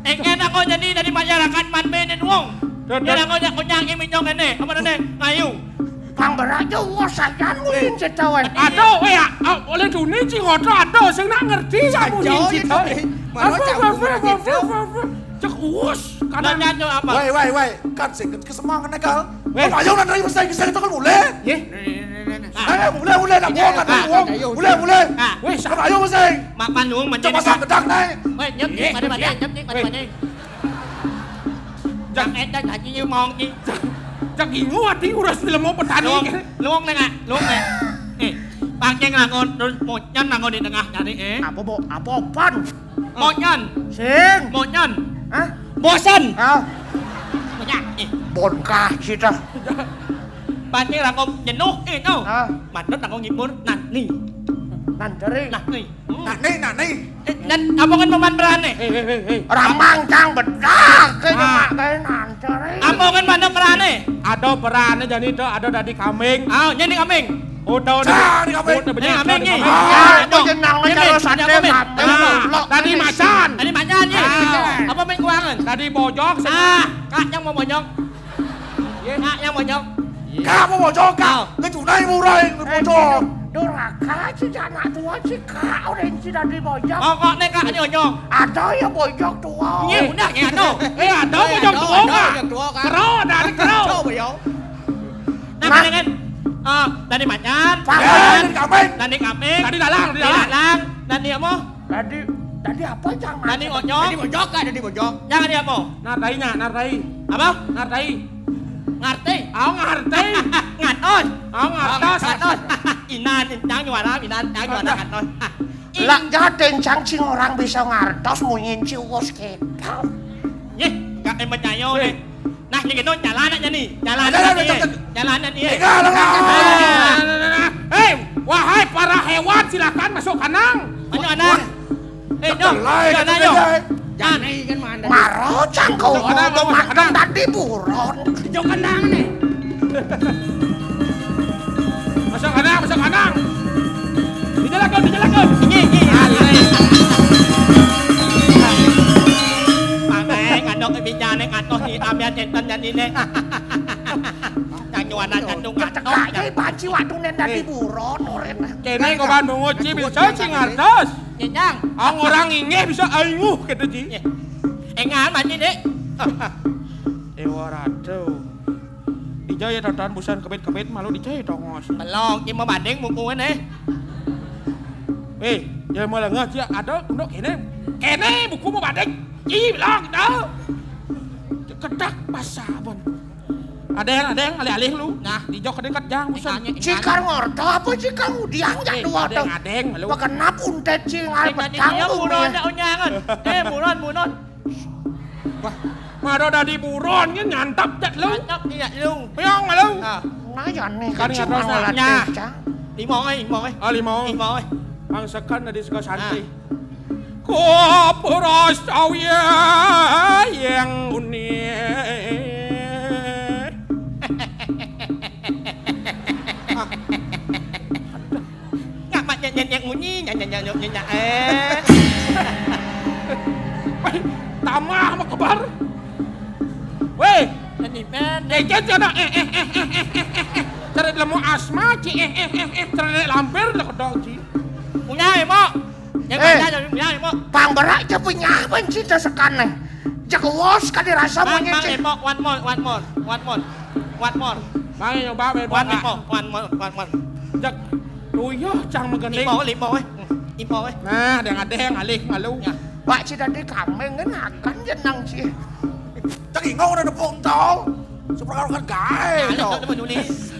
Engen aku jadi dari masyarakat man be ni luang. Jadi aku nak iminyong ni. Apa ni? Ngayu. Pang berak jewas saja mungkin si tau. Ada, weh, oleh dunia si hodo ada, saya nak ngerti sama Jauh ni si je tahu. Mana campur gitu. Cek us, Kadang kadang nyanyi apa? Weh, kan sih kesemangat nekal. Apa yang nak dari besar kisah itu kan boleh? Boleh nak buang kan buang. Boleh. weh, Apa yang besar? Mak Bandung menjadi Coba sang gedang nih. Weh, nyep pada Jangan edan haji như mong chi. cak ingu hati uras film mau petani. Luang nè ngạ, luang nè. Bang ceng là con một nhân là con đi tengah cari Apa pan? Một nhân, Sing. một nhân. Hah? Bosan. Banyak. Bon kah kita. Bang ceng là con nhìn nút đâu. Mặt đất là con nhìn muốn nặng nỉ. Nanteri. Nặng nỉ. Nak ni. Dan apa kan paman beran nih? Ramang cang bedak ke mak ke nanteri. Apa kan paman beran nih? Ada peran jadi itu ada dari kambing. Jadi kambing. Udah Cah, di kambing. Udah Ini kambing nih. Ah, jenang cara sate Tadi macan. Tadi macan ya. Apa main kuangan? Tadi bojok. Kak yang mau bojok. Kak yang bojok. Kak mau bojok kak. Cái chủ đây mua đây bojok. Durhaka si anak tua si kak orang si tadi bojok. Kok nek kak nyonyong. Ada yang bojok tua. Iya udah ya no. Ada bojok tua kak. Kero ada kero. Nah dengan tadi macan. Tadi kambing. Tadi dalang. Tadi apa? Tadi apa jangan? Tadi onyong. Tadi bojok kak, tadi bojok. Jangan dia apa? Nartai. Apa? Nartai. Ngerti? Ngerti. Ngaton. Ngertos. Inan jangan juara, Inan jangan juara ngaton. Lah jadi cing orang bisa ngertos munyin ciwos kita. Ye, gak percaya nih. Nah, yang itu jalan aja nih. Jalan nih. Hei, wahai para hewan silakan masuk kandang. Mana kandang? Jom. Kandang yuk. Jangan kan mana. Maro cangkau makan tadi buron. Jauh kandang nih. Masuk kandang. Dijalakan. Ini. Pakai kandang kebicaraan kandang ni ambil cetan jadi nih. Jangan juara kandung kandang. Kayaknya banci waktu nen tadi buron orang. Kene kau ban menguci bisa sing ngertos. Nyang. Orang ingeh bisa aingguh gitu ji. Engan mati dek. Dewa ratu. Dijaya tatan busan kebet malu dijaya tongos. Belum, nhưng mà bà đen một cô này. Giờ mà là ngơ chứ ada untuk kene buku mau badek. Ji bilang dah. Kedak pasabon. Ada yang alih-alih lu. Nah, dijok dekat jang busan. Cikar ngorto apa cikar udiang jak dua tuh. Ada malu. Kenapa puntet cingal petang tuh. Buron dah onyangan. Buron. Mà đó đã đi buron cái nhàn tập chặt luôn. Nhóc đi lại luôn. Không mà luôn. Nói giòn này Kan cái nggak cimang tahu lah nha. Limau ơi. Limau. Bangsakan dari suka santai. Kopras awya yang unik. Ngạc mặt nhận ngunyi nhận. Tamah sama kebar. Weh, Deket jangan cari lemu asma ci cari lampir dah kedok ci. Punya Imo. Yang baca punya Imo. Pang berak je punya apa cinta sekan nih. Jekwas kan dirasa punya cik. Imo one more. Bang nyoba ben One more. Jak Uyo cang mengending. Imo. Nah, ada yang alih malu. Pak ci tadi kambing kan akan jenang ci. Chắc ngong udah nepung tau. Seperti kan gay.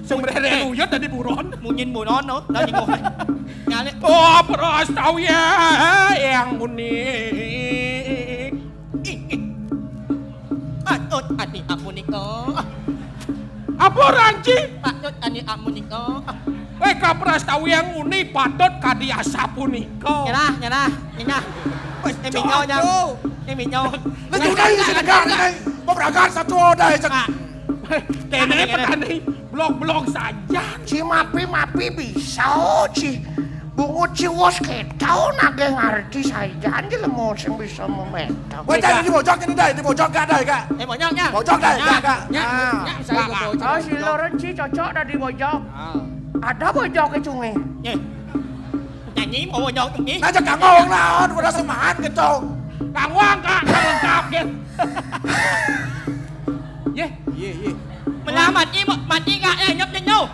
Sebenarnya uyut tadi buron. Munyin buron no. Đó nhìn ngồi. Nyale. Kopras tahu ya yang unik. Patut ani amuniko. Apa ranci? Patut ani amuniko. Kapras tahu yang unik patut kadiasa puniko. Nyerah. Em bị nhau nha. Nó chủ đây sẽ là gan đây. Bông đã gan satu đây chắc. Kene petani blok saja. Ci mapi bisa ci. Bungut ci was ketau nage ngerti saja aja lemu sing bisa memetau. Wah, jadi di bojok ini deh, di bojok gak ada kak. Bojok nha. Bojok deh, kak. Oh, si Loren ci cocok dah di bojok. Ada bojok ke cungi. Nyanyi mau bojok nyanyi. Nah, jangan ngomong lah, udah semangat gitu. Kang Wang kak, lengkap gitu. Ye. Mình làm mặt chi gạ này nhấp trên nhau.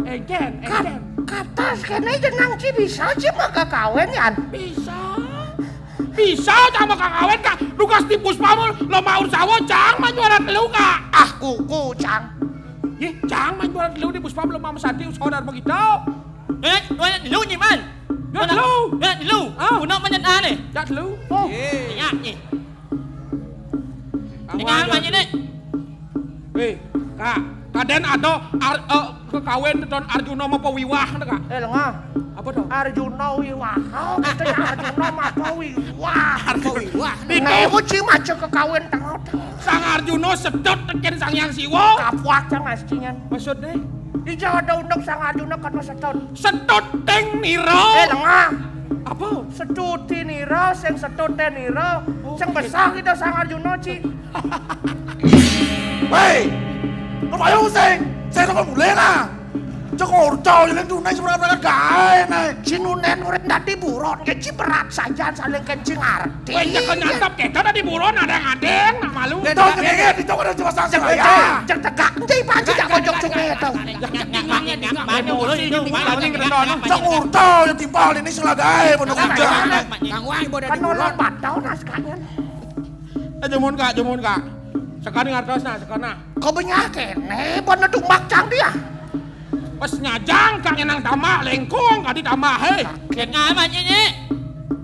Egen. Kata kene jenang ci bisa ci maka kawin yan. Bisa sama Kang Awen kak. Lukas di Puspamu lo mau sawo cang mah juara telu kak. Ah kuku cang. Ih, cang mah juara telu di Puspamu lo mau santi saudara begitu. Đi lưu nhìn anh. Đi lưu. Của nó mới nhận A này. Dạ telu. Nhạc nhỉ. Đi ngang mà như đấy. Kak, kaden ada kekawin don Arjuna mau pawiwah kak. Lenga. Apa tuh? Arjuna wiwaha. Kita ya Arjuna mah pawiwah. Wah. Nek ci maca kekawin tengah. Sang Arjuna sedot teken Sang Hyang Siwa. Kapuak cang ascingan. Maksudnya? Ija ada undang sang Arjuna karena setut. Setut ting nira. Lengah. Apa? Setuti nira, sing setute nira, sing besar kita sang Arjuna Ci. Hei, phải không Sing? Sing nó còn mù lên à? Cho ngồi trò lên tu này semua berangkat gaya nih. Cinunen urip dadi buron, keci berat saja saling kencing arti. Weh, jangan nyantap kita tadi buron ada yang adeng, nak malu. Itu kayaknya itu ada cuma sang saya. Cek tegak, nanti panci tak kocok sungai itu. Cho ngồi trò yang timpal ini selagai menunggu jalan. Kang Wang ibu dari Kan buron. nolong batau naskahnya. Jemun kak. Sekarang ngartos nah, sekarang. Kau banyak kene, bon nedung makcang dia. Pas nyajang kak nyenang tamak lengkung kadi tamak hei. Kenapa macam ni?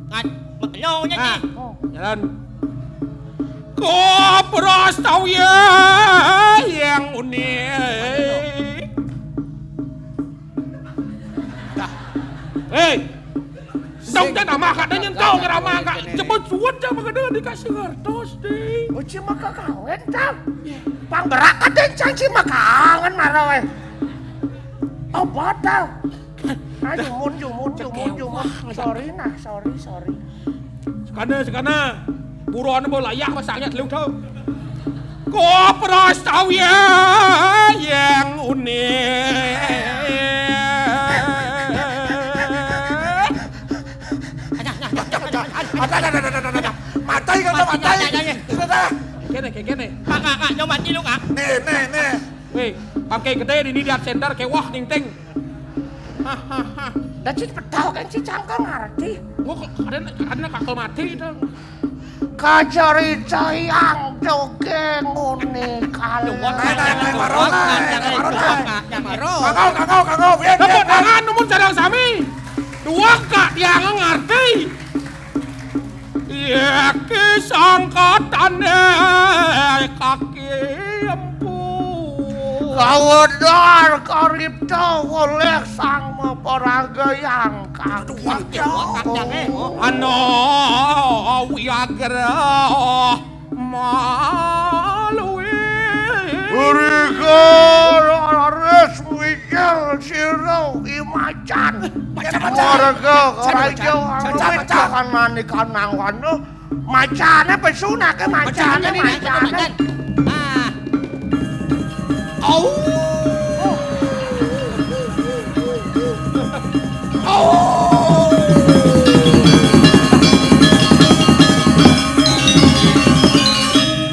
Ngat lo nya ni. Jalan. Kau beras tahu ya yang unik. Hei, tahu tak tamak kak dan nyentuh ke tamak kak. Cepat suat jangan kadang dikasih ngartos deh. Uci maka kawin tau. Panggerak kadang cangci makangan marah weh. Apa tau? Jumun. Sorry nah, sorry. Sekarang. Buron boleh layak masaknya telung tahu. Kau beras tahu ya yang unik. Ada. Matai kan matai. Kene. Kak, coba ci lu kak. Nih. Weh, pakai gede di lihat center kayak wah ting. Dah ci petau kan ci cangkang ngerti. Gua ada kakak mati itu. Kacarita yang joge unik kali. Kagau, bien. Dapat tangan namun cadang sami. Dua kak dia ngerti. Ya kisangkatannya kaki empu. Kawadar karipto oleh sang memperaga yang kacau. Ano wiagra malui. Berikan ares wikil siro imacan. Warga keraja angwit kan manikan nangwano. Macane pesuna ke macane.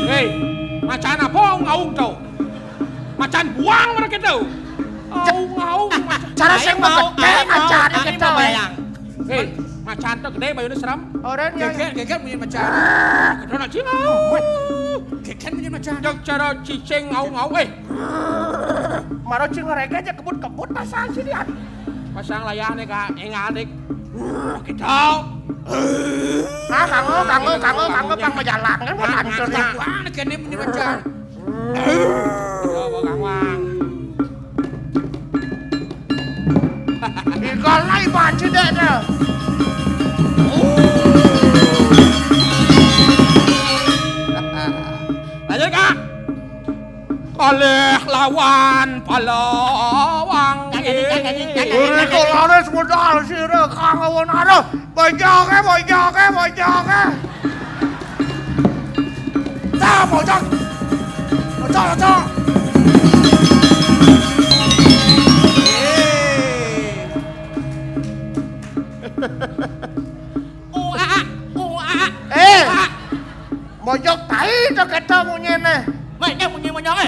Hei, macan apa ngaung tau? Macan buang mereka tau. Ngaung. Cara sing megede macane kita bayang. Hei, macan tuh gede bayunya seram. Orang yang Geger punya macan. Kita nak cingau. Geger punya macan. Jok cara cicing ngaung. maro cing mereka aja kebut-kebut pasang sih dia. Pasang layah nih kak, adik. Kita. Ah, kango pang majalan kan buat hancur ya. Wah, kene punya macan. Kang Wang. Ikan lai banci deh dah. Lanjut kak. Oleh lawan palawang. Uri kolares modal sire kangawan ada. Banyak. Ta bojang. Bojang. Bojok tai to kita munyene. Banyak bunyi monyong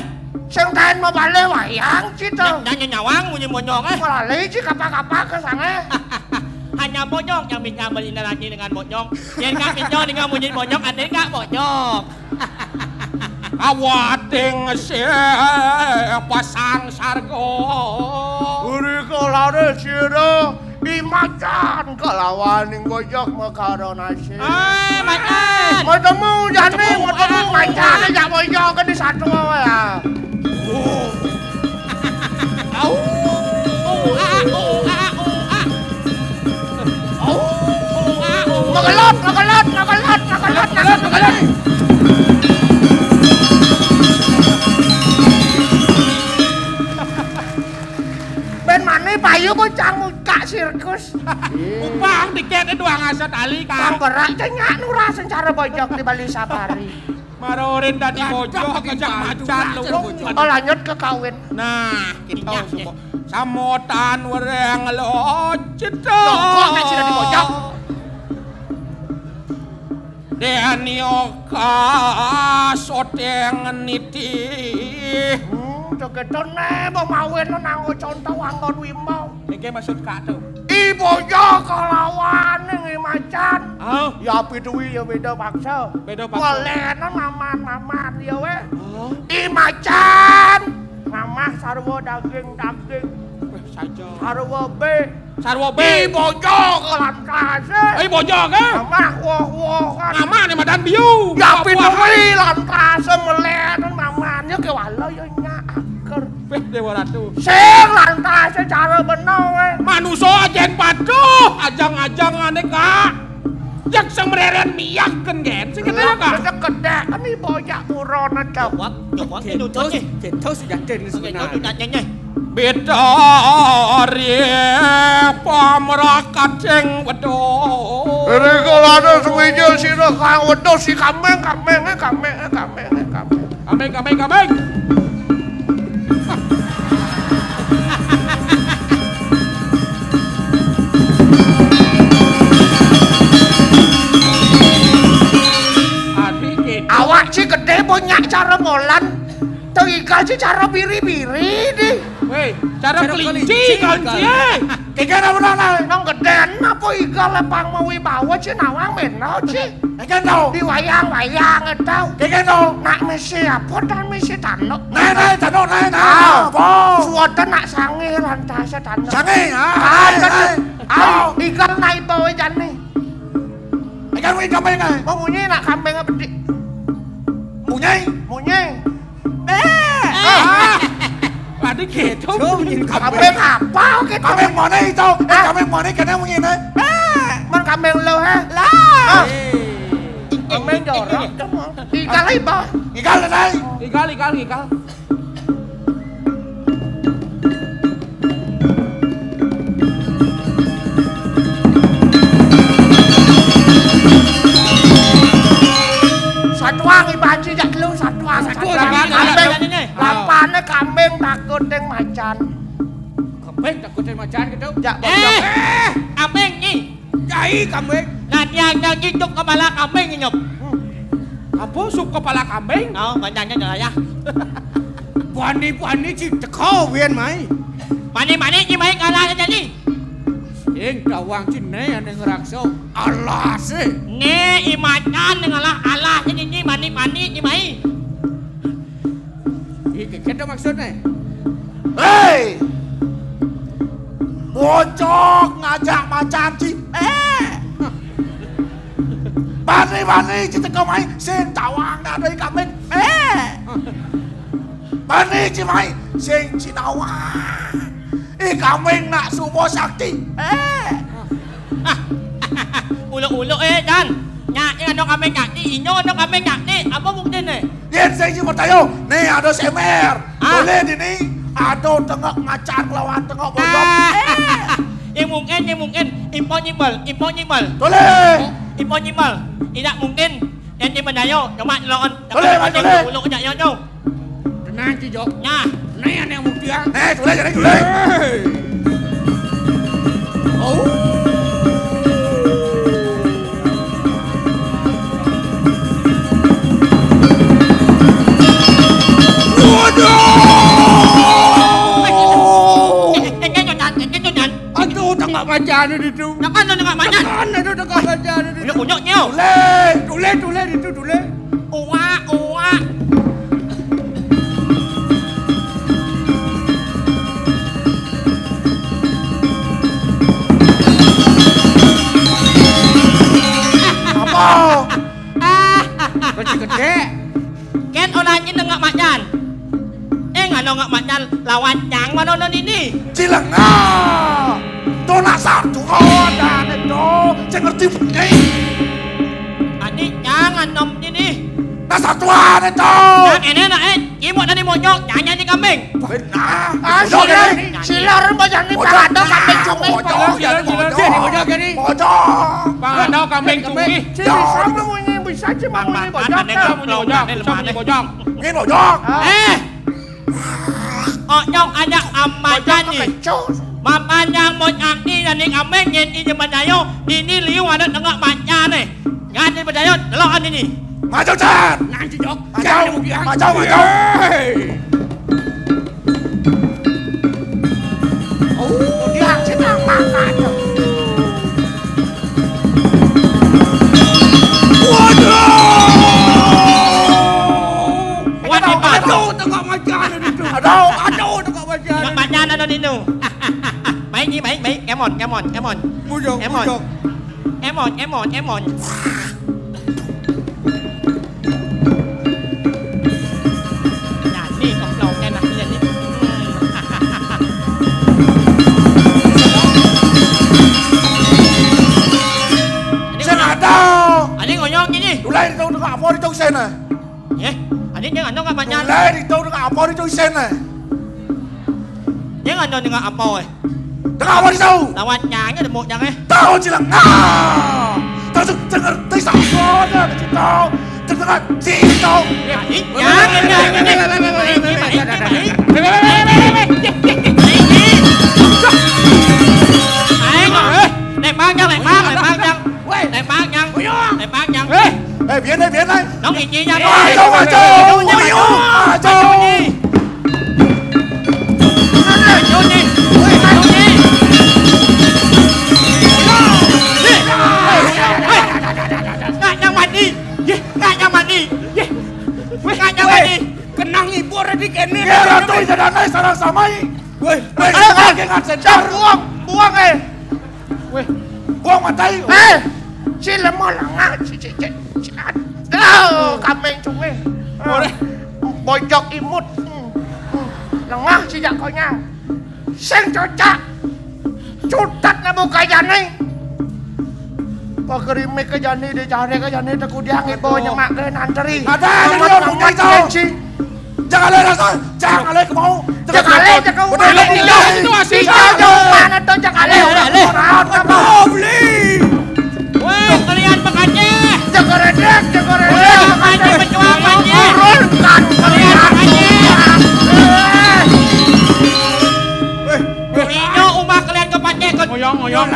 Sing taen mau bale wayang cito. Nyanyi nyawang bunyi monyong Malale ci kapak-kapak ke sange. Hanya monyong yang bisa berinteraksi dengan monyong. Yang kak pinjol dengan bunyi monyong, ada nggak monyong? Awating pasang sargo. Uri kolares sire dimacan kelawan ning bojok mekaro nasi. Macan. Mau temu jane, mau temu macan aja bojok ke di satu ya. Magelot. mana payu bocah muka sirkus. Upang tiket itu ngasih tali kan. Berak cenyak nurah secara bojok di Bali Safari. Marorin tadi bojok kejak macan lu. Oh lanjut ke kawin. Nah, kita semua samotan wereng lo cita. Kok nggak sih di bojok? Denioka soteng niti. Jogetone mau mawin nang contoh anggon wimau. Iki maksud kak tuh. Ibojo kelawan ning macan. Oh, ya piduwi ya beda paksa. beda paksa. Walena maman ya we. I macan. Mamah sarwa daging-daging. Weh saja. Sarwa B. Sarwo B. Ibojo kelantase. Bojo ke? Mamah woh-woh kan. Mama nih madan biu. Ya piduwi lantase melen mamanya ke walo ya nyak aker. Weh Dewa Ratu. Sing lantase cara bener we. Manuso ajen patuh, ajang-ajang aneh kak. Jak semreren miyaken gen, sing kata ya kak. Gede kan ibojak turun aja. Kita sudah ten sebenarnya. Beda pamrakat sing wedo. Ini kalau ada semeja sira kang wedhus si kameng. Kameng. Awak sih gede punya cara ngolan. Terigal sih cara biri-biri nih. Weh, cara kelinci kanci. Kira benar nang geden apa igal lepang mau wibawa sih nawang menau sih. Kira tau di wayang tau. Kira tau nak misi apa dan misi tanuk. Nah tanuk. Apa? Suwada nak sange lantase tanuk. Sange ah. Igal naik bawa jane. Igal wih kambing ngai. Mau munyi nak kambing bedik. Munyi. Waduh gitu. Kambing apa gitu? Kambing mana itu? Kambing mana kena mungkin man kambing lo lah. Kambing jorok cuma. Igal iba. Igal. Satuang ibanci jak lu satuang. Lapane kambing takut ning macan. Kambing takut dengan macan gitu. Jak Kambing ni. Jai kambing. Yang hidup kepala kambing nyop. Apa sup kepala kambing? Oh, banyaknya ya. Puani ci teko wien mai. Mani ci mai kalah aja ni. Ing dawang ci ne ane ngerakso. Allah sih. Ne imacan dengan Allah ini mani ci mai. Iki kita maksudnya. Hei! Bocok ngajak macan ci. Bani ci teko mai sing tawang dari kambing. Bani ci mai sing ci tawang. Kambing nak sumo sakti. Ulo dan. Nyak ano kambing sakti, inyo ano kambing sakti. Apa bukti ni? Yen saya cuma tayo, nih ada semer. Boleh di ni, ada tengok macan lawan tengok bocok. Yang mungkin impossible. Boleh. Impossible. Tidak mungkin. Yang di Medayo, cuma lawan. Boleh. Ulo kejak nyo. Tenang ci Jok. Nah, Ne ane yang mutiang. Boleh. Oh. Aduh, tengok macan itu. Nakkan tengok macan. Ada tengok macan itu. Unyok-unyoknya. Tule itu tule. Uak. Apa? Kecil gede. Ken orang ini tengok macan. Ngano nggak macan lawan yang mana ini? Cilengah. Tuh nak satu dan itu, saya ngerti punya. Adik jangan nom ini. Nak satuan itu. Yang ini nak Imut tadi monyok nyanyi kambing. Benar. Sila orang banyak ni pahado kambing cumi. Bojok ni. Pahado kambing cumi. Sama bunyi bisa cuma bunyi bojok. Bojok. Ini bojok. Onyong anak amajan ni. Mamanya monyang ni nani kambing ni jemandayo. Ini liu ada tengah macam ni. Ngani berdayo delok ini. Maju Chan. Nanti jok. Maju. Oh, dia sedang makan. Waduh. Aduh, tengok macam itu. Aduh, tengok macam. Macam ada di nu. Baik. Emon. Bojok. Emon. Nyanyi komplong enak nyanyi. Sen ada. Ani ngonyong ni. Dulai di tahu apa di tahu sen. Ani jangan dong apa nyanyi. Dulai di tahu apa di tahu sen. Jangan dong dengan apa Dengar apa di tahu? Lawan nyanyi ada mau jangan. Tahu cilang. Tahu dengar tisau ada tahu. Dengar tisau. Biến đây. Nó bị chi nha. Kenang ibu ada di kene. Kira tu jangan naik sarang samai. Woi, Ingat senjar. Buang Buang matai. Si lemah lengah. Kambing cumi. Bojok imut. Lengah si jakonya. Seng cocak. Cutat na buka jani. Pakerimik ke jani dicari ke jani terkudiang ibu nyemak ke nanteri. Ada dia mungkin tahu. Jangan lari jangan lari ke mau. Jangan lari. Itu asing. Mana tu jangan lari. Mau beli. Weh, kalian makannya. Jagoredek. Makannya berjuang makannya. Turunkan Kalian makannya. Inyo umah kalian kepatnya. Ngoyong.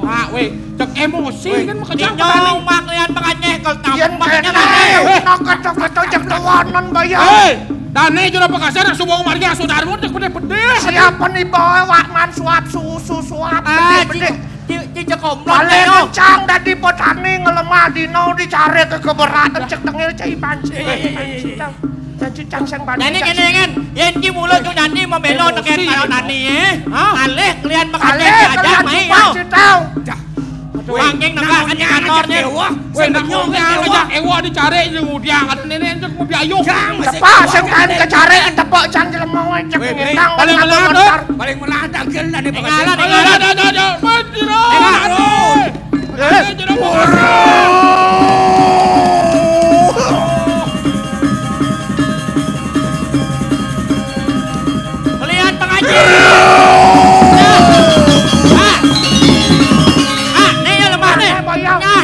Pak, weh, cek emosi kan makanya. Inyo umah kalian makannya. Kalau Yan tamu makannya kene. makannya. Nakacok-kacok jak tawanan bayar. Dane jura pakasar subuh umarnya saudarmu cek pede-pede. Siapa nih bawa wakman suap susu suap gede-gede. Ci komplot Balik ayo. kencang dari potani ngelemah dino dicari ke keberatan cek tengil cai panci. Janji cangseng panci. Nani kan. Yen ki mulut tu nani membelo teken kalau nani Alih kalian makannya aja mai yo. Tahu. Wangking nengah kan kantornya. Weh, nak ngomong aja ewa dicari nyudiang ada nenek cek mau biayo. Tepak sing kan kecari tepok cang lemah cek ngitang. Paling melada gel nih Tinggalan. Kalian pengaji. Nih lemah nih.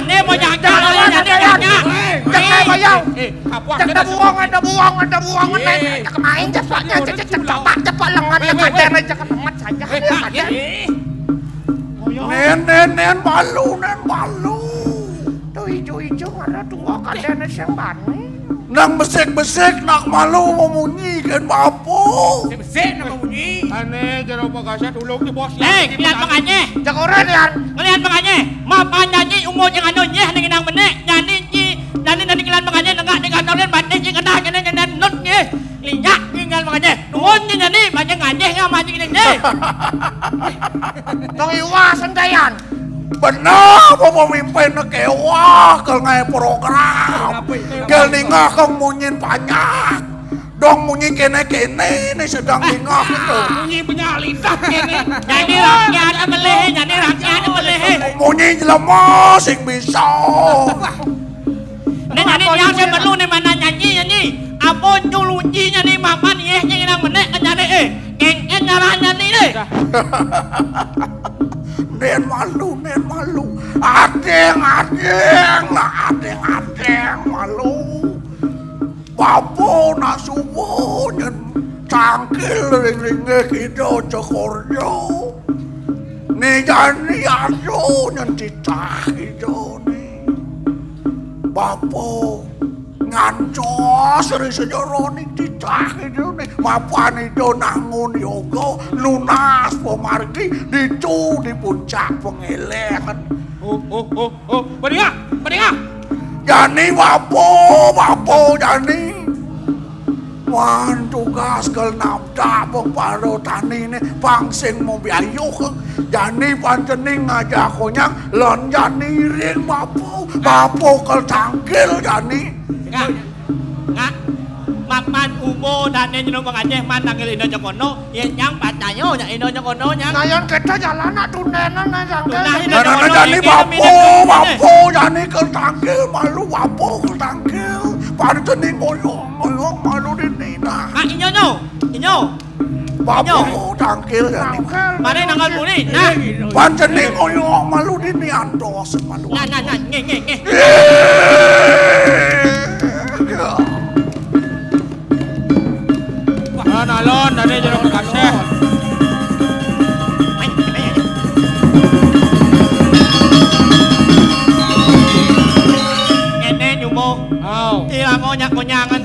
Nih mau jangan Jangan bayang. Kapuak Ada buang nih. Kemain cepatnya cepat lengan kadang aja ketemat saja. Nen balu. Tuh hijau ada dua kadang yang bani. Nang besek nak malu memunyikan bapu. Besek nama bunyi. Ane jero pakasar ulung di bos. kalian pengaji. Jagoran yan. Kalian pengaji. Mapan nyanyi umur yang anu nyeh dengan menek nyanyi nani kalian pengaji nengak di kantorin banding yang kena nyanyi nut nyeh. Linyak kalian pengaji. Nuhun nyanyi banyak ngaji nggak maju gini deh. Tong iwa sentayan. Benar pemimpin kewa ke ngai program. Kel ningah kang munyin banyak. Dong munyi kene nih sedang ningah itu. Bunyi penyalidah kene. Nyanyi rakyat beleh. Munyi lemah sing bisa. Nyanyi yang saya perlu nih mana nyanyi. Aku nyuluncinya nih mapan iya yang menek nyane en nyaranya nih deh. Nen malu. Adeng malu. Bapo nak subuh nyen cangkil ring-ringe kita Cokorjo. Nih jani ayo nyen cicah kita nih. Bapo ngancos dari sejarah nih cicah kita nih. Mapan itu nangun yoga lunas pemargi dicu di puncak pengelengan. Beninga. Jani bapo jani. Wan tugas kel nabda paro tani ne pangsing mau biayu ke jani pancening ngajak konyak lon jani ring bapo kel cangkil jani. Nggak. Mapan umo dan nyenyo mengajeh manangil Indo Jokono yang pacayo nya Indo Jokono nya. Nayan kita jalan tunenan na jangkel. Nah jani bapo jani kel cangkil malu bapo kel cangkil. Pancening ngoyong malu di nina. Inyo. Bapo cangkil jani. Mari nanggal muni. Nah. Pancening ngoyong malu di ni antos malu. Nah nge. Alon, ada jeruk kasih. Ini nyumo. Tidak mau konyangan.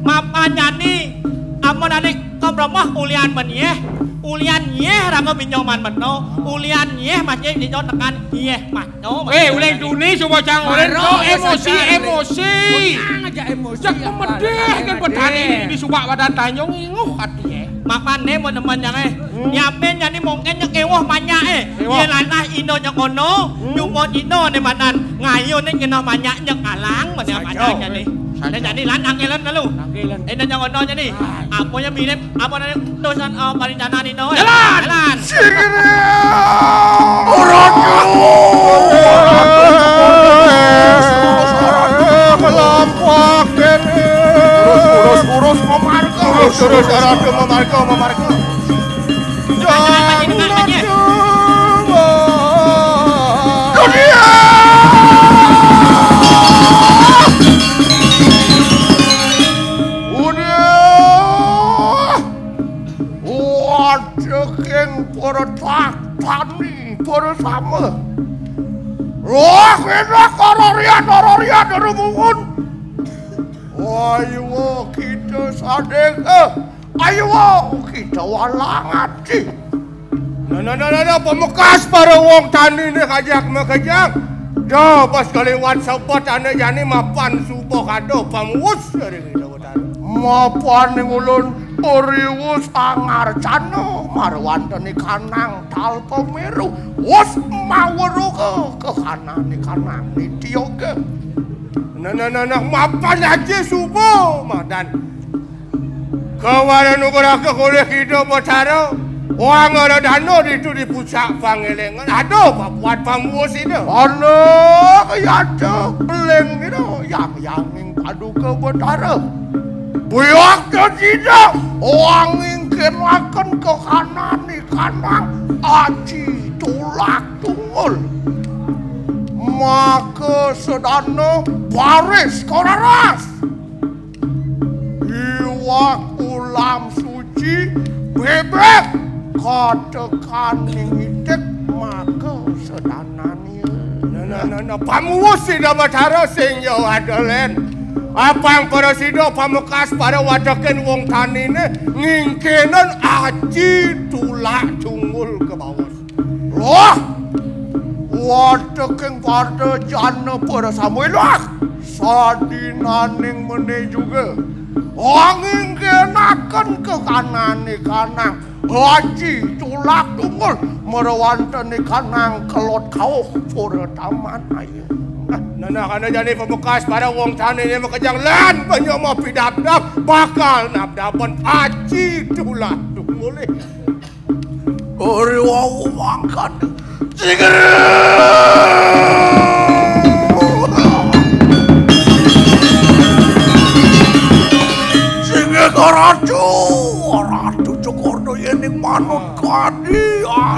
Mapanya nih. Amun adik kau berapa ulian menyeh. Ulian nyeh raga binyoman meno. Ulian nyeh macam di jauh tekan nyeh mano. Ulian duni coba cang ulian emosi. Aja emosi. Jak memedeh kan petani ini subak badan tanyong inguh katanya. Makane mau teman yang nyamen jadi mungkin yang ewah banyak dia lanah Indo Jokono nyumot Indo nih badan ngayo nih kena banyak yang kalang mana banyak jadi. Jadi lanang elan lalu. Indo Jokono jadi. Apa yang mirip apa nanti dosan perencanaan Indo. Jalan. Urus memarko. Tani bersama. Wah, kita kororian rumungun. Ayo kita sadeng. Ayo kita walangati. Nah, pemekas para wong tani ni kajak makajak. Dah pas kelewat sepot ane jani mapan subuh kado pamus dari kita utara. Mapan ning ulun Oriwus angar cano marwantani kanang talpo meru wus mawuru ke kanan ni kanang ni tioge. Nah, mapan aja subuh madan. Kawaran ukurake kuliah kita bocaro. Wang ada dano itu di puncak pangelengan. Aduh, buat pamus itu. Anak kaya peleng itu yang padu ke bocaro. Buyak tidak, orang ingin makan ke kanan ni kanan, aji tulak tungul. Maka sedana baris koraras. Iwak ulam suci bebek katekan ngitek maka sedana ni. Nah, pamuus tidak bicara sing yo adelen. Apa yang para sido pamekas pada wadaken wong tani ini ngingkenan aji tulak tunggul ke bawah. Loh, wadaken pada jana para samuelak sadinaning mene juga. Ngingkenaken ke kanan ni kanang aji tulak tunggul merawantani kanang kelot kau para taman ayo. Nah, karena jadi pembekas pada wong tani ini makajang lan penyoma pidap-dap bakal nabdapan aji tulah mulai. Ori wau mangkan.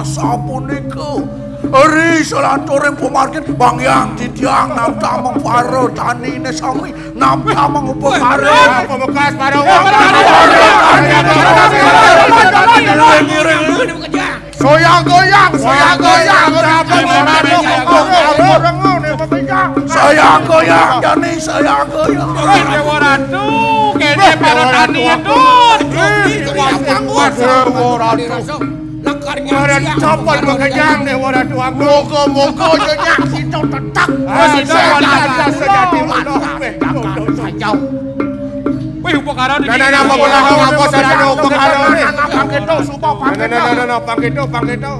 sapunika eri selaturing pumargin Bang Yang Didiang namta mengparo tanine sami namta menguparo Pemekas para soya goyang saya goyang jani saya goyang Dewa Ratu kene para tani itu Orang copot mengejang Dewa Ratu aku. Moga-moga nyenyak kita tetak. Saya sejati manuh. Wih upakara di Nah, apa sarana upakara ni? Pangkito, sumpah pangkito. Pangkito.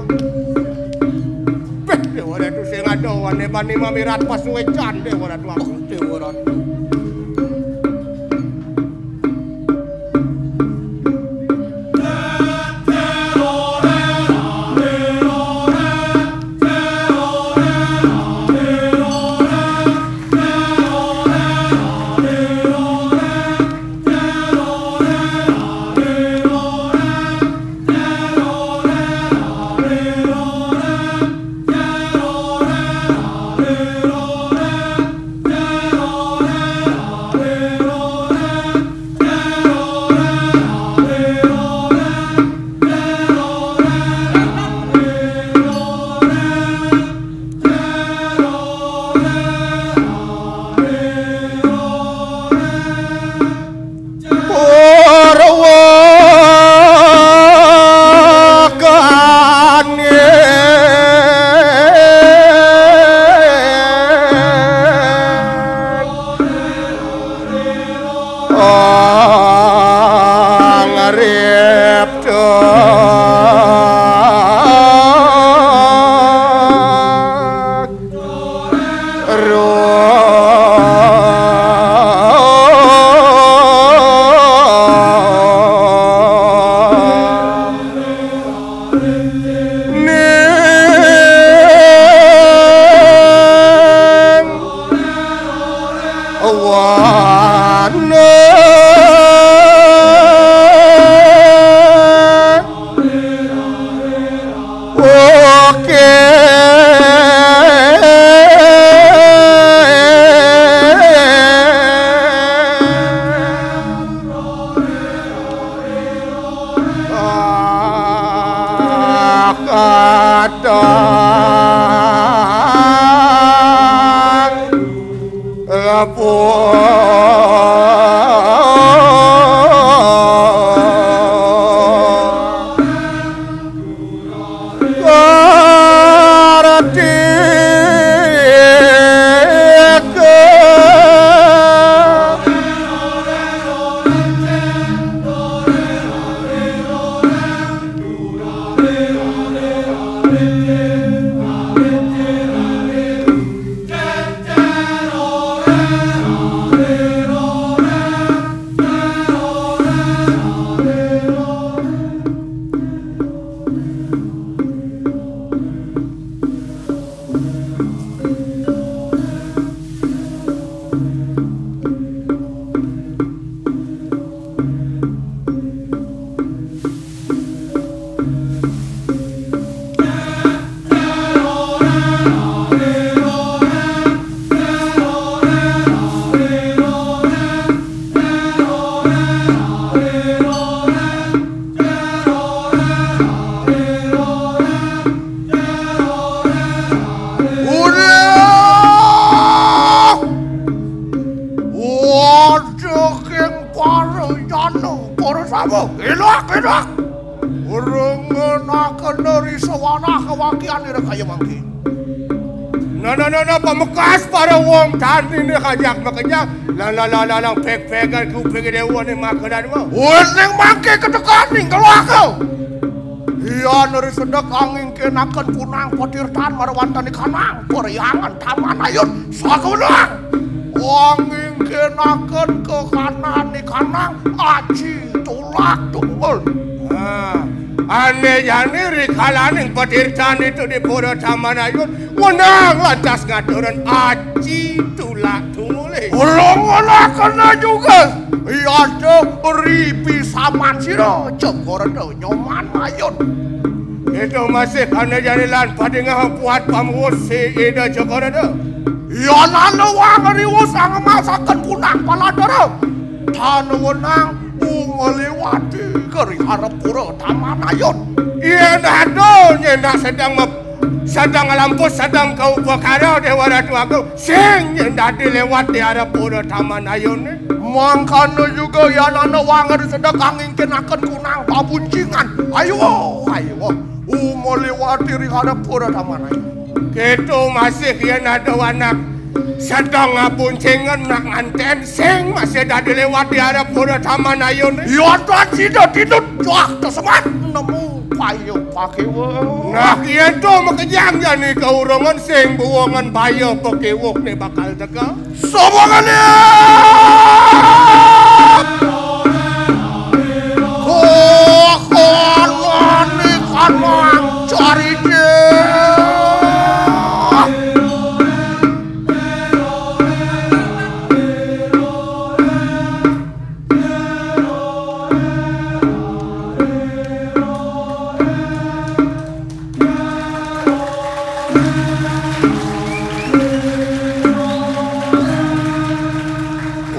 Dewa Ratu sing ada wane-wane mamirat pas wecan Dewa Ratu aku. Dewa Ratu. Pemekas para wong tani ni kajak makanya lang pek-pekan kuping dewa ni makanan mo. Wes ning mangke ketekan ning kalau aku. Iya neri sedek angin kenakan punang potirtan marwantani kanang peryangan taman ayun sakunang. Angin kenakan ke kanan ni kanang aji tulak tunggul. Ane jani rikalaning patirtan itu di pura taman ayun wenang lantas ngaturan aci tulak tungguli ulung-ulung kena juga iya do ripi saman siro cengkoran do nyoman ayun Itu masih karena jadilan pada ngapuat pamusi ida cokor ada. Ya nana wangari usang masakan kunang paladara. Tanah wenang melewati keri harapura Tamanayon. Iya nado nyenda sedang lampus sedang kau perkara dewa ratu aku sing nyenda dilewati harapura Tamanayon. Mangkana juga ya nana wangari sedang ngingkinakan kunang pabuncingan. Ayo melewati keri harapura Tamanayon. Gitu masih ya nado anak sedang ngabuncingan nak nganten sing masih dah dilewati harapura Tamanayon. Ya tidak cuak tersemat nemu payo pakewo. Nah itu makejang nih kaurongan sing buangan payo pakewok nih bakal teka. Somongannya kokonani kanang cari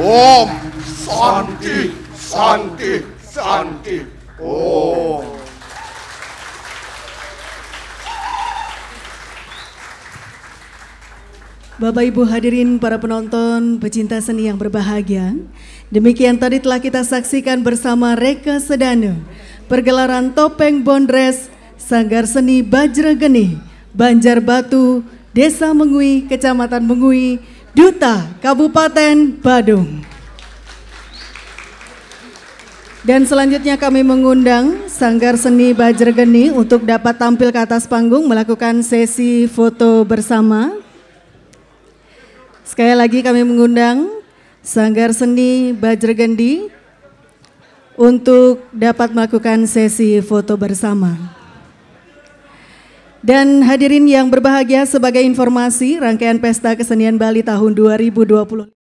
Om Santi Om. Bapak Ibu hadirin para penonton pecinta seni yang berbahagia, demikian tadi telah kita saksikan bersama Reka Sedana pergelaran Topeng Bondres Sanggar Seni Bajrageni Banjarbatu, Desa Mengui, Kecamatan Mengui, Duta, Kabupaten Badung. Dan selanjutnya kami mengundang Sanggar Seni Bajrageni untuk dapat tampil ke atas panggung melakukan sesi foto bersama. Sekali lagi kami mengundang Sanggar Seni Bajrageni untuk dapat melakukan sesi foto bersama. Dan hadirin yang berbahagia, sebagai informasi rangkaian Pesta Kesenian Bali tahun 2020